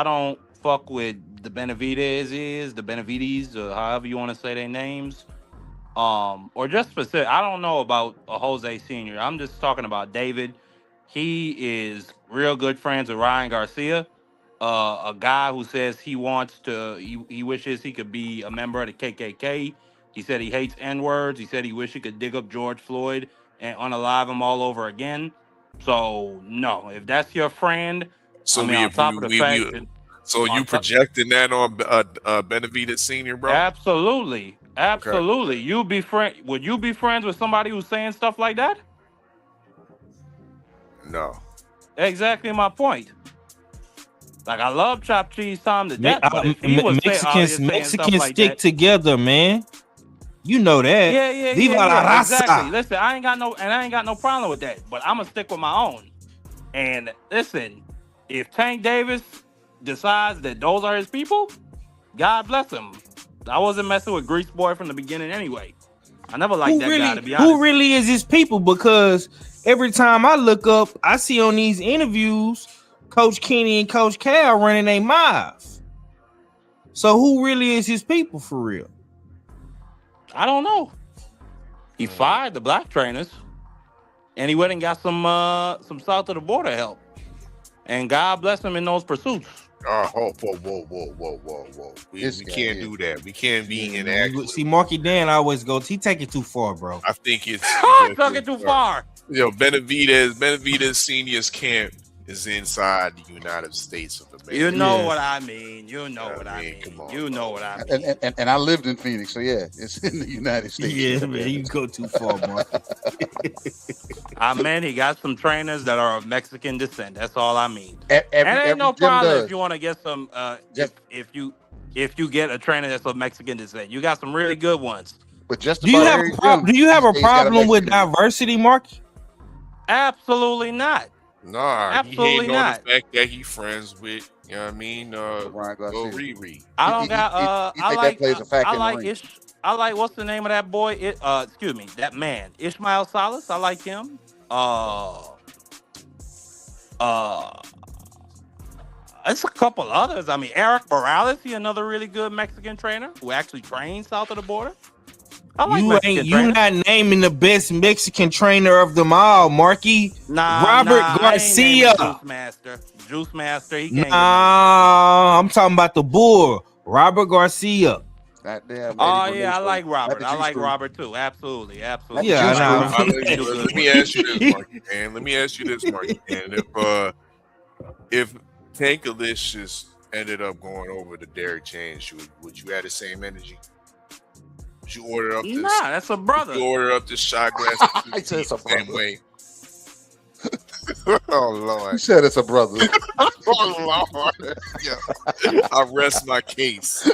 don't fuck with the Benavides, or however you want to say their names, or just specific. I don't know about Jose Senior. I'm just talking about David. He is real good friends with Ryan Garcia. A guy who says he wishes he could be a member of the KKK. He said he hates N-words. He said he wished he could dig up George Floyd and unalive him all over again. So, no, if that's your friend, so on top of the fact you projecting that on Benavidez Senior, bro? Absolutely. Okay. Would you be friends with somebody who's saying stuff like that? No. Exactly my point. Like, I love Chopped Cheese Tom to death, but if he was Mexicans stick together, man. You know that. Yeah. Viva la raza. Exactly. Listen, I ain't got no problem with that, but I'm gonna stick with my own. And listen, if Tank Davis decides that those are his people, God bless him. I wasn't messing with Grease Boy from the beginning anyway. I never liked that guy, to be honest. Who really is his people? Because every time I look up, I see on these interviews Coach Kenny and Coach Cal running their mouths. So who really is his people for real? I don't know. He fired the black trainers, and he went and got some south of the border help. And God bless him in those pursuits. Whoa. We can't do that. We can't be inaccurate. See, Marky Dan always goes, he take it too far, bro. I think it's took it too far. Benavidez Senior's camp is inside the United States of America. You know what I mean. Come on, you know what I mean. And I lived in Phoenix, so yeah, it's in the United States. Yeah, man, you go too far, Marky. He got some trainers that are of Mexican descent. That's all I mean. And ain't no problem if you want to get some. If you get a trainer that's of Mexican descent, you got some really good ones. But just do you have a problem with diversity, Marky? Absolutely not. Nah, absolutely he not. On the fact that he friends with, you know what I mean, Riri. I don't got. I like what's the name of that boy? That man, Ishmael Salas. I like him. It's a couple others. I mean, Eric Morales, he another really good Mexican trainer who actually trains south of the border. I like you not naming the best Mexican trainer of them all, Marky. Robert Garcia. Juice Master. He can't. I'm talking about the bull, Robert Garcia. I like Robert. I like Robert too. Absolutely. Yeah. Let me ask you this, Marky, man. And if Tankalicious ended up going over to Derrick James, would you have the same energy? Would you order up this? Nah, that's a brother. You order up this shot glass the same way. Oh Lord! You said it's a brother. Oh Lord! Yeah. I rest my case.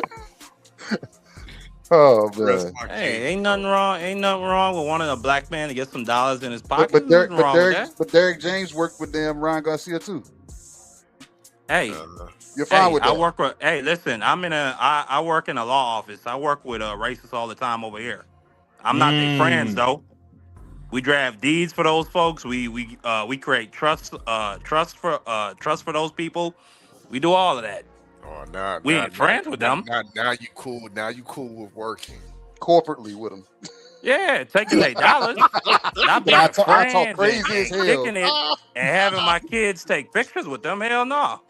Oh man! Hey, ain't nothing wrong with wanting a black man to get some dollars in his pocket. But Derrick James worked with Ryan Garcia too. Hey, you're fine with that. I work with. Hey, listen, I work in a law office. I work with racists all the time over here. I'm not their friends though. We draft deeds for those folks. We create trust for those people. We do all of that. Oh, we ain't friends with them. Now you cool. Now you cool with working corporately with them. Yeah, taking their dollars. Not being I talk crazy as hell. Taking it and having my kids take pictures with them. Hell no.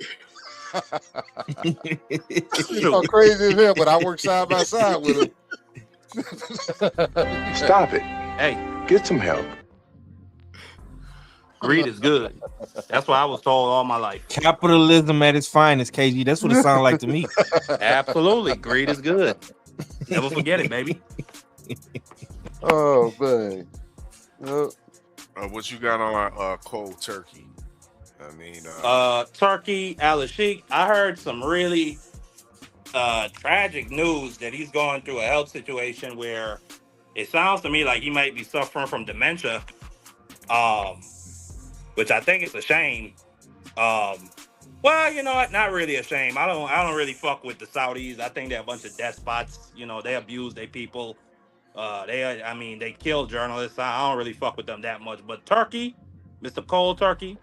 You talk crazy as hell, but I work side by side with them. Stop it. Hey, get some help. Greed is good. That's what I was told all my life. Capitalism at its finest, KG. That's what it sounds like to me. Absolutely. Greed is good. Never forget it, baby. Oh man. What you got on cold turkey? I mean, Turkey, Al-Sheikh. I heard some really tragic news that he's going through a health situation where it sounds to me like he might be suffering from dementia, which I think is a shame. Well, you know what? Not really a shame. I don't really fuck with the Saudis. I think they're a bunch of despots. You know, they abuse their people. They kill journalists. I don't really fuck with them that much. But Turkey, Mr. Cold Turkey,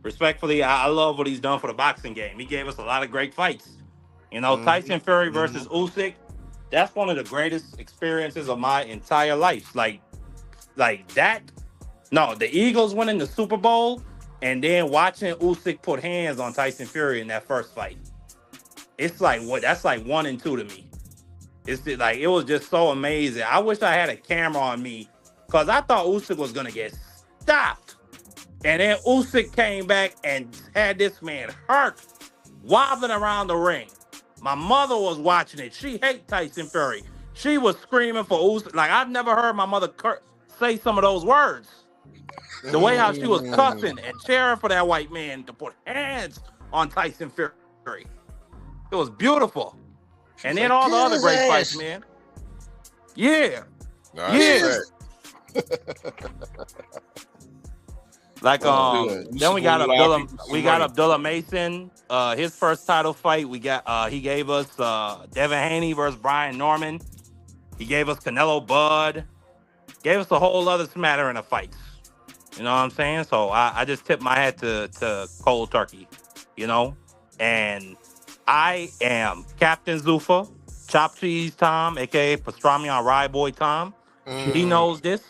respectfully, I love what he's done for the boxing game. He gave us a lot of great fights. You know, Tyson Fury versus Usyk, that's one of the greatest experiences of my entire life. Like that. No, the Eagles winning the Super Bowl and then watching Usyk put hands on Tyson Fury in that first fight. It's like that's like 1 and 2 to me. It's like it was just so amazing. I wish I had a camera on me because I thought Usyk was gonna get stopped. And then Usyk came back and had this man hurt, wobbling around the ring. My mother was watching it. She hates Tyson Fury. She was screaming for Usyk. Like, I've never heard my mother say some of those words. The way how she was cussing and cheering for that white man to put hands on Tyson Fury. It was beautiful. And then all the other great fights, man. Yeah. Yeah. Like then we got Abdullah Mason. His first title fight, he gave us Devin Haney versus Brian Norman. He gave us Canelo Bud. Gave us a whole other smattering of fights. You know what I'm saying? So I just tip my hat to Cold Turkey, you know? And I am Captain Zufa, Chop Cheese Tom, aka Pastrami on Rye Boy Tom. He knows this.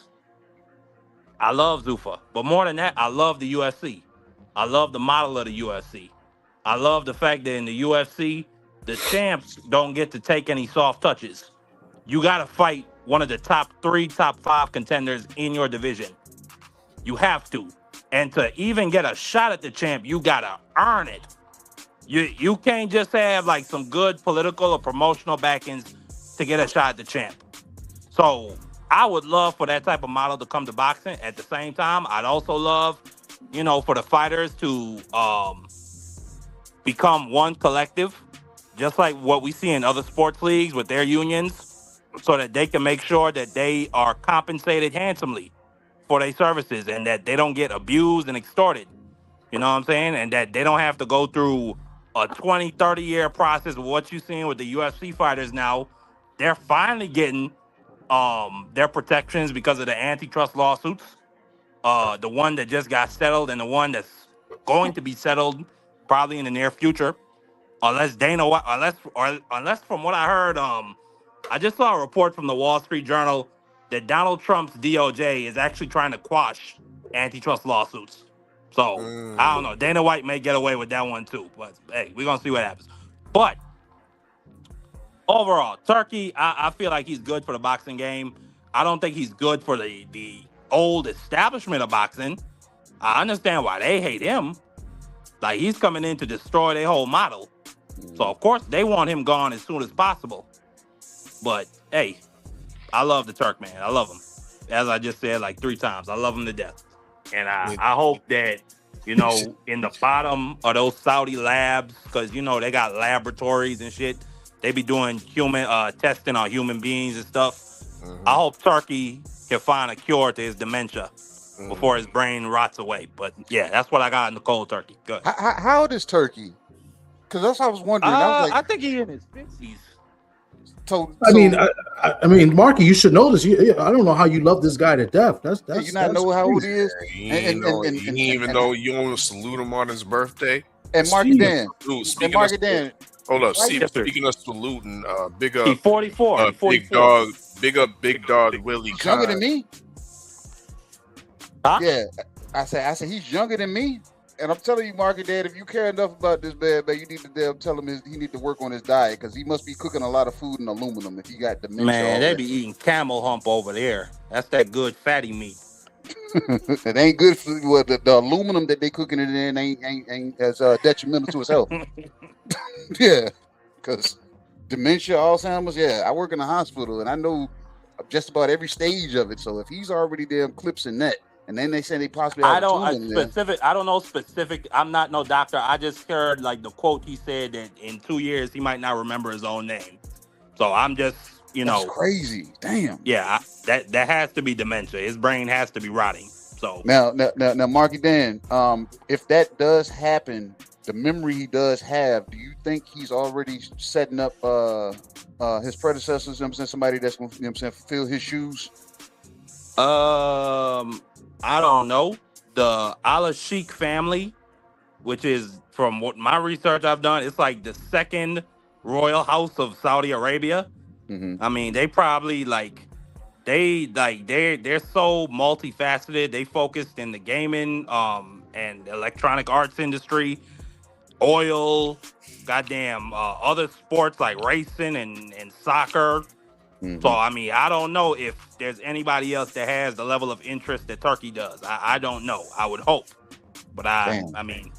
I love Zufa. But more than that, I love the UFC. I love the model of the UFC. I love the fact that in the UFC, the champs don't get to take any soft touches. You got to fight one of the top 3, top 5 contenders in your division. You have to. And to even get a shot at the champ, you got to earn it. You can't just have like some good political or promotional backings to get a shot at the champ. So I would love for that type of model to come to boxing. At the same time, I'd also love, you know, for the fighters to become one collective, just like what we see in other sports leagues with their unions, so that they can make sure that they are compensated handsomely for their services and that they don't get abused and extorted. You know what I'm saying? And that they don't have to go through a 20, 30-year process of what you're seeing with the UFC fighters now. They're finally getting their protections because of the antitrust lawsuits. The one that just got settled and the one that's going to be settled probably in the near future. Unless from what I heard, I just saw a report from the Wall Street Journal that Donald Trump's DOJ is actually trying to quash antitrust lawsuits. So, I don't know. Dana White may get away with that one too. But, hey, we're going to see what happens. But, overall, Turkey, I feel like he's good for the boxing game. I don't think he's good for the old establishment of boxing. I understand why they hate him. Like, he's coming in to destroy their whole model. So, of course, they want him gone as soon as possible. But, hey, I love the Turk, man. I love him. As I just said like 3 times, I love him to death. And I hope that, you know, in the bottom of those Saudi labs, because, you know, they got laboratories and shit. They be doing human testing on human beings and stuff. I hope Turkey can find a cure to his dementia before his brain rots away. But, yeah, that's what I got in the Cold Turkey. Good. How old is Turkey? Because that's what I was wondering. I think he's in his 50s. I mean, Marky, you should know this. I don't know how you love this guy to death. That's you not know how old he is. You didn't even know you want to salute him on his birthday. And Marky Dan. Hold up. Speaking of saluting, big up. He's 44. Big dog Willie. He's younger than me. Huh? Yeah, I said he's younger than me. And I'm telling you, Marky Dad, if you care enough about this man, you need to tell him he need to work on his diet because he must be cooking a lot of food in aluminum if he got dementia. Man, they be eating camel hump over there. That's that good fatty meat. It ain't good for the aluminum that they cooking it in ain't as detrimental to his health. Yeah, because dementia, Alzheimer's. Yeah, I work in a hospital and I know just about every stage of it. So if he's already there clipsing that, and then they say they possibly have I a don't tool in there. specific. I don't know specific. I'm not no doctor. I just heard like the quote he said that in 2 years he might not remember his own name. So I'm just, That's crazy. Damn. Yeah, that has to be dementia. His brain has to be rotting. So Now, Marky Dan, if that does happen, the memory he does have, do you think he's already setting up his predecessors? You know what I'm saying, somebody that's going to, you know what I'm saying, fulfill his shoes? I don't know. The Al Sheikh family, which is from what my research I've done, it's like the second royal house of Saudi Arabia. I mean, they probably they're so multifaceted. They focused in the gaming and electronic arts industry, oil, goddamn other sports like racing and soccer. So I mean, I don't know if there's anybody else that has the level of interest that Turkey does. I don't know. I would hope, but I mean,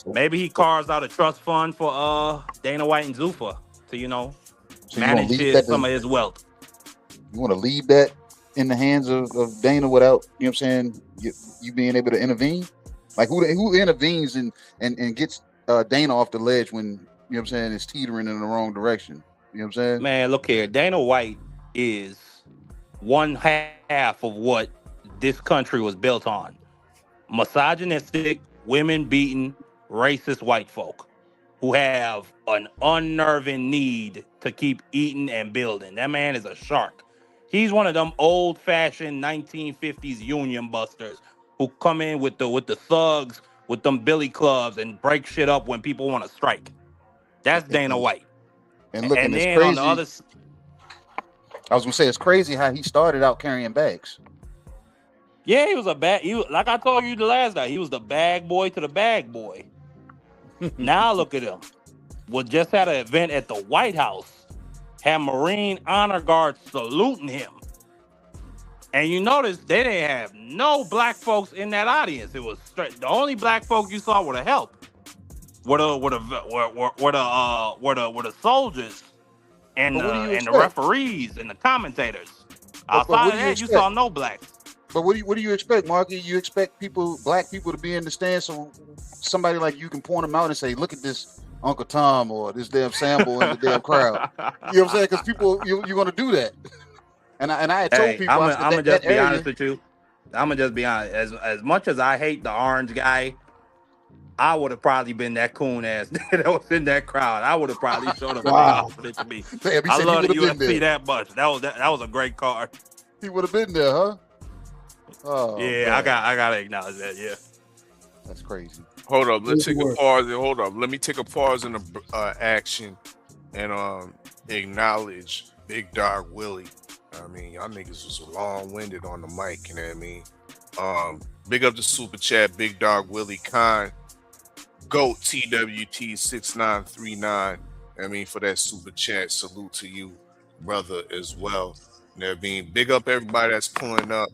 maybe he carves out a trust fund for Dana White and Zuffa to manage some of his wealth. You want to leave that in the hands of Dana without, you know what I'm saying, you being able to intervene? Like who intervenes and gets Dana off the ledge when, you know what I'm saying, it's teetering in the wrong direction? You know what I'm saying? Man, look here. Dana White is one half of what this country was built on. Misogynistic, women-beating, racist white folk who have an unnerving need to keep eating and building. That man is a shark. He's one of them old-fashioned 1950s union busters who come in with the thugs, with them billy clubs and break shit up when people want to strike. That's Dana White. And look, and it's then crazy. on the other, I was gonna say it's crazy how he started out carrying bags. yeah, he was like I told you the last night, he was the bag boy to the bag boy. Now look at him. We just had an event at the White House, had Marine honor guards saluting him. And you notice they didn't have no black folks in that audience. It was straight. The only black folk you saw were the help. Were the soldiers and the referees and the commentators. Outside of that, you saw no blacks. But what do you expect, Marky? You expect black people to be in the stands so somebody like you can point them out and say, look at this Uncle Tom or this damn Sambo in the damn crowd. You know what I'm saying? Because people, you're going to do that. And I had told people, I'm gonna just be honest with you. I'm gonna just be honest. As much as I hate the orange guy, I would have probably been that coon ass that was in that crowd. I would have probably showed up. Wow. To me. Damn, I love the UFC that much. That was a great card. He would have been there, huh? Oh, yeah, man. I gotta acknowledge that. Yeah, that's crazy. Hold up, let's take a pause. Hold up, let me take a pause in the action and acknowledge Big Dog Willie. I mean, y'all niggas was long-winded on the mic, you know what I mean? Big up the super chat, Big Dog Willie Khan, GOAT TWT 6939. I mean, for that super chat, salute to you, brother, as well. You know what I mean? Big up everybody that's pulling up.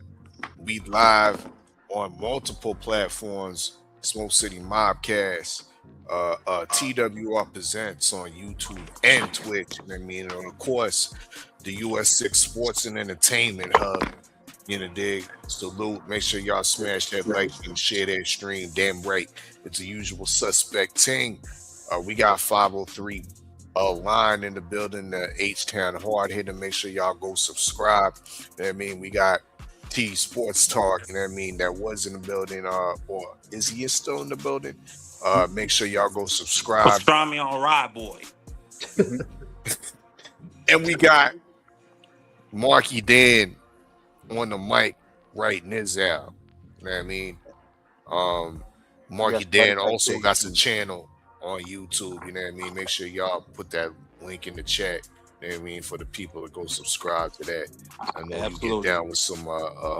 We live on multiple platforms, Smoke City Mobcast, TWR Presents on YouTube and Twitch. You know what I mean? And of course, the US6 Sports and Entertainment Hub. You know, dig. Salute. Make sure y'all smash that like and share that stream. Damn right. It's a usual suspect thing. We got 503 line in the building, the H-Town hard hitter. Make sure y'all go subscribe. You know what I mean? We got T Sports Talk, you know what I mean, that was in the building, or is he still in the building? Make sure y'all go subscribe. Pastrami on Ride Boy. And we got Marky Dan on the mic writing his out. You know what I mean? Marky Dan also got some channel on YouTube, you know what I mean? Make sure y'all put that link in the chat. You know what I mean, for the people to go subscribe to that. I know you get down with some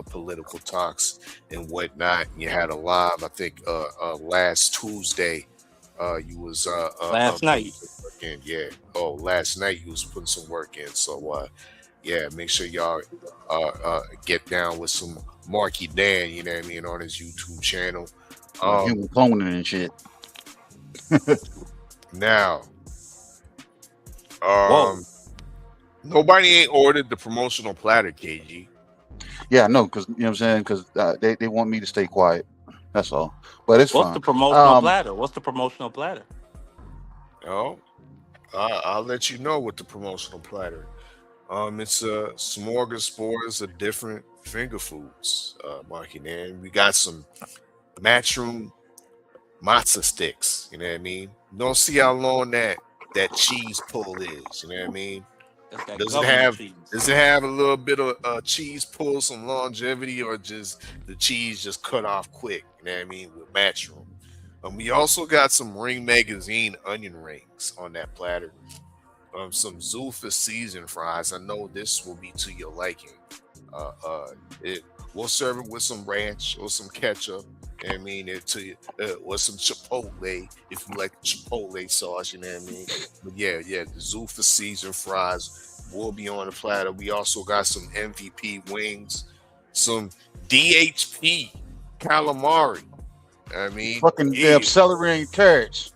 political talks and whatnot. You had a live, I think, last Tuesday. You was last night. Yeah. Oh, last night you was putting some work in. So yeah, make sure y'all get down with some Marky Dan. You know what I mean, on his YouTube channel. Human cloning and shit. Now, whoa. Nobody ain't ordered the promotional platter, KG. Yeah, I know, because you know what I'm saying, because they want me to stay quiet. That's all. But it's What's fine. the promotional platter? What's the promotional platter? Oh, I'll let you know what the promotional platter. It's a smorgasbord of different finger foods, Marky. And we got some Matchroom matzo sticks. You know what I mean? You don't see how long that cheese pull is. You know what I mean? That's that Does it government have cheese. does it have a little bit of cheese pull, some longevity, or just the cheese just cut off quick? You know what I mean? With Matchroom. We also got some Ring Magazine onion rings on that platter. Some Zulfa seasoned fries. I know this will be to your liking. It we'll serve it with some ranch or some ketchup. I mean, it to you, or some chipotle if you like chipotle sauce. You know what I mean? But yeah, the Zulfa seasoned fries will be on the platter. We also got some MVP wings, some DHP calamari. I mean, Fucking damn celery and carrots.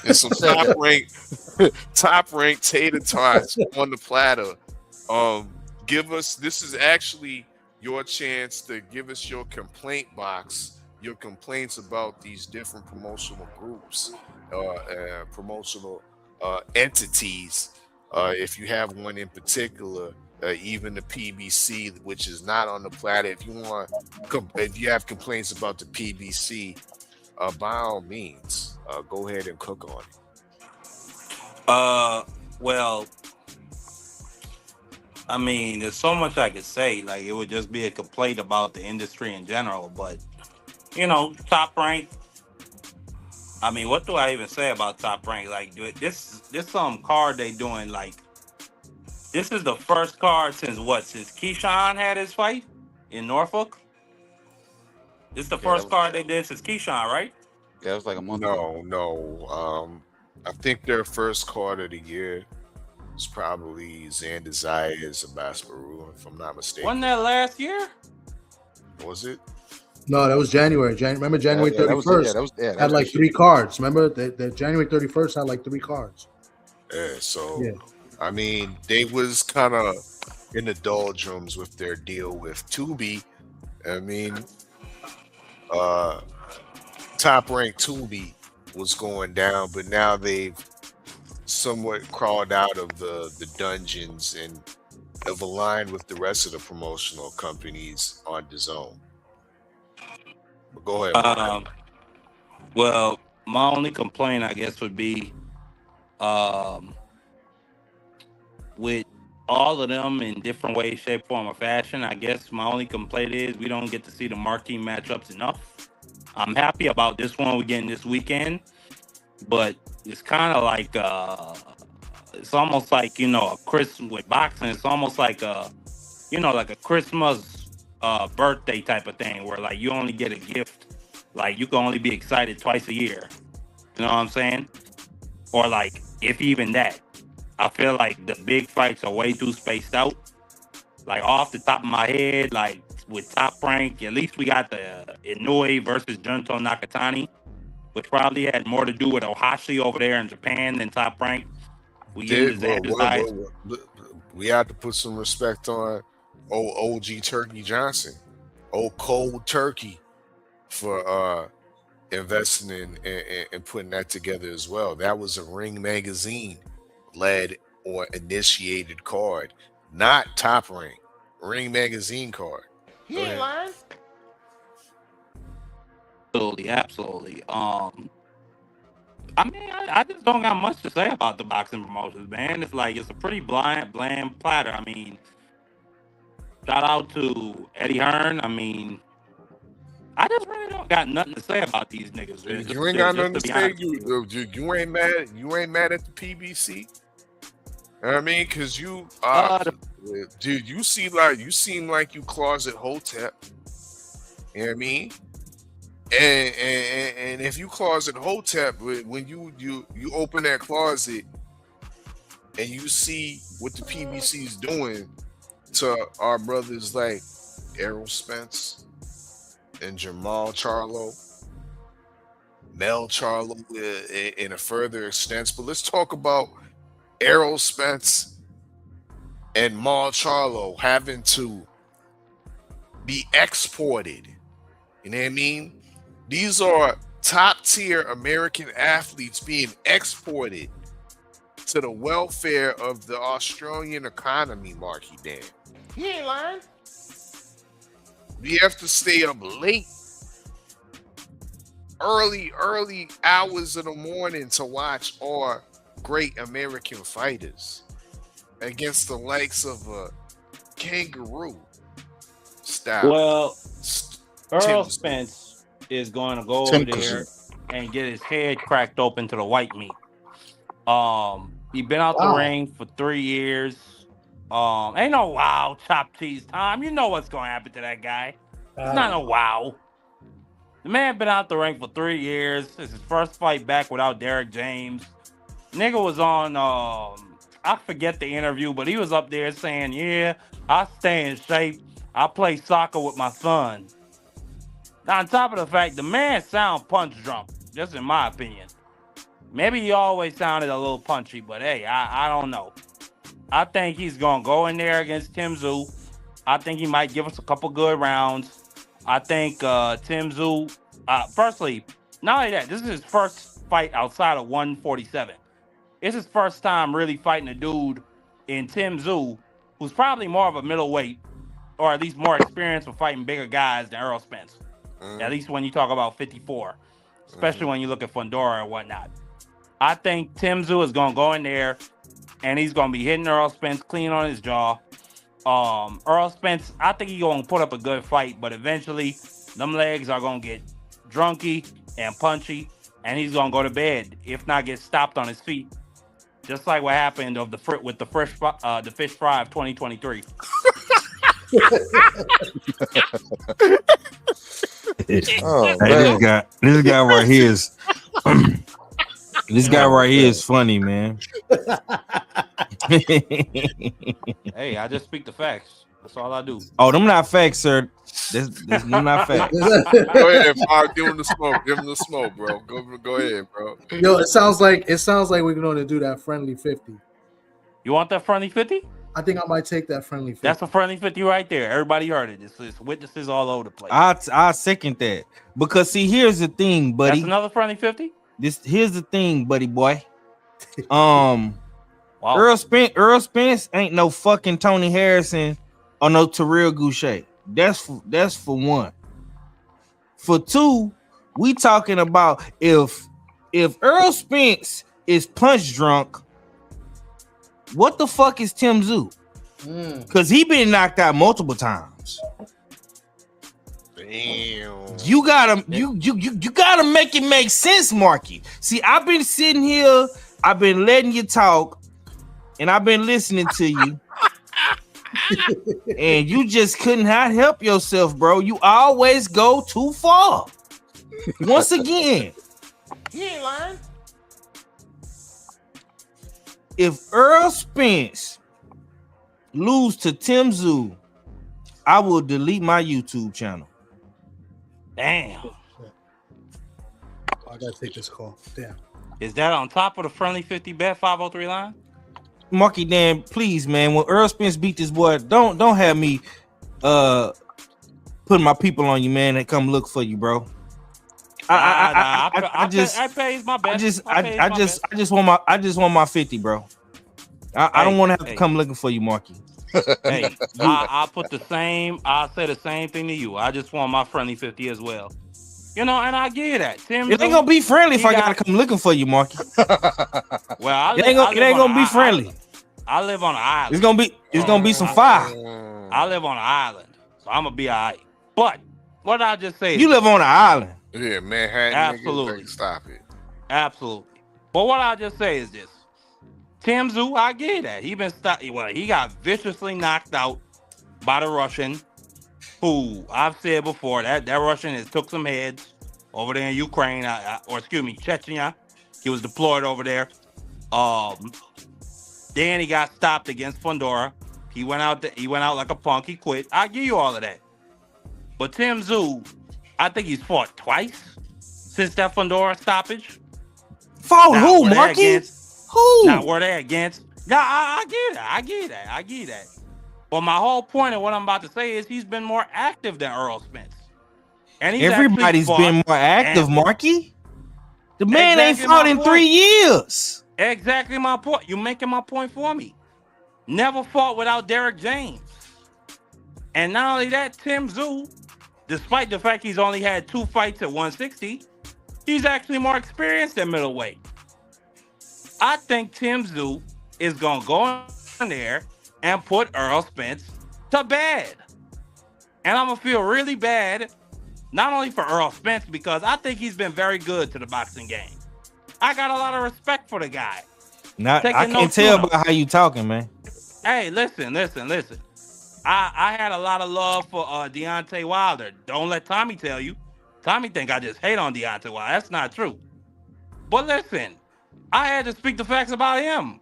And some top ranked tater tots on the platter. This is actually your chance to give us your complaint box, your complaints about these different promotional groups, promotional entities. If you have one in particular, even the PBC, which is not on the platter. If you have complaints about the PBC, by all means, go ahead and cook on it. Well, I mean, there's so much I could say. Like, it would just be a complaint about the industry in general. But, Top Rank. I mean, what do I even say about Top Rank? Like, this card they doing, like, this is the first card since Keyshawn had his fight in Norfolk? This is the first card they did since Keyshawn, right? Yeah, it was like a month ago. No. I think their first card of the year was probably Xander Zayas and Basparu, if I'm not mistaken. Wasn't that last year? Was it? No, that was January. Remember January 31st? Had like 3 cards. Remember the January 31st had like 3 cards. Yeah, I mean, they was kind of in the doldrums with their deal with Tubi. I mean, Top Rank Tubi was going down, but now they've somewhat crawled out of the dungeons and have aligned with the rest of the promotional companies on the zone. But go ahead. Well, my only complaint, I guess, would be with all of them in different ways, shape, form, or fashion. I guess my only complaint is we don't get to see the marquee matchups enough. I'm happy about this one we're getting this weekend, but it's kind of like it's almost like a Christmas with boxing. It's almost like like a Christmas birthday type of thing where like you only get a gift, like you can only be excited twice a year. You know what I'm saying? Or like if even that. I feel like the big fights are way too spaced out. Like off the top of my head, like with Top Rank, at least we got the Inoue versus Junto Nakatani, which probably had more to do with Ohashi over there in Japan than Top Rank. We have to put some respect on OG Turkey Johnson, old Cold Turkey, for investing in and putting that together as well. That was a Ring Magazine led or initiated card, not Top Rank. Ring Magazine card. He ain't lying. Absolutely. I mean, I just don't got much to say about the boxing promotions, man. It's like it's a pretty bland platter. I mean, shout out to Eddie Hearn. I mean, I just really don't got nothing to say about these niggas. You ain't got nothing to say. You ain't mad. You ain't mad at the PBC. You know what I mean, because you, dude, you seem like you closet Hotep. You know what I mean? And if you closet Hotep, when you open that closet and you see what the PBC is doing to our brothers like Errol Spence and Jamal Charlo, Mel Charlo in a further extent. But let's talk about Errol Spence and Mar Charlo having to be exported. You know what I mean? These are top tier American athletes being exported to the welfare of the Australian economy, Marky Dan. You ain't lying. We have to stay up late, early hours of the morning to watch our great American fighters against the likes of a kangaroo style. Well, Earl Tim- Spence is going to go over there and get his head cracked open to the white meat. He been out the ring for 3 years. Ain't no wow chop cheese time. You know what's gonna happen to that guy. It's not no wow. The man been out the ring for 3 years. It's his first fight back without Derek James. Nigga was on I forget the interview, but he was up there saying, yeah, I stay in shape. I play soccer with my son. Now, on top of the fact, the man sound punch drunk, just in my opinion. Maybe he always sounded a little punchy, but hey, I don't know. I think he's going to go in there against Tim Tszyu. I think he might give us a couple good rounds. I think Tim Tszyu, firstly, not only that, this is his first fight outside of 147. It's his first time really fighting a dude in Tim Tszyu, who's probably more of a middleweight, or at least more experienced with fighting bigger guys than Earl Spence. At least when you talk about 54, especially when you look at Fundora and whatnot. I think Tim Tszyu is going to go in there and he's going to be hitting Earl Spence clean on his jaw. Earl Spence, I think he's going to put up a good fight, but eventually them legs are going to get drunky and punchy, and he's going to go to bed, if not get stopped on his feet. Just like what happened with the fish fry of 2023. This guy right here is this guy right here is funny, man. Hey, I just speak the facts. That's all I do. Oh, them not facts, sir. Them not facts. Go ahead, Paul. Give him the smoke. Give him the smoke, bro. Go ahead, bro. Yo, it sounds like we're going to do that friendly 50. You want that friendly 50? I think I might take that friendly 50. That's a friendly 50 right there. Everybody heard it. It's witnesses all over the place. I second that. Because see, here's the thing, buddy. That's another friendly 50? Here's the thing, buddy boy. Wow. Earl Spence ain't no fucking Tony Harrison or no Terrell Goucher. That's for one. For two, we talking about if Earl Spence is punch drunk, what the fuck is Tim Tszyu? Because he been knocked out multiple times. Damn. You gotta make it make sense, Marky. See, I've been sitting here, I've been letting you talk, and I've been listening to you. And you just couldn't help yourself, bro. You always go too far. Once again, You ain't lying. if Earl Spence lose to Tim Tszyu, I will delete my YouTube channel. Damn. I gotta take this call. Damn. Is that on top of the friendly 50 bet 503 line? Marky Dan, please, man. When Earl Spence beat this boy, don't have me putting my people on you, man, and come look for you, bro. I just want my 50, bro. I don't want to have to come looking for you, Marky. Hey, I'll say the same thing to you. I just want my friendly 50 as well. You know, and I give you that. Tim, it ain't gonna be friendly if I gotta come looking for you, Marky. Well, it ain't gonna be friendly. I live on an island. It's gonna be some fire. I live on an island, so I'm gonna be all right. But what I just say, you live on an island. Yeah, Manhattan. Absolutely. Nigga, stop it. Absolutely. But what I just say is this: Tim Tszyu, I get that he he got viciously knocked out by the Russian, who I've said before that Russian has took some heads over there in Ukraine, Chechnya. He was deployed over there. Then he got stopped against Fundora. He went out like a punk. He quit. I give you all of that. But Tim Tszyu, I think he's fought twice since that Fundora stoppage. Fought who, Marky? Who? Now, were they against Yeah, I get that. But my whole point of what I'm about to say is he's been more active than Earl Spence. And he's Everybody's been more active, Marky. The man ain't fought in 3 years. Exactly my point. You're making my point for me. Never fought without Derek James. And not only that, Tim Tszyu, despite the fact he's only had 2 fights at 160, he's actually more experienced at middleweight. I think Tim Tszyu is going to go in there and put Earl Spence to bed. And I'm going to feel really bad, not only for Earl Spence, because I think he's been very good to the boxing game. I got a lot of respect for the guy. I can't tell by how you talking, man. Hey, listen. I had a lot of love for Deontay Wilder. Don't let Tommy tell you. Tommy think I just hate on Deontay Wilder. That's not true. But listen, I had to speak the facts about him.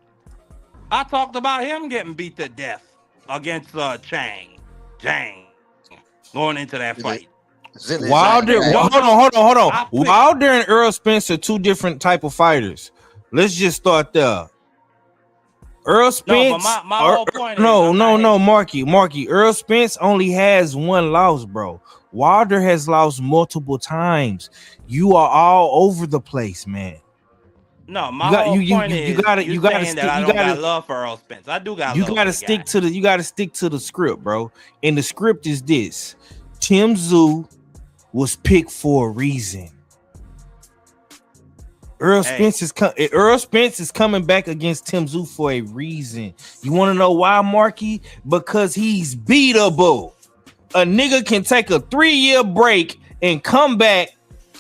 I talked about him getting beat to death against Chang going into that fight. Wilder, hold on. Wilder and Earl Spence are 2 different type of fighters. Let's just start there. Earl Spence. No, but my whole point is no, Marky. Earl Spence only has 1 loss, bro. Wilder has lost multiple times. You are all over the place, man. No, my whole point is you gotta love for Earl Spence. I do got. You gotta stick to the script, bro. And the script is this: Tim Tszyu was picked for a reason. Earl Spence is coming back against Tim Tszyu for a reason. You want to know why, Marky? Because he's beatable. A nigga can take a 3-year break and come back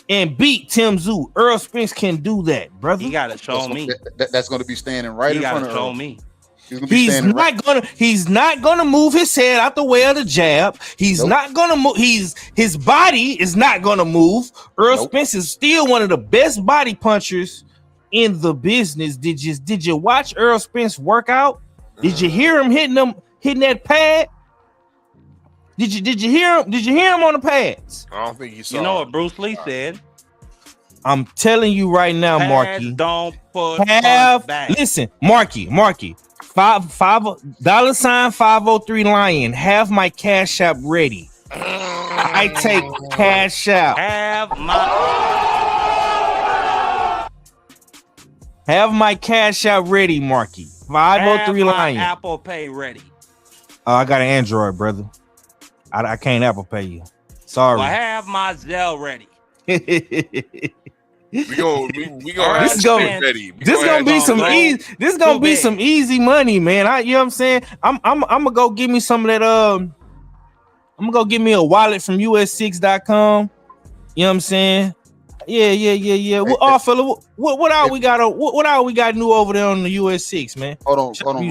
and beat Tim Tszyu. Earl Spence can do that, brother. He gotta show me. That's going to be standing right in front of show Earl. me. He's not gonna move his head out the way of the jab. He's not gonna move. His body is not gonna move. Earl Spence is still one of the best body punchers in the business. Did you watch Earl Spence work out? Did you hear him hitting that pad? Did you hear him on the pads? I don't think you saw. You know what Bruce Lee said? I'm telling you right now, Marky. Don't put back. Listen, Marky. $503 Lion. Have my cash app ready. I take cash out. Have my cash out ready, Marky. 503 Lion. Apple Pay ready. I got an Android, brother. I can't Apple Pay you. Sorry. Well, have my Zelle ready. We gonna this is gonna be some easy money, man. You know what I'm saying? I'm gonna go give me some of that. I'm gonna go get me a wallet from US6.com. You know what I'm saying? Yeah. What all we got new over there on the US6, man? Hold on,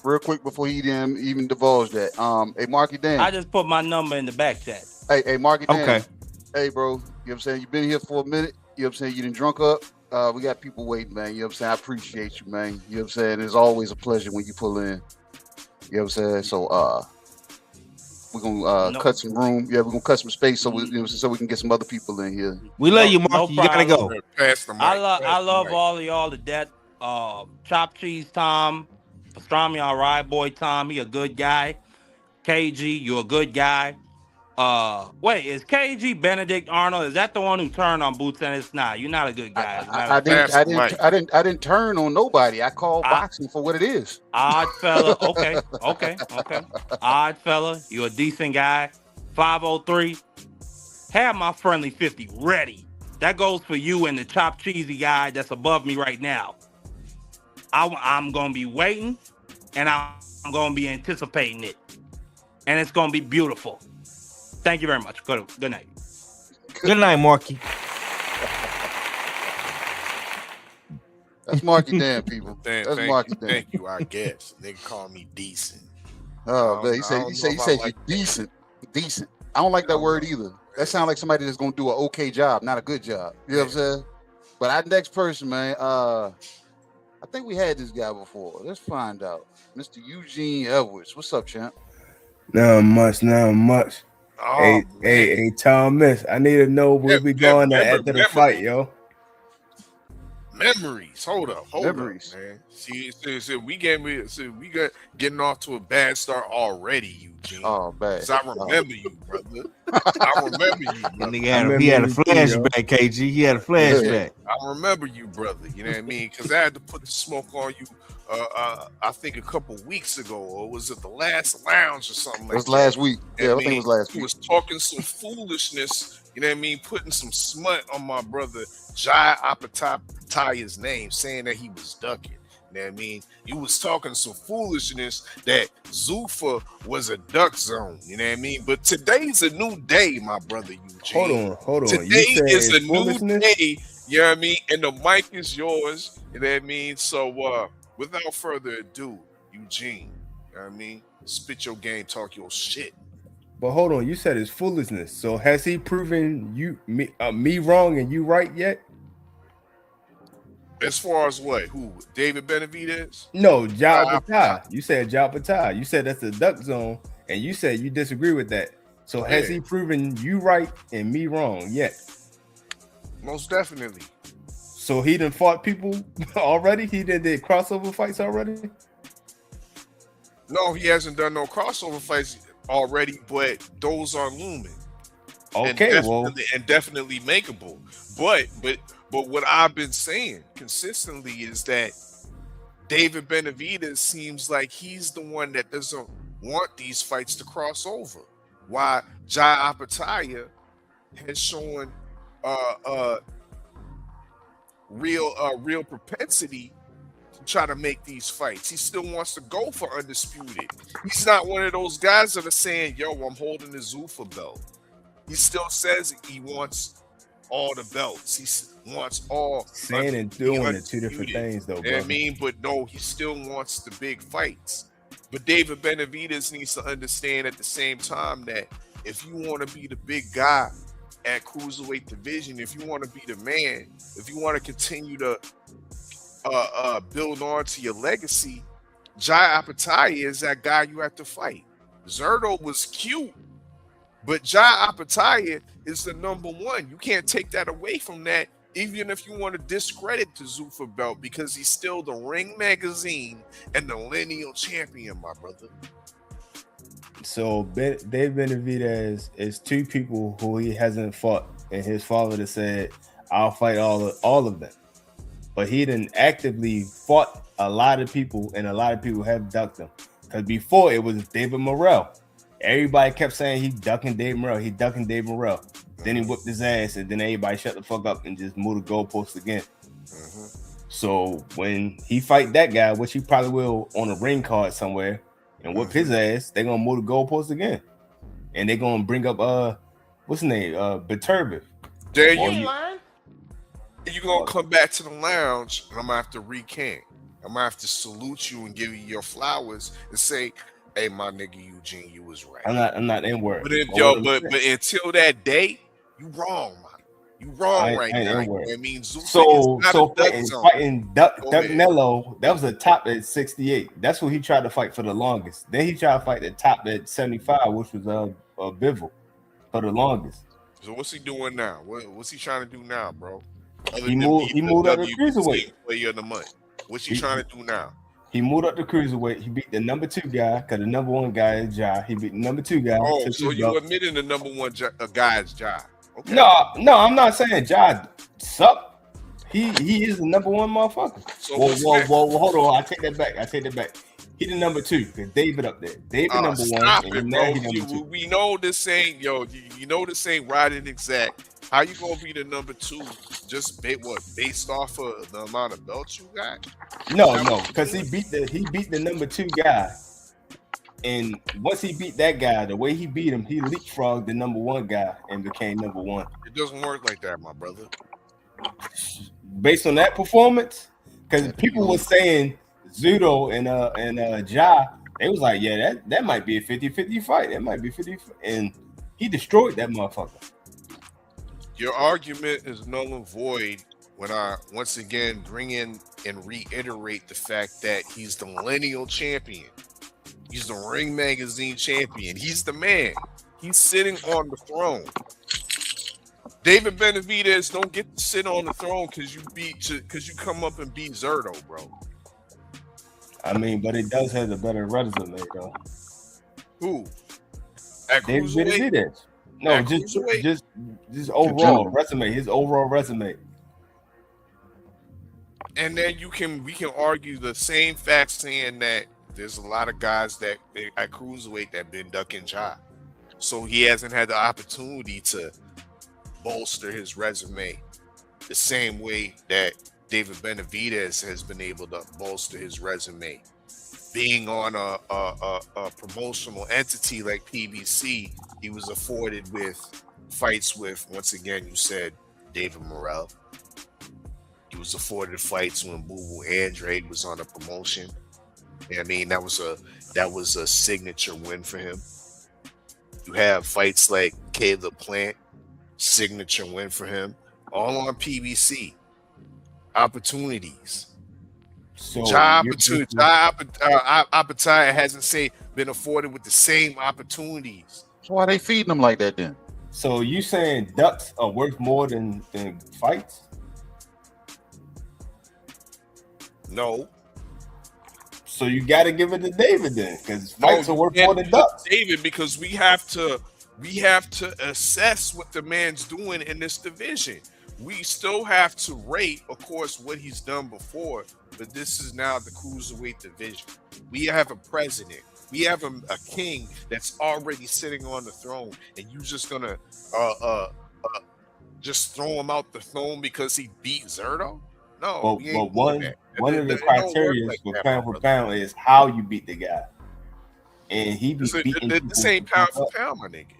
real quick before he even divulge that. Hey, Marky Dan. I just put my number in the back chat. Hey, Marky Dan. Okay. Hey, bro. You know what I'm saying? You've been here for a minute. You know what I'm saying? You done drunk up. We got people waiting, man. You know what I'm saying? I appreciate you, man. You know what I'm saying? It's always a pleasure when you pull in. You know what I'm saying? So we're gonna cut some room. Yeah, we're gonna cut some space so we can get some other people in here. We love you, Mark. You gotta go. I love all of y'all to death. Chop Cheese Tom, Pastrami, all right, boy Tom. He a good guy. KG, you a good guy. Wait, is KG Benedict Arnold? Is that the one who turned on Boots and it's not? You're not a good guy. I didn't turn on nobody. I called boxing for what it is. Odd fella. Okay. Odd fella. You a decent guy. 503. Have my friendly 50 ready. That goes for you and the Chop Cheesy guy that's above me right now. I'm gonna be waiting and I'm gonna be anticipating it. And it's gonna be beautiful. Thank you very much. Good night. Good night, Marky. That's Marky Dan, people. That's Marky Dan. Thank you, I guess. They call me decent. Oh, man, he said you're decent. Decent. I don't like that word either. That sounds like somebody that's gonna do an okay job, not a good job. You know what I'm saying? But our next person, man, I think we had this guy before. Let's find out. Mr. Eugene Edwards. What's up, champ? Not much. Oh, hey, Thomas, I need to know where we going after the fight, yo. Memories. Hold up, man. See, we getting off to a bad start already, Eugene. Oh, bad. Because I remember you, brother. I remember you, brother. He had a flashback, KG. He had a flashback. I remember you, brother. You know what I mean? Because I had to put the smoke on you. I think a couple weeks ago, or was it the last lounge or something like that? It was last week. Yeah, I think it was last week. He was talking some foolishness. You know what I mean? Putting some smut on my brother Jai Apataya's name, saying that he was ducking. You know what I mean? You was talking some foolishness that Zuffa was a duck zone. You know what I mean? But today's a new day, my brother Eugene. Hold on. Today is a new day. You know what I mean? And the mic is yours. You know what I mean? So without further ado, Eugene, you know what I mean? Spit your game, talk your shit. But hold on, you said it's foolishness. So has he proven me wrong and you right yet? As far as what? Who? David Benavidez? No, Ja Patah. You said Ja Patah. You said that's a duck zone, and you said you disagree with that. So has he proven you right and me wrong yet? Most definitely. So he done fought people already? He did crossover fights already? No, he hasn't done no crossover fights already, but those are looming. Okay, and definitely makeable. But what I've been saying consistently is that David Benavidez seems like he's the one that doesn't want these fights to cross over. Why Jai Apataya has shown real propensity to try to make these fights. He still wants to go for undisputed. He's not one of those guys that are saying, yo, I'm holding the Zuffa belt. He still says he wants all the belts. He wants all. Saying and doing are two different things, though, bro. You know what I mean? But no, he still wants the big fights. But David Benavidez needs to understand at the same time that if you want to be the big guy at cruiserweight division, if you want to be the man, if you want to continue to build on to your legacy, Jai Apataya is that guy you have to fight. Zerto was cute, but Jai Apataya is the number one. You can't take that away from that, even if you want to discredit the Zuffa belt, because he's still the Ring Magazine and the lineal champion, my brother. So Dave Benavidez is two people who he hasn't fought, and his father has said, I'll fight all of them. But he didn't actively fought a lot of people, and a lot of people have ducked him. Because before it was David Morrell. Everybody kept saying he ducking Dave Morrell. He ducking Dave Morrell. Then he whooped his ass, and then everybody shut the fuck up and just moved the goalposts again. So when he fight that guy, which he probably will on a ring card somewhere, and whoop his ass, they're gonna move the goalposts again. And they're gonna bring up what's his name? Beterbiev. There you're gonna come back to the lounge, and I'm gonna have to recant. I'm gonna have to salute you and give you your flowers and say, hey, my nigga Eugene, you was right. I'm not in word. But until that day, you wrong, man. You wrong right now. I mean, so fighting Duck Nello, that was a top at 68. That's what he tried to fight for the longest. Then he tried to fight the top at 75, which was Bivol for the longest. So what's he doing now? What's he trying to do now, bro? He moved up to cruiserweight. Player of the month. What's he trying to do now? He moved up to cruiserweight. He beat the number 2 guy, because the number 1 guy is Ja. He beat the number 2 guy. Oh, so you admitting the number 1 guy is Ja? Okay. No, I'm not saying Ja suck. He is the number 1 motherfucker. So whoa, hold on. I take that back. He the number 2 because David up there. David number 1. Stop it, bro. We know this ain't you know this ain't right and exact. How you gonna be the number 2 just based off of the amount of belts you got? No, because he beat the number 2 guy. And once he beat that guy, the way he beat him, he leapfrogged the number 1 guy and became number 1. It doesn't work like that, my brother. Based on that performance, because people were saying Zudo and Ja, they was like, yeah, that might be a 50-50 fight. That might be 50, and he destroyed that motherfucker. Your argument is null and void when I once again bring in and reiterate the fact that he's the lineal champion. He's the Ring Magazine champion. He's the man. He's sitting on the throne. David Benavidez don't get to sit on the throne because you come up and beat Zerto, bro. I mean, but it does have a better resume, though. Who? At David cruiserweight? Benavidez. No, At just cruiserweight? overall resume. His overall resume. And then we can argue the same fact, saying that there's a lot of guys that at cruiserweight that been ducking job, so he hasn't had the opportunity to bolster his resume the same way that David Benavidez has been able to bolster his resume. Being on a promotional entity like PBC, he was afforded with fights with, once again, you said David Morrell. He was afforded fights when Boo Boo Andrade was on a promotion. I mean, that was a signature win for him. You have fights like Caleb Plant, signature win for him, all on PBC. Opportunities. So Apataya hasn't been afforded with the same opportunities. So why they feeding them like that then? So you saying ducks are worth more than fights? No. So you got to give it to David then, because fights are worth more than ducks. David, because we have to assess what the man's doing in this division. We still have to rate, of course, what he's done before, but this is now the cruiserweight division. We have a president. We have a king that's already sitting on the throne, and you just gonna just throw him out the throne because he beat Zerto? No. But one of the criteria for pound is how you beat the guy, and he beats beating people. This ain't pound for pound, my nigga.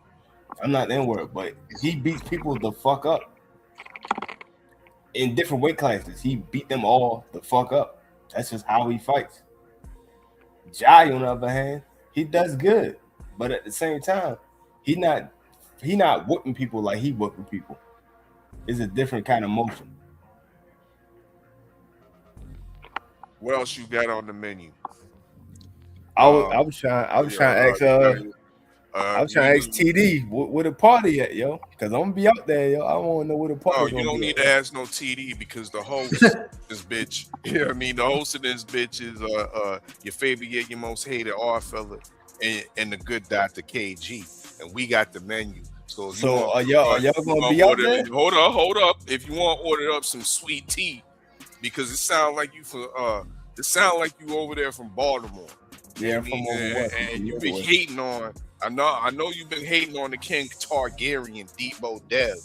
I'm not in word, but he beats people the fuck up. In different weight classes, he beat them all the fuck up. That's just how he fights. Jai, on the other hand, he does good, but at the same time, he not whooping people like he whooping people. It's a different kind of motion. What else you got on the menu? I was trying to ask TD where the party at, yo, because I'm gonna be out there, yo. I want to know where the party. No, you don't need to ask no TD because the host this bitch. You know what I mean? The host of this bitch is your favorite yet your most hated R fella and the good Dr. KG, and we got the menu. So are y'all gonna be out there? Hold up. If you want to order up some sweet tea, because it sounds like you over there from Baltimore. Yeah, from over west. And you've been hating on. I know you've been hating on the King Targaryen, Debo Dev.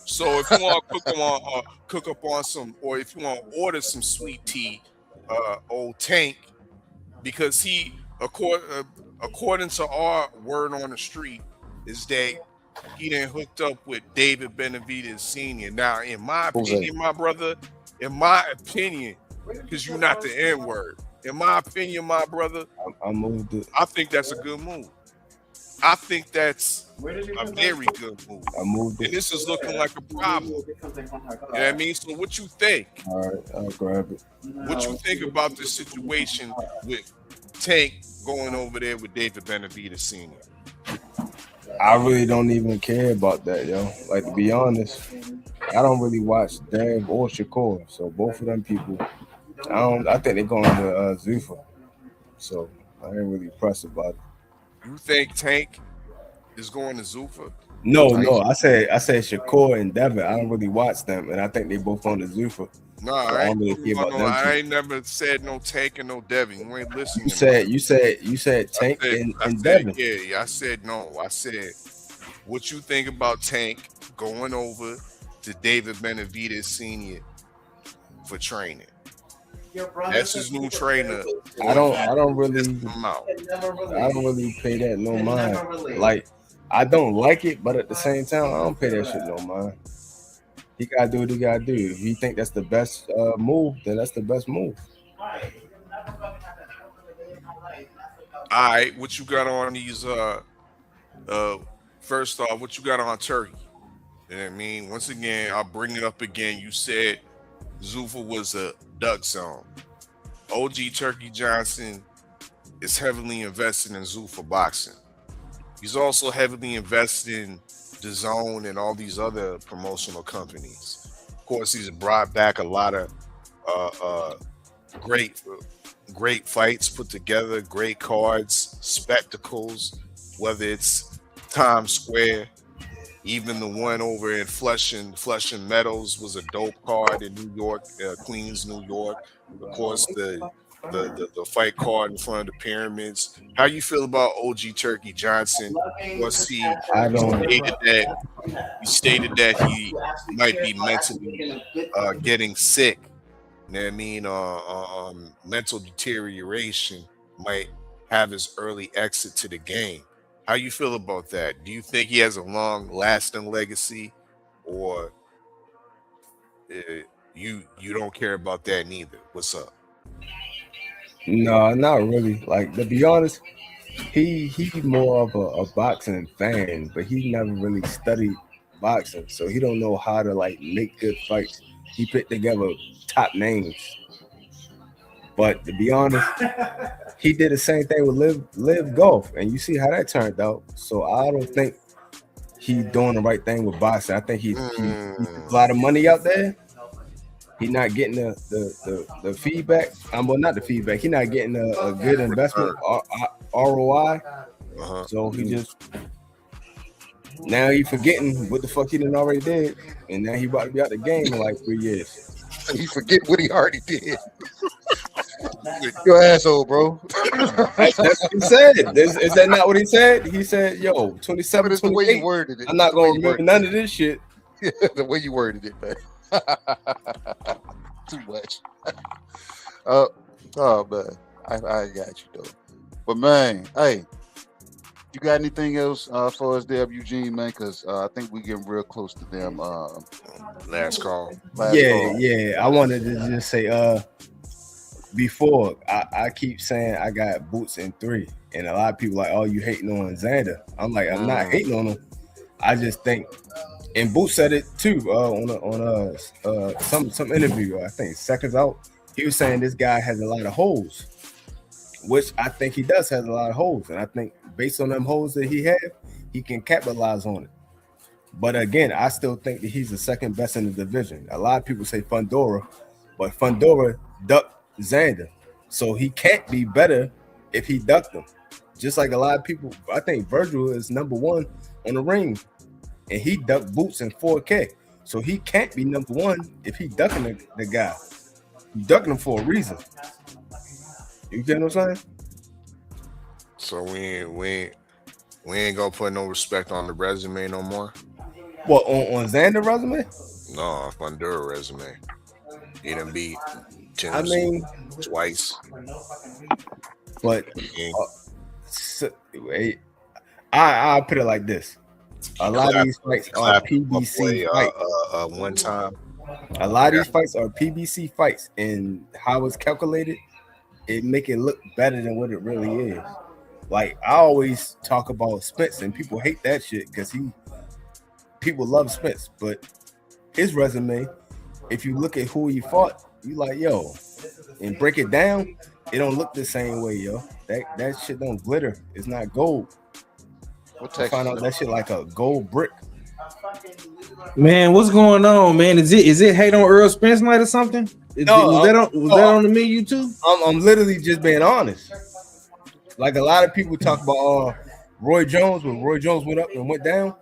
So if you want to cook up on some, or if you want to order some sweet tea, old Tank, because he, according to our word on the street, is that he done hooked up with David Benavidez Sr. Now, in my opinion, my brother, because you're not the N-word. In my opinion, my brother, I think that's a good move. I think that's a very good move. And this is looking like a problem. You know what I mean? So what you think? All right, I'll grab it. What you think about this situation with Tank going over there with David Benavidez Sr.? I really don't even care about that, yo. Like, to be honest, I don't really watch Dev or Shakur. So both of them people, I think they're going to Zuffa. So I ain't really pressed about it. You think Tank is going to Zuffa? No. I said Shakur and Devin. I don't really watch them, and I think they both on the Zuffa. No, I ain't never said no Tank and no Devin. You ain't listening. You said Tank and Devin. Yeah, I said no. I said, what you think about Tank going over to David Benavidez Sr. for training? That's his new trainer. I don't really pay that no mind. Like, I don't like it, but at the same time, I don't pay that shit no mind. He gotta do what he gotta do. If you think that's the best move, then that's the best move. All right, what you got on these? First off, what you got on Turkey? You know what I mean? Once again, I'll bring it up again. You said Zuffa was a duck zone. OG Turkey Johnson is heavily invested in Zuffa boxing. He's also heavily invested in DAZN and all these other promotional companies. Of course, he's brought back a lot of great fights put together, great cards, spectacles, whether it's Times Square, even the one over in Flushing Meadows was a dope card in New York, Queens, New York. Of course, the fight card in front of the pyramids. How you feel about OG Turkey Johnson? Was he stated that he might be mentally getting sick? You know what I mean? Mental deterioration might have his early exit to the game. How you feel about that? Do you think he has a long-lasting legacy, or you don't care about that neither? What's up? No, not really. Like, to be honest, he's more of a boxing fan, but he never really studied boxing, so he don't know how to like make good fights. He put together top names, but to be honest, he did the same thing with Live Golf, and you see how that turned out. So I don't think he's doing the right thing with boxing. I think he's a lot of money out there. He's not getting the feedback. Well, not the feedback. He's not getting a good investment ROI. So he just now he forgetting what the fuck he done already did, and now he about to be out the game in like 3 years. He forget what he already did. Your asshole, bro. That's what he said. Is that not what he said? He said, "Yo, 27, 28, the way you worded it. I'm not gonna remember none of this shit." The way you worded it, man. Too much. Oh man, I got you though. But man, hey, you got anything else as far as Deb Eugene, man? Because I think we getting real close to them. Last call. Yeah. I wanted to just say, before I keep saying I got Boots in 3, and a lot of people like, oh, you hating on Xander. I'm like, I'm not hating on him. I just think, and Boots said it too on some interview. I think Seconds Out. He was saying this guy has a lot of holes, which I think he does has a lot of holes, and I think based on them holes that he have, he can capitalize on it. But again, I still think that he's the second best in the division. A lot of people say Fundora, but Fundora ducked Xander, so he can't be better if he ducked him. Just like a lot of people, I think Virgil is number 1 on the ring, and he ducked Boots in 4K, so he can't be number 1 if he ducking the guy. He ducking him for a reason. You get what I'm saying? So we ain't gonna put no respect on the resume no more. What, on Xander resume? No, Fundura resume. He done beat I mean, twice. But I'll put it like this: a lot of these fights are PBC fights. One time, a lot of these fights are PBC fights, and how it's calculated, it make it look better than what it really is. Like I always talk about Spence, and people hate that shit because people love Spence, but his resume, if you look at who he fought, you like, yo, and break it down, it don't look the same way, yo. That shit don't glitter. It's not gold. I find out that shit like a gold brick. Man, what's going on, man? Is it hate on Earl Spence night or something? Was that on the menu too? I'm literally just being honest. Like a lot of people talk about Roy Jones when Roy Jones went up and went down.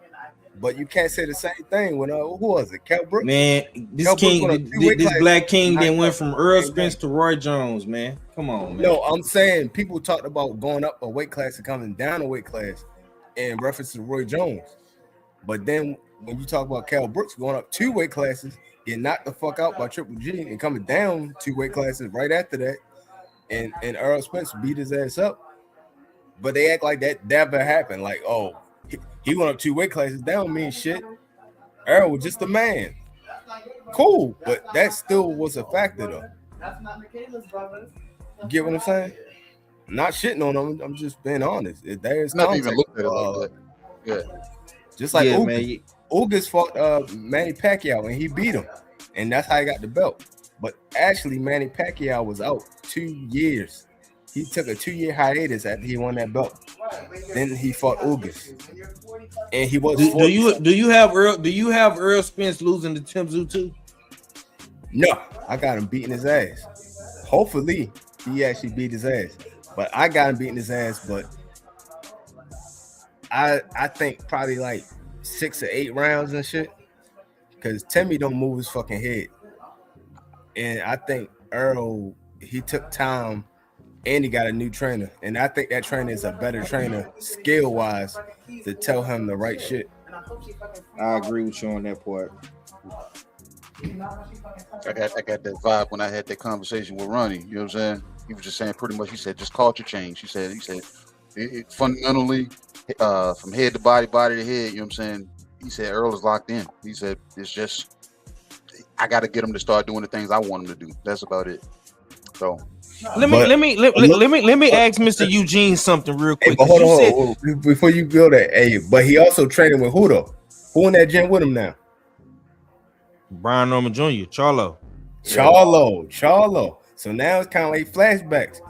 But you can't say the same thing when who was it? Cal Brooks? Man, this black king then went from Earl Spence to Roy Jones, man. Come on, man. No, I'm saying people talked about going up a weight class and coming down a weight class in reference to Roy Jones. But then when you talk about Cal Brooks going up 2 weight classes, getting knocked the fuck out by Triple G and coming down 2 weight classes right after that, and Earl Spence beat his ass up. But they act like that never happened. Like, oh, he went up 2 weight classes. That don't mean shit. Earl was just a man. Cool, but that still was a factor, though. You get what I'm saying? I'm not shitting on him. I'm just being honest. There's not even looked at it like that. Yeah. Just like Ugas fought Manny Pacquiao and he beat him, and that's how he got the belt. But actually, Manny Pacquiao was out 2 years. He took a 2-year hiatus after he won that belt. Then he fought August, and he was. Do you have Earl Spence losing to Tim Tszyu too? No, I got him beating his ass. Hopefully, he actually beat his ass. But I got him beating his ass. But I think probably like 6 or 8 rounds and shit. Because Timmy don't move his fucking head. And I think Earl, he took time and he got a new trainer. And I think that trainer is a better trainer skill-wise to tell him the right shit. I agree with you on that part. I got that vibe when I had that conversation with Ronnie. You know what I'm saying? He was just saying pretty much. He said just culture change. He said it fundamentally from head to body to head. You know what I'm saying? He said Earl is locked in. He said it's just I got to get him to start doing the things I want him to do. That's about it. So let me ask Mr. Eugene something real quick. Hey, hold on. Before you go there, hey, but he also training with who though? Who in that gym with him now? Brian Norman Jr., Charlo. So now it's kind of like flashbacks.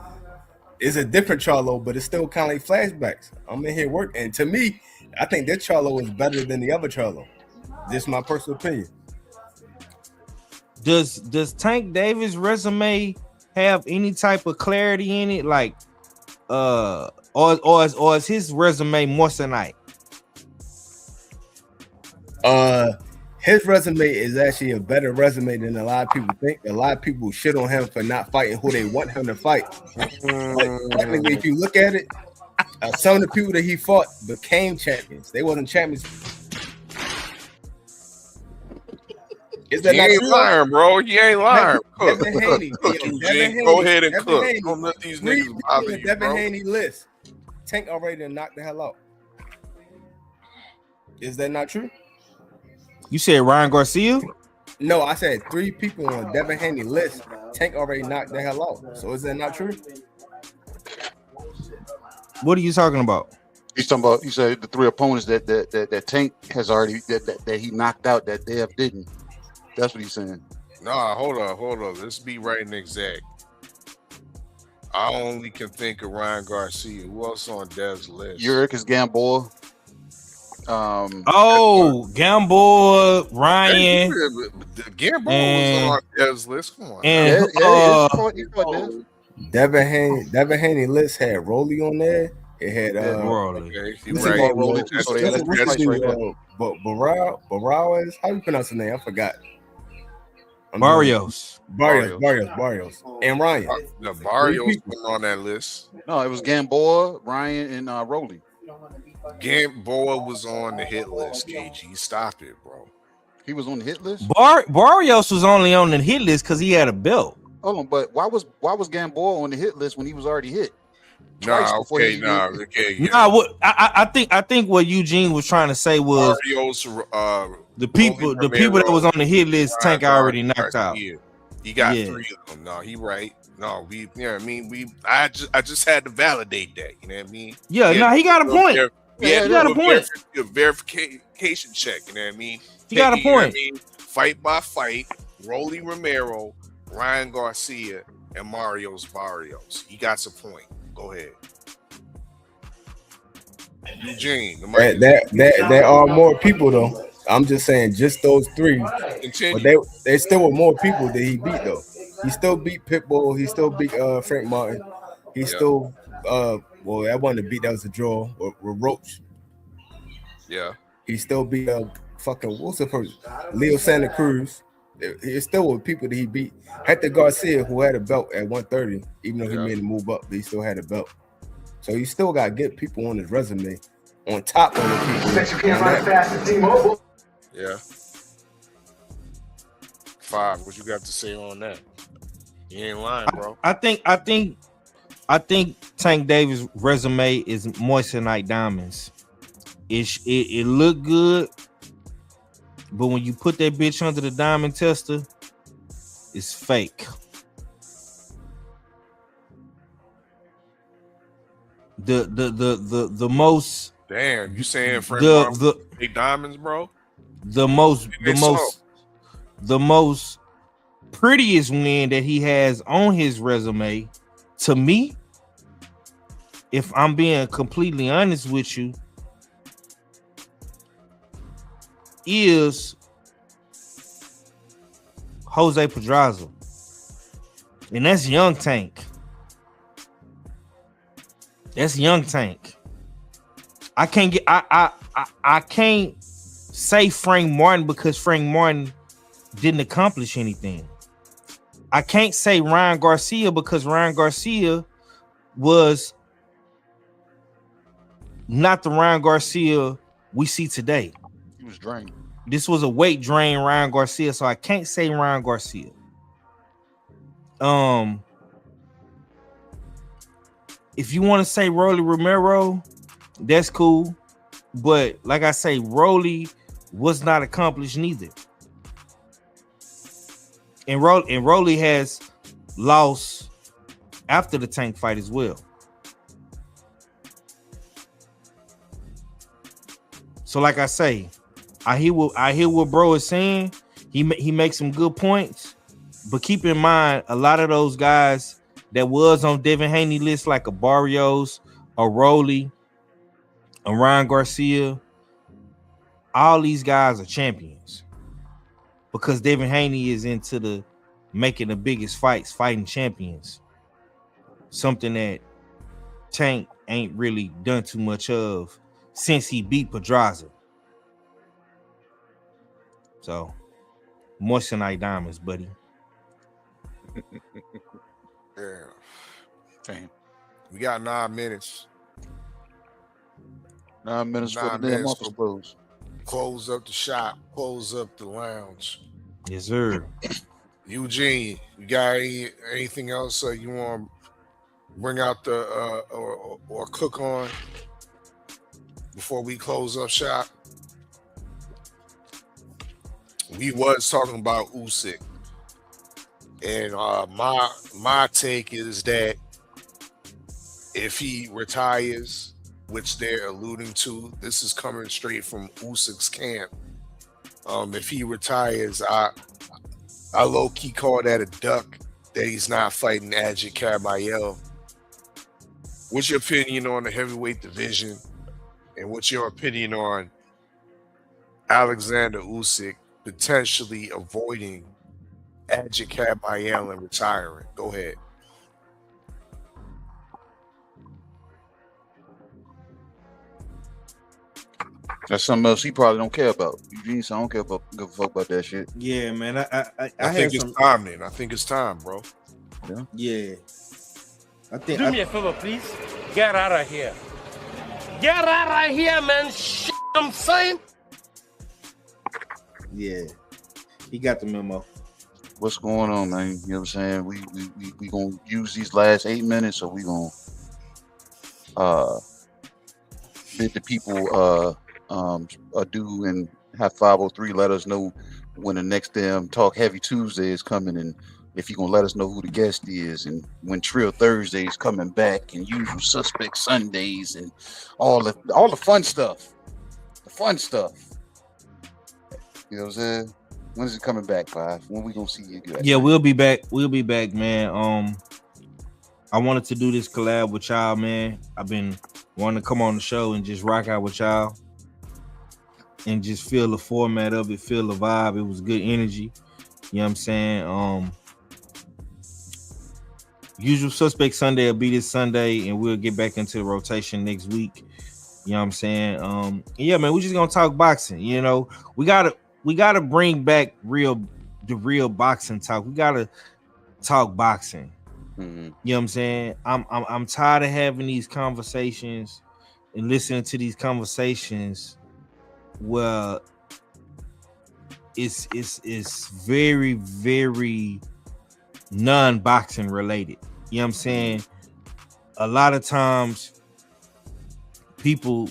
It's a different Charlo, but it's still kind of like flashbacks. I'm in here working, and to me, I think this Charlo is better than the other Charlo. Just my personal opinion. Does Tank Davis' resume have any type of clarity in it? Like, or is his resume Moissanite? His resume is actually a better resume than a lot of people think. A lot of people shit on him for not fighting who they want him to fight. But technically, if you look at it, some of the people that he fought became champions. They wasn't champions. Is that not true? Lying, bro. You ain't lying. Devin Haney. Go ahead and cook. Don't let these niggas bother you, Devin bro. Haney list. Tank already knocked the hell out. Is that not true? You said Ryan Garcia? No, I said 3 people on Devin Haney list. Tank already knocked the hell out. So is that not true? What are you talking about? He's talking about. You said the 3 opponents that Tank has already that he knocked out that Dev didn't. That's what he's saying. Nah, hold on. Let's be right and exact. I only can think of Ryan Garcia. Who else on Dev's list? Uricus Gamboa. Gamboa, Ryan. Gamboa was on Dev's list. Come on. And Devin Haney list had Rolly on there. It had Rolly. Okay, right. Rolly too. So that's right there. But Barao is how you pronounce the name? I forgot. Barrios. And Ryan. The Barrios was on that list. No, it was Gamboa, Ryan, and Rolly. Gamboa was on the hit list, KG. Stop it, bro. He was on the hit list? Barrios was only on the hit list because he had a belt. Hold on, but why was Gamboa on the hit list when he was already hit? I think what Eugene was trying to say was Barrios, the people that was on the hit list, Tank already knocked out. He got 3 of them. No, he right. No, you know what I mean? I just had to validate that. You know what I mean? Yeah, he got a point. He got a point. A verification check. You know what I mean? He got a point. You know fight by fight, Rolly Romero, Ryan Garcia, and Mario's Barrios. He got a point. Go ahead. Eugene. There are more people though. I'm just saying, just those 3. Continue. But they still were more people that he beat though. He still beat Pitbull. He still beat Frank Martin. He still well, that wasn't a beat. That was a draw with Roach. Yeah. He still beat what's the first? Leo Santa Cruz. It's still with people that he beat. Hector Garcia, who had a belt at 130, even though he made a move up, but he still had a belt. So you still got to get people on his resume on top of the people. Yeah. 5. What you got to say on that? You ain't lying, bro. I think Tank Davis' resume is Moissanite diamonds. It look good, but when you put that bitch under the diamond tester, it's fake. The most. Damn, you saying Frank the diamonds, bro? The most prettiest win that he has on his resume, to me, if I'm being completely honest with you, is Jose Pedraza. And that's Young Tank. That's Young Tank. I can't say Frank Martin because Frank Martin didn't accomplish anything. I can't say Ryan Garcia because Ryan Garcia was not the Ryan Garcia we see today. He was drained. This was a weight drain Ryan Garcia, so I can't say Ryan Garcia. If you want to say Rolly Romero, that's cool. But like I say, Rolly was not accomplished neither. And Rolly has lost after the Tank fight as well. So like I say, I hear what bro is saying. He makes some good points. But keep in mind, a lot of those guys that was on Devin Haney list, like a Barrios, a Rolly, a Ryan Garcia, all these guys are champions because Devin Haney is into the making the biggest fights, fighting champions. Something that Tank ain't really done too much of since he beat Pedraza. So, moissanite diamonds, buddy. Yeah. Damn. We got 9 minutes. 9 minutes for the damn office close. Close up the shop. Close up the lounge. Yes, sir. Eugene, you got anything else you want to bring out the or cook on before we close up shop? We was talking about Usyk, and my take is that if he retires, which they're alluding to, this is coming straight from Usyk's camp. If he retires, I low-key call that a duck that he's not fighting Adjit Kabayel. What's your opinion on the heavyweight division, and what's your opinion on Alexander Usyk potentially avoiding Adjit Kabayel and retiring? Go ahead. That's something else he probably don't care about. Eugene, so I don't give a fuck about that shit. Yeah, man. I think it's time then. I think it's time, bro. Yeah. I think. Do me a favor, please. Get out of here. Get out of here, man. Shit, I'm saying. Yeah. He got the memo. What's going on, man? You know what I'm saying? We gonna use these last 8 minutes, so we gonna bid the people adieu and have 503 let us know when the next damn Talk Heavy Tuesday is coming, and if you're gonna let us know who the guest is, and when Trill Thursday is coming back, and Usual Suspect Sundays, and all the fun stuff. The fun stuff. You know what I'm saying? When is it coming back, Five? When we gonna see you guys? Yeah, we'll be back. We'll be back, man. I wanted to do this collab with y'all, man. I've been wanting to come on the show and just rock out with y'all and just feel the format of it, feel the vibe. It was good energy. You know what I'm saying? Usual Suspect Sunday will be this Sunday, and we'll get back into the rotation next week. You know what I'm saying? Yeah, man, we're just gonna talk boxing. You know, we gotta bring back the real boxing talk. We gotta talk boxing. Mm-hmm. You know what I'm saying? I'm tired of having these conversations and listening to these conversations where it's very, very non-boxing related. You know what I'm saying? A lot of times people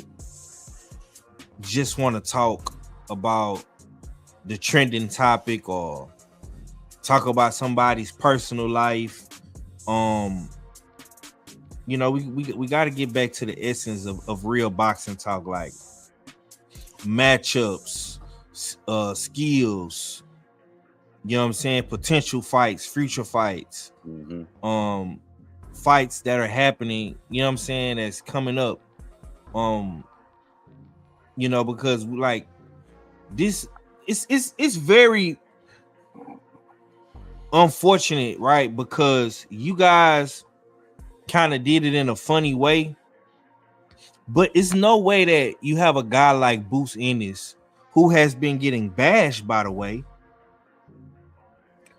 just want to talk about the trending topic or talk about somebody's personal life. You know, we got to get back to the essence of real boxing talk, like matchups, skills, you know what I'm saying, potential fights, future fights, fights that are happening, you know what I'm saying, that's coming up. You know, because like this it's very unfortunate, right? Because you guys kind of did it in a funny way, but it's no way that you have a guy like Boots Ennis, who has been getting bashed, by the way.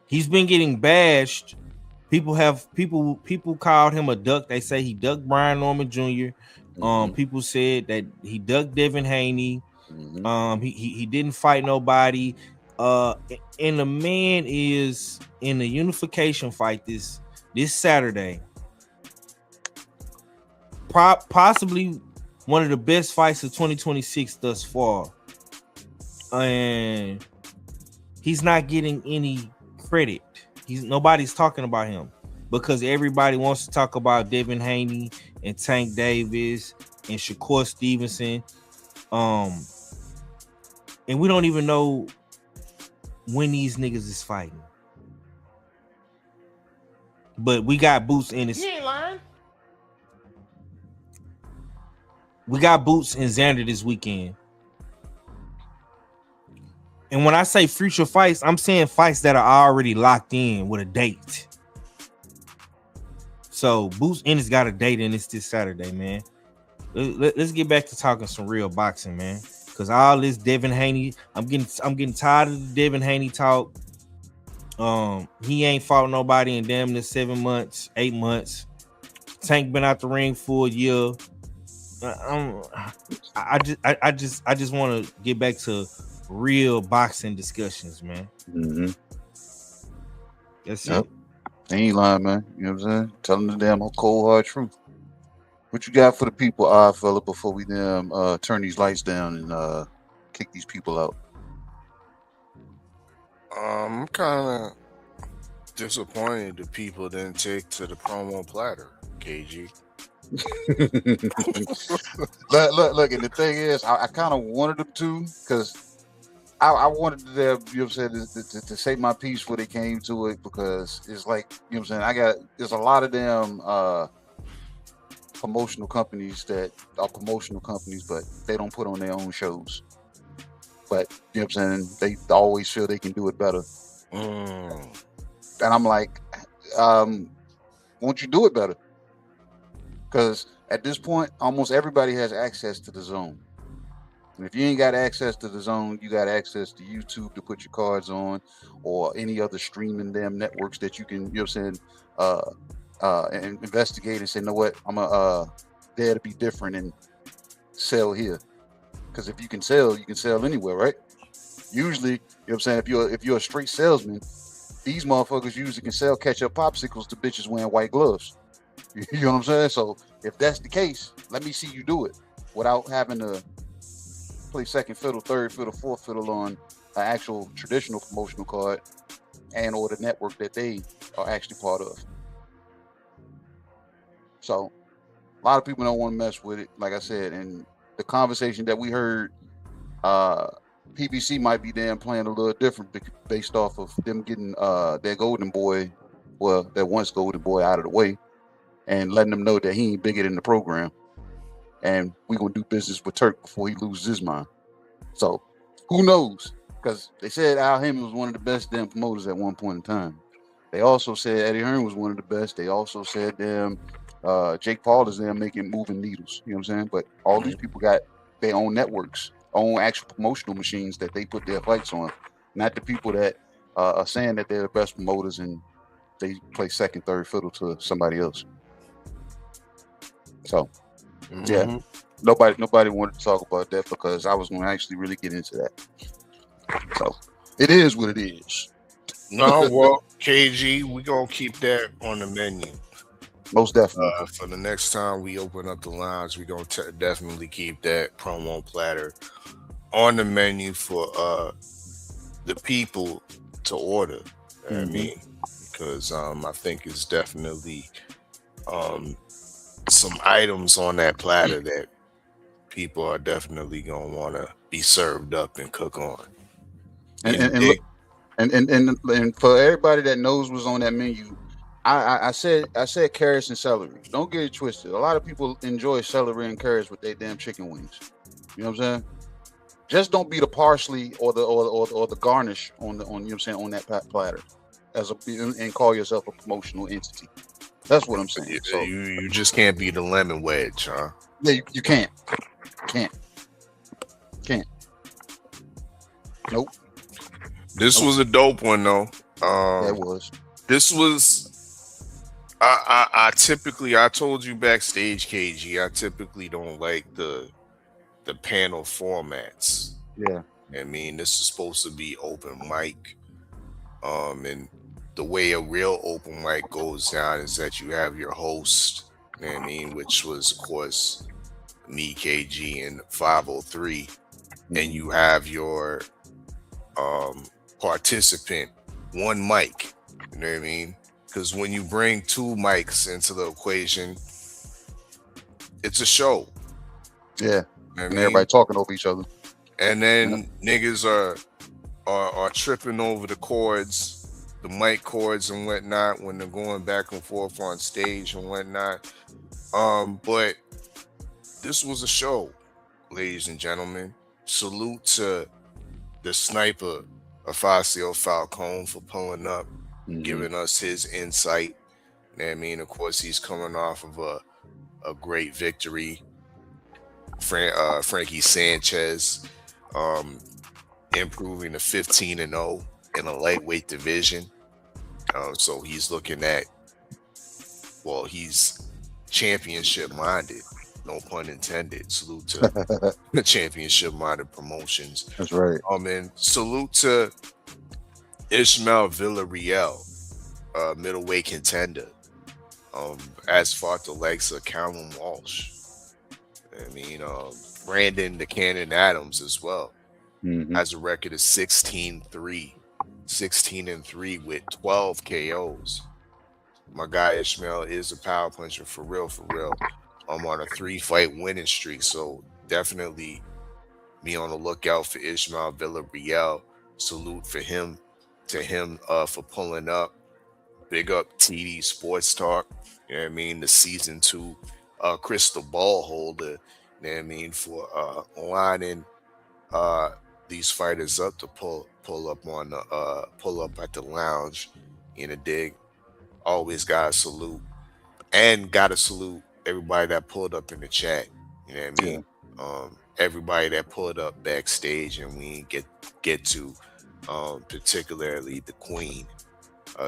He's been getting bashed. People called him a duck. They say he ducked Brian Norman Jr. People said that he ducked Devin Haney. He didn't fight nobody. And the man is in the unification fight this Saturday. Possibly one of the best fights of 2026 thus far. And he's not getting any credit. Nobody's talking about him because everybody wants to talk about Devin Haney and Tank Davis and Shakur Stevenson. And we don't even know when these niggas is fighting. But we got Boots in this. You ain't lying. We got Boots and Xander this weekend. And when I say future fights, I'm saying fights that are already locked in with a date. So Boots Ennis got a date in this Saturday, man. Let's get back to talking some real boxing, man. Because all this Devin Haney, I'm getting tired of the Devin Haney talk. He ain't fought nobody in damn near 7 months, 8 months. Tank been out the ring for a year. I just want to get back to real boxing discussions, man. That's it. They ain't lying, man. You know what I'm saying? Telling the damn cold hard truth. What you got for the people, fella, before we turn these lights down and kick these people out? I'm kind of disappointed the people didn't take to the promo platter, KG. look, and the thing is, I kind of wanted them to, because I wanted them, you know what I'm saying, to say my piece when they came to it, because it's like, you know what I'm saying, there's a lot of them promotional companies that are promotional companies, but they don't put on their own shows. But you know what I'm saying, they always feel they can do it better. And I'm like, won't you do it better? Because at this point, almost everybody has access to the zone. And if you ain't got access to the zone, you got access to YouTube to put your cards on, or any other streaming damn networks that you can, you know what I'm saying, and investigate and say, you know what, I'm dare to be different and sell here. Because if you can sell anywhere, right? Usually, you know what I'm saying, if you're a straight salesman, these motherfuckers usually can sell ketchup popsicles to bitches wearing white gloves. You know what I'm saying? So if that's the case, let me see you do it without having to play second fiddle, third fiddle, fourth fiddle on an actual traditional promotional card and or the network that they are actually part of. So a lot of people don't want to mess with it, like I said, and the conversation that we heard, PBC might be playing a little different based off of them getting their golden boy, well, their once golden boy out of the way, and letting them know that he ain't bigger than the program, and we gonna do business with Turk before he loses his mind. So who knows? Because they said Al Haymon was one of the best damn promoters at one point in time. They also said Eddie Hearn was one of the best. They also said Jake Paul is making moving needles. You know what I'm saying? But all these people got their own networks, own actual promotional machines that they put their fights on. Not the people that are saying that they're the best promoters and they play second, third fiddle to somebody else. So, yeah, nobody wanted to talk about that because I was going to actually really get into that. So, it is what it is. No, well, KG, we're going to keep that on the menu. Most definitely. For the next time we open up the lounge, we're going to definitely keep that promo platter on the menu for the people to order. I mean, because I think it's definitely some items on that platter that people are definitely going to want to be served up and cook on. And for everybody that knows what's on that menu, I said carrots and celery. Don't get it twisted. A lot of people enjoy celery and carrots with their damn chicken wings. You know what I'm saying? Just don't be the parsley or the garnish on you know what I'm saying, on that platter and call yourself a promotional entity. That's what I'm saying. So you just can't be the lemon wedge, huh? Yeah, you can't. Can't. Nope. This was a dope one though. That was. This was. I typically, I told you backstage, KG, I typically don't like the panel formats. Yeah. I mean, this is supposed to be open mic. And the way a real open mic goes down is that you have your host, you know what I mean, which was of course me, KG, and 503, and you have your participant, one mic, you know what I mean? Because when you bring two mics into the equation, it's a show. Yeah. And everybody talking over each other. And then niggas are tripping over the chords, the mic chords and whatnot when they're going back and forth on stage and whatnot. But this was a show, ladies and gentlemen. Salute to the sniper, Afacio Falcone, for pulling up, giving us his insight. You know what I mean? Of course, he's coming off of a great victory. Frankie Sanchez improving to 15-0 in a lightweight division. So he's looking at, well, he's championship minded, no pun intended. Salute to the championship minded promotions. That's right. And salute to Ishmael Villarreal, middleweight contender. As far the likes of Callum Walsh. I mean, Brandon the Cannon Adams as well. Has a record of 16-3 with 12 KOs. My guy Ishmael is a power puncher for real. I'm on a 3-fight winning streak, so definitely be on the lookout for Ishmael Villarreal. Salute for him for pulling up. Big up TD Sports Talk. You know what I mean? The season 2 crystal ball holder. You know what I mean? For lining these fighters up to pull up at the lounge in a dig. Always gotta salute. And gotta salute everybody that pulled up in the chat. You know what I mean? Everybody that pulled up backstage and we didn't get to, particularly the queen.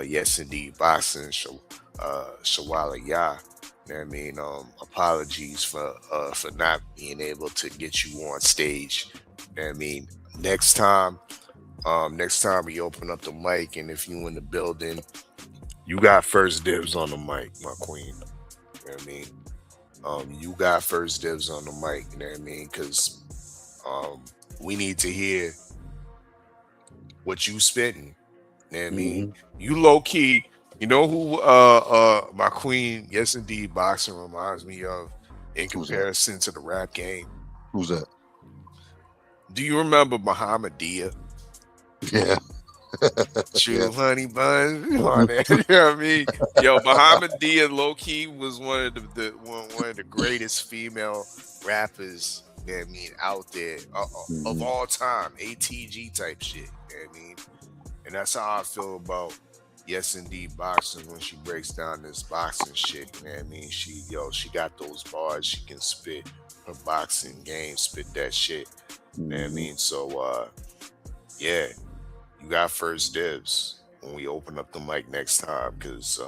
Yes, indeed, boxing, Shawala Ya. You know what I mean? Apologies for not being able to get you on stage. You know what I mean? Next time we open up the mic, and if you in the building, you got first dibs on the mic, my queen. You know what I mean? You got first dibs on the mic, you know what I mean? Because we need to hear what you spitting. You know what I mean? You low key, you know who my queen, yes indeed, boxing reminds me of in comparison to the rap game. Who's that? Do you remember Muhammad Dia? Yeah. True honey bun on that. You know what I mean? Yo, Muhammad Dia low key was one of the greatest female rappers, you know what I mean, out there of all time. ATG type shit. You know what I mean? And that's how I feel about yes indeed boxing when she breaks down this boxing shit. You know what I mean? She got those bars, she can spit her boxing game, spit that shit. You know what I mean? So yeah, you got first dibs when we open up the mic next time, because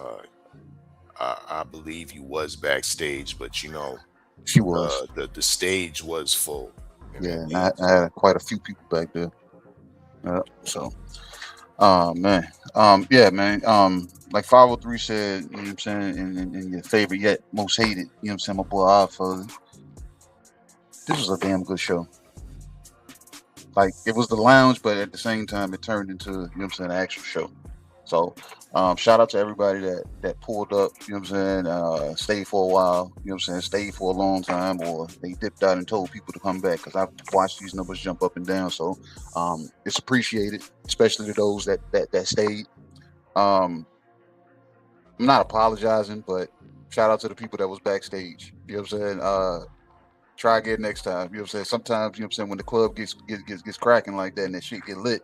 I believe you was backstage, but you know, she was the stage was full. Yeah, and I had quite a few people back there. So man. Yeah, man. Like 503 said, you know what I'm saying, and your favorite yet most hated, you know what I'm saying, my boy Oddfather. This was a damn good show. Like, it was the lounge, but at the same time it turned into, you know what I'm saying, an actual show. So shout out to everybody that pulled up, you know what I'm saying, stayed for a while, you know what I'm saying, stayed for a long time, or they dipped out and told people to come back, because I've watched these numbers jump up and down. So it's appreciated, especially to those that stayed. I'm not apologizing, but shout out to the people that was backstage. You know what I'm saying? Try again next time. You know what I'm saying? Sometimes, you know what I'm saying, when the club gets cracking like that and that shit get lit,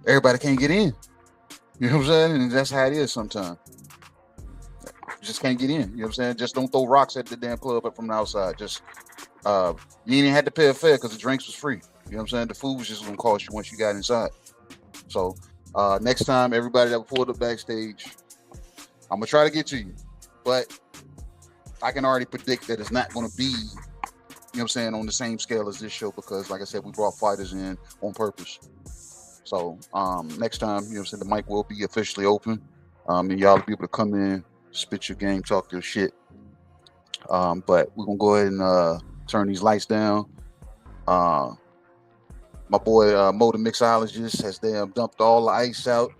everybody can't get in. You know what I'm saying? And that's how it is sometimes. You just can't get in. You know what I'm saying? Just don't throw rocks at the damn club up from the outside. Just you ain't even had to pay a fare because the drinks was free. You know what I'm saying? The food was just gonna cost you once you got inside. So next time, everybody that pulled up backstage, I'm gonna try to get to you, but I can already predict that it's not gonna be, you know what I'm saying, on the same scale as this show, because like I said, we brought fighters in on purpose. So next time, you know what I'm saying, the mic will be officially open, and y'all will be able to come in, spit your game, talk your shit. But we're gonna go ahead and turn these lights down. My boy Mo the mixologist has dumped all the ice out.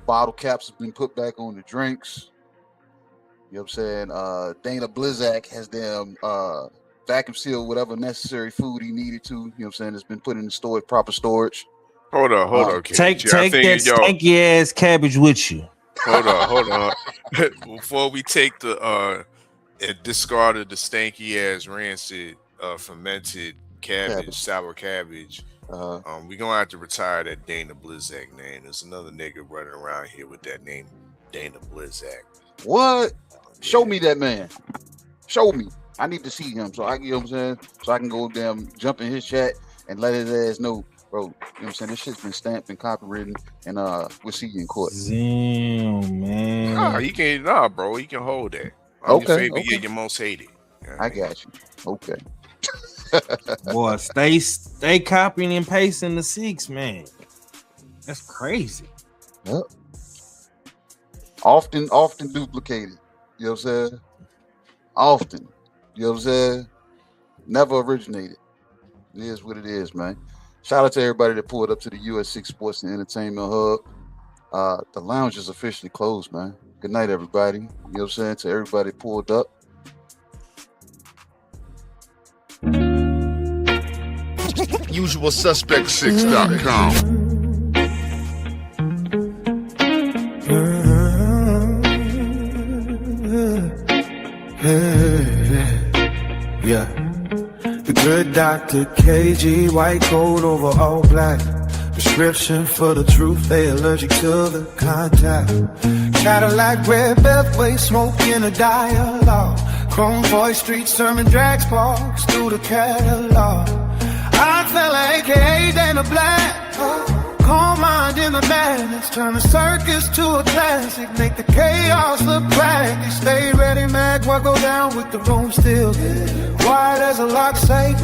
Bottle caps have been put back on the drinks. You know what I'm saying? Dana Blizzak has vacuum sealed whatever necessary food he needed to. You know what I'm saying? It's been put in the storage, proper storage. Hold on. Take that stanky ass cabbage with you. Hold on. Before we take the and discarded the stanky ass rancid fermented cabbage, sour cabbage. We're gonna have to retire that Dana Blizzak name. There's another nigga running around here with that name, Dana Blizzak. What? Show me that man. Show me. I need to see him so I, you know what I'm saying, so I can go jump in his chat and let his ass know, bro. You know what I'm saying? This shit's been stamped and copywritten, and we'll see you in court. Damn, man. Bro. He can hold that. Okay. You're your most hated. You know I got you. Okay. Boy, stay copying and pasting the 6, man. That's crazy. Yep. Often duplicated. You know what I'm saying? Often. You know what I'm saying? Never originated. It is what it is, man. Shout out to everybody that pulled up to the US6 Sports and Entertainment Hub. The lounge is officially closed, man. Good night, everybody. You know what I'm saying? To everybody that pulled up. UsualSuspect6.com. Yeah. The good Dr. KG, white coat over all black. Prescription for the truth, they allergic to the contact. Cadillac, red beltway, smoke in a dialogue. Chrome voice, street sermon, drag sparks through the catalog. I fella, aka Dana Black. Calm mind in the madness, turn the circus to a classic. Make the chaos look practice. Stay ready, mag, what go down with the room still. Wide as a lock safe,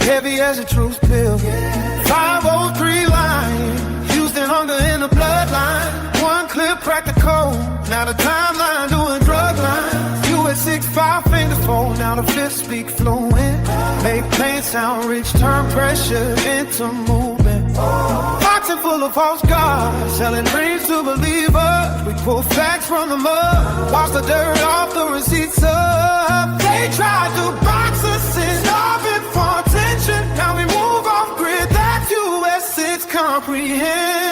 heavy as a truth pill. 503 line, Houston hunger in the bloodline. One clip, crack the code, now the timeline doing drug lines. US6, 5 fingers fold, now the fifth speak fluent. Make plain sound rich, turn pressure into movement. Boxing full of false gods, selling dreams to believers. We pull facts from the mud, wash the dirt off the receipts up. They tried to box us in, starving for attention. Now we move off grid, that's US6 comprehend.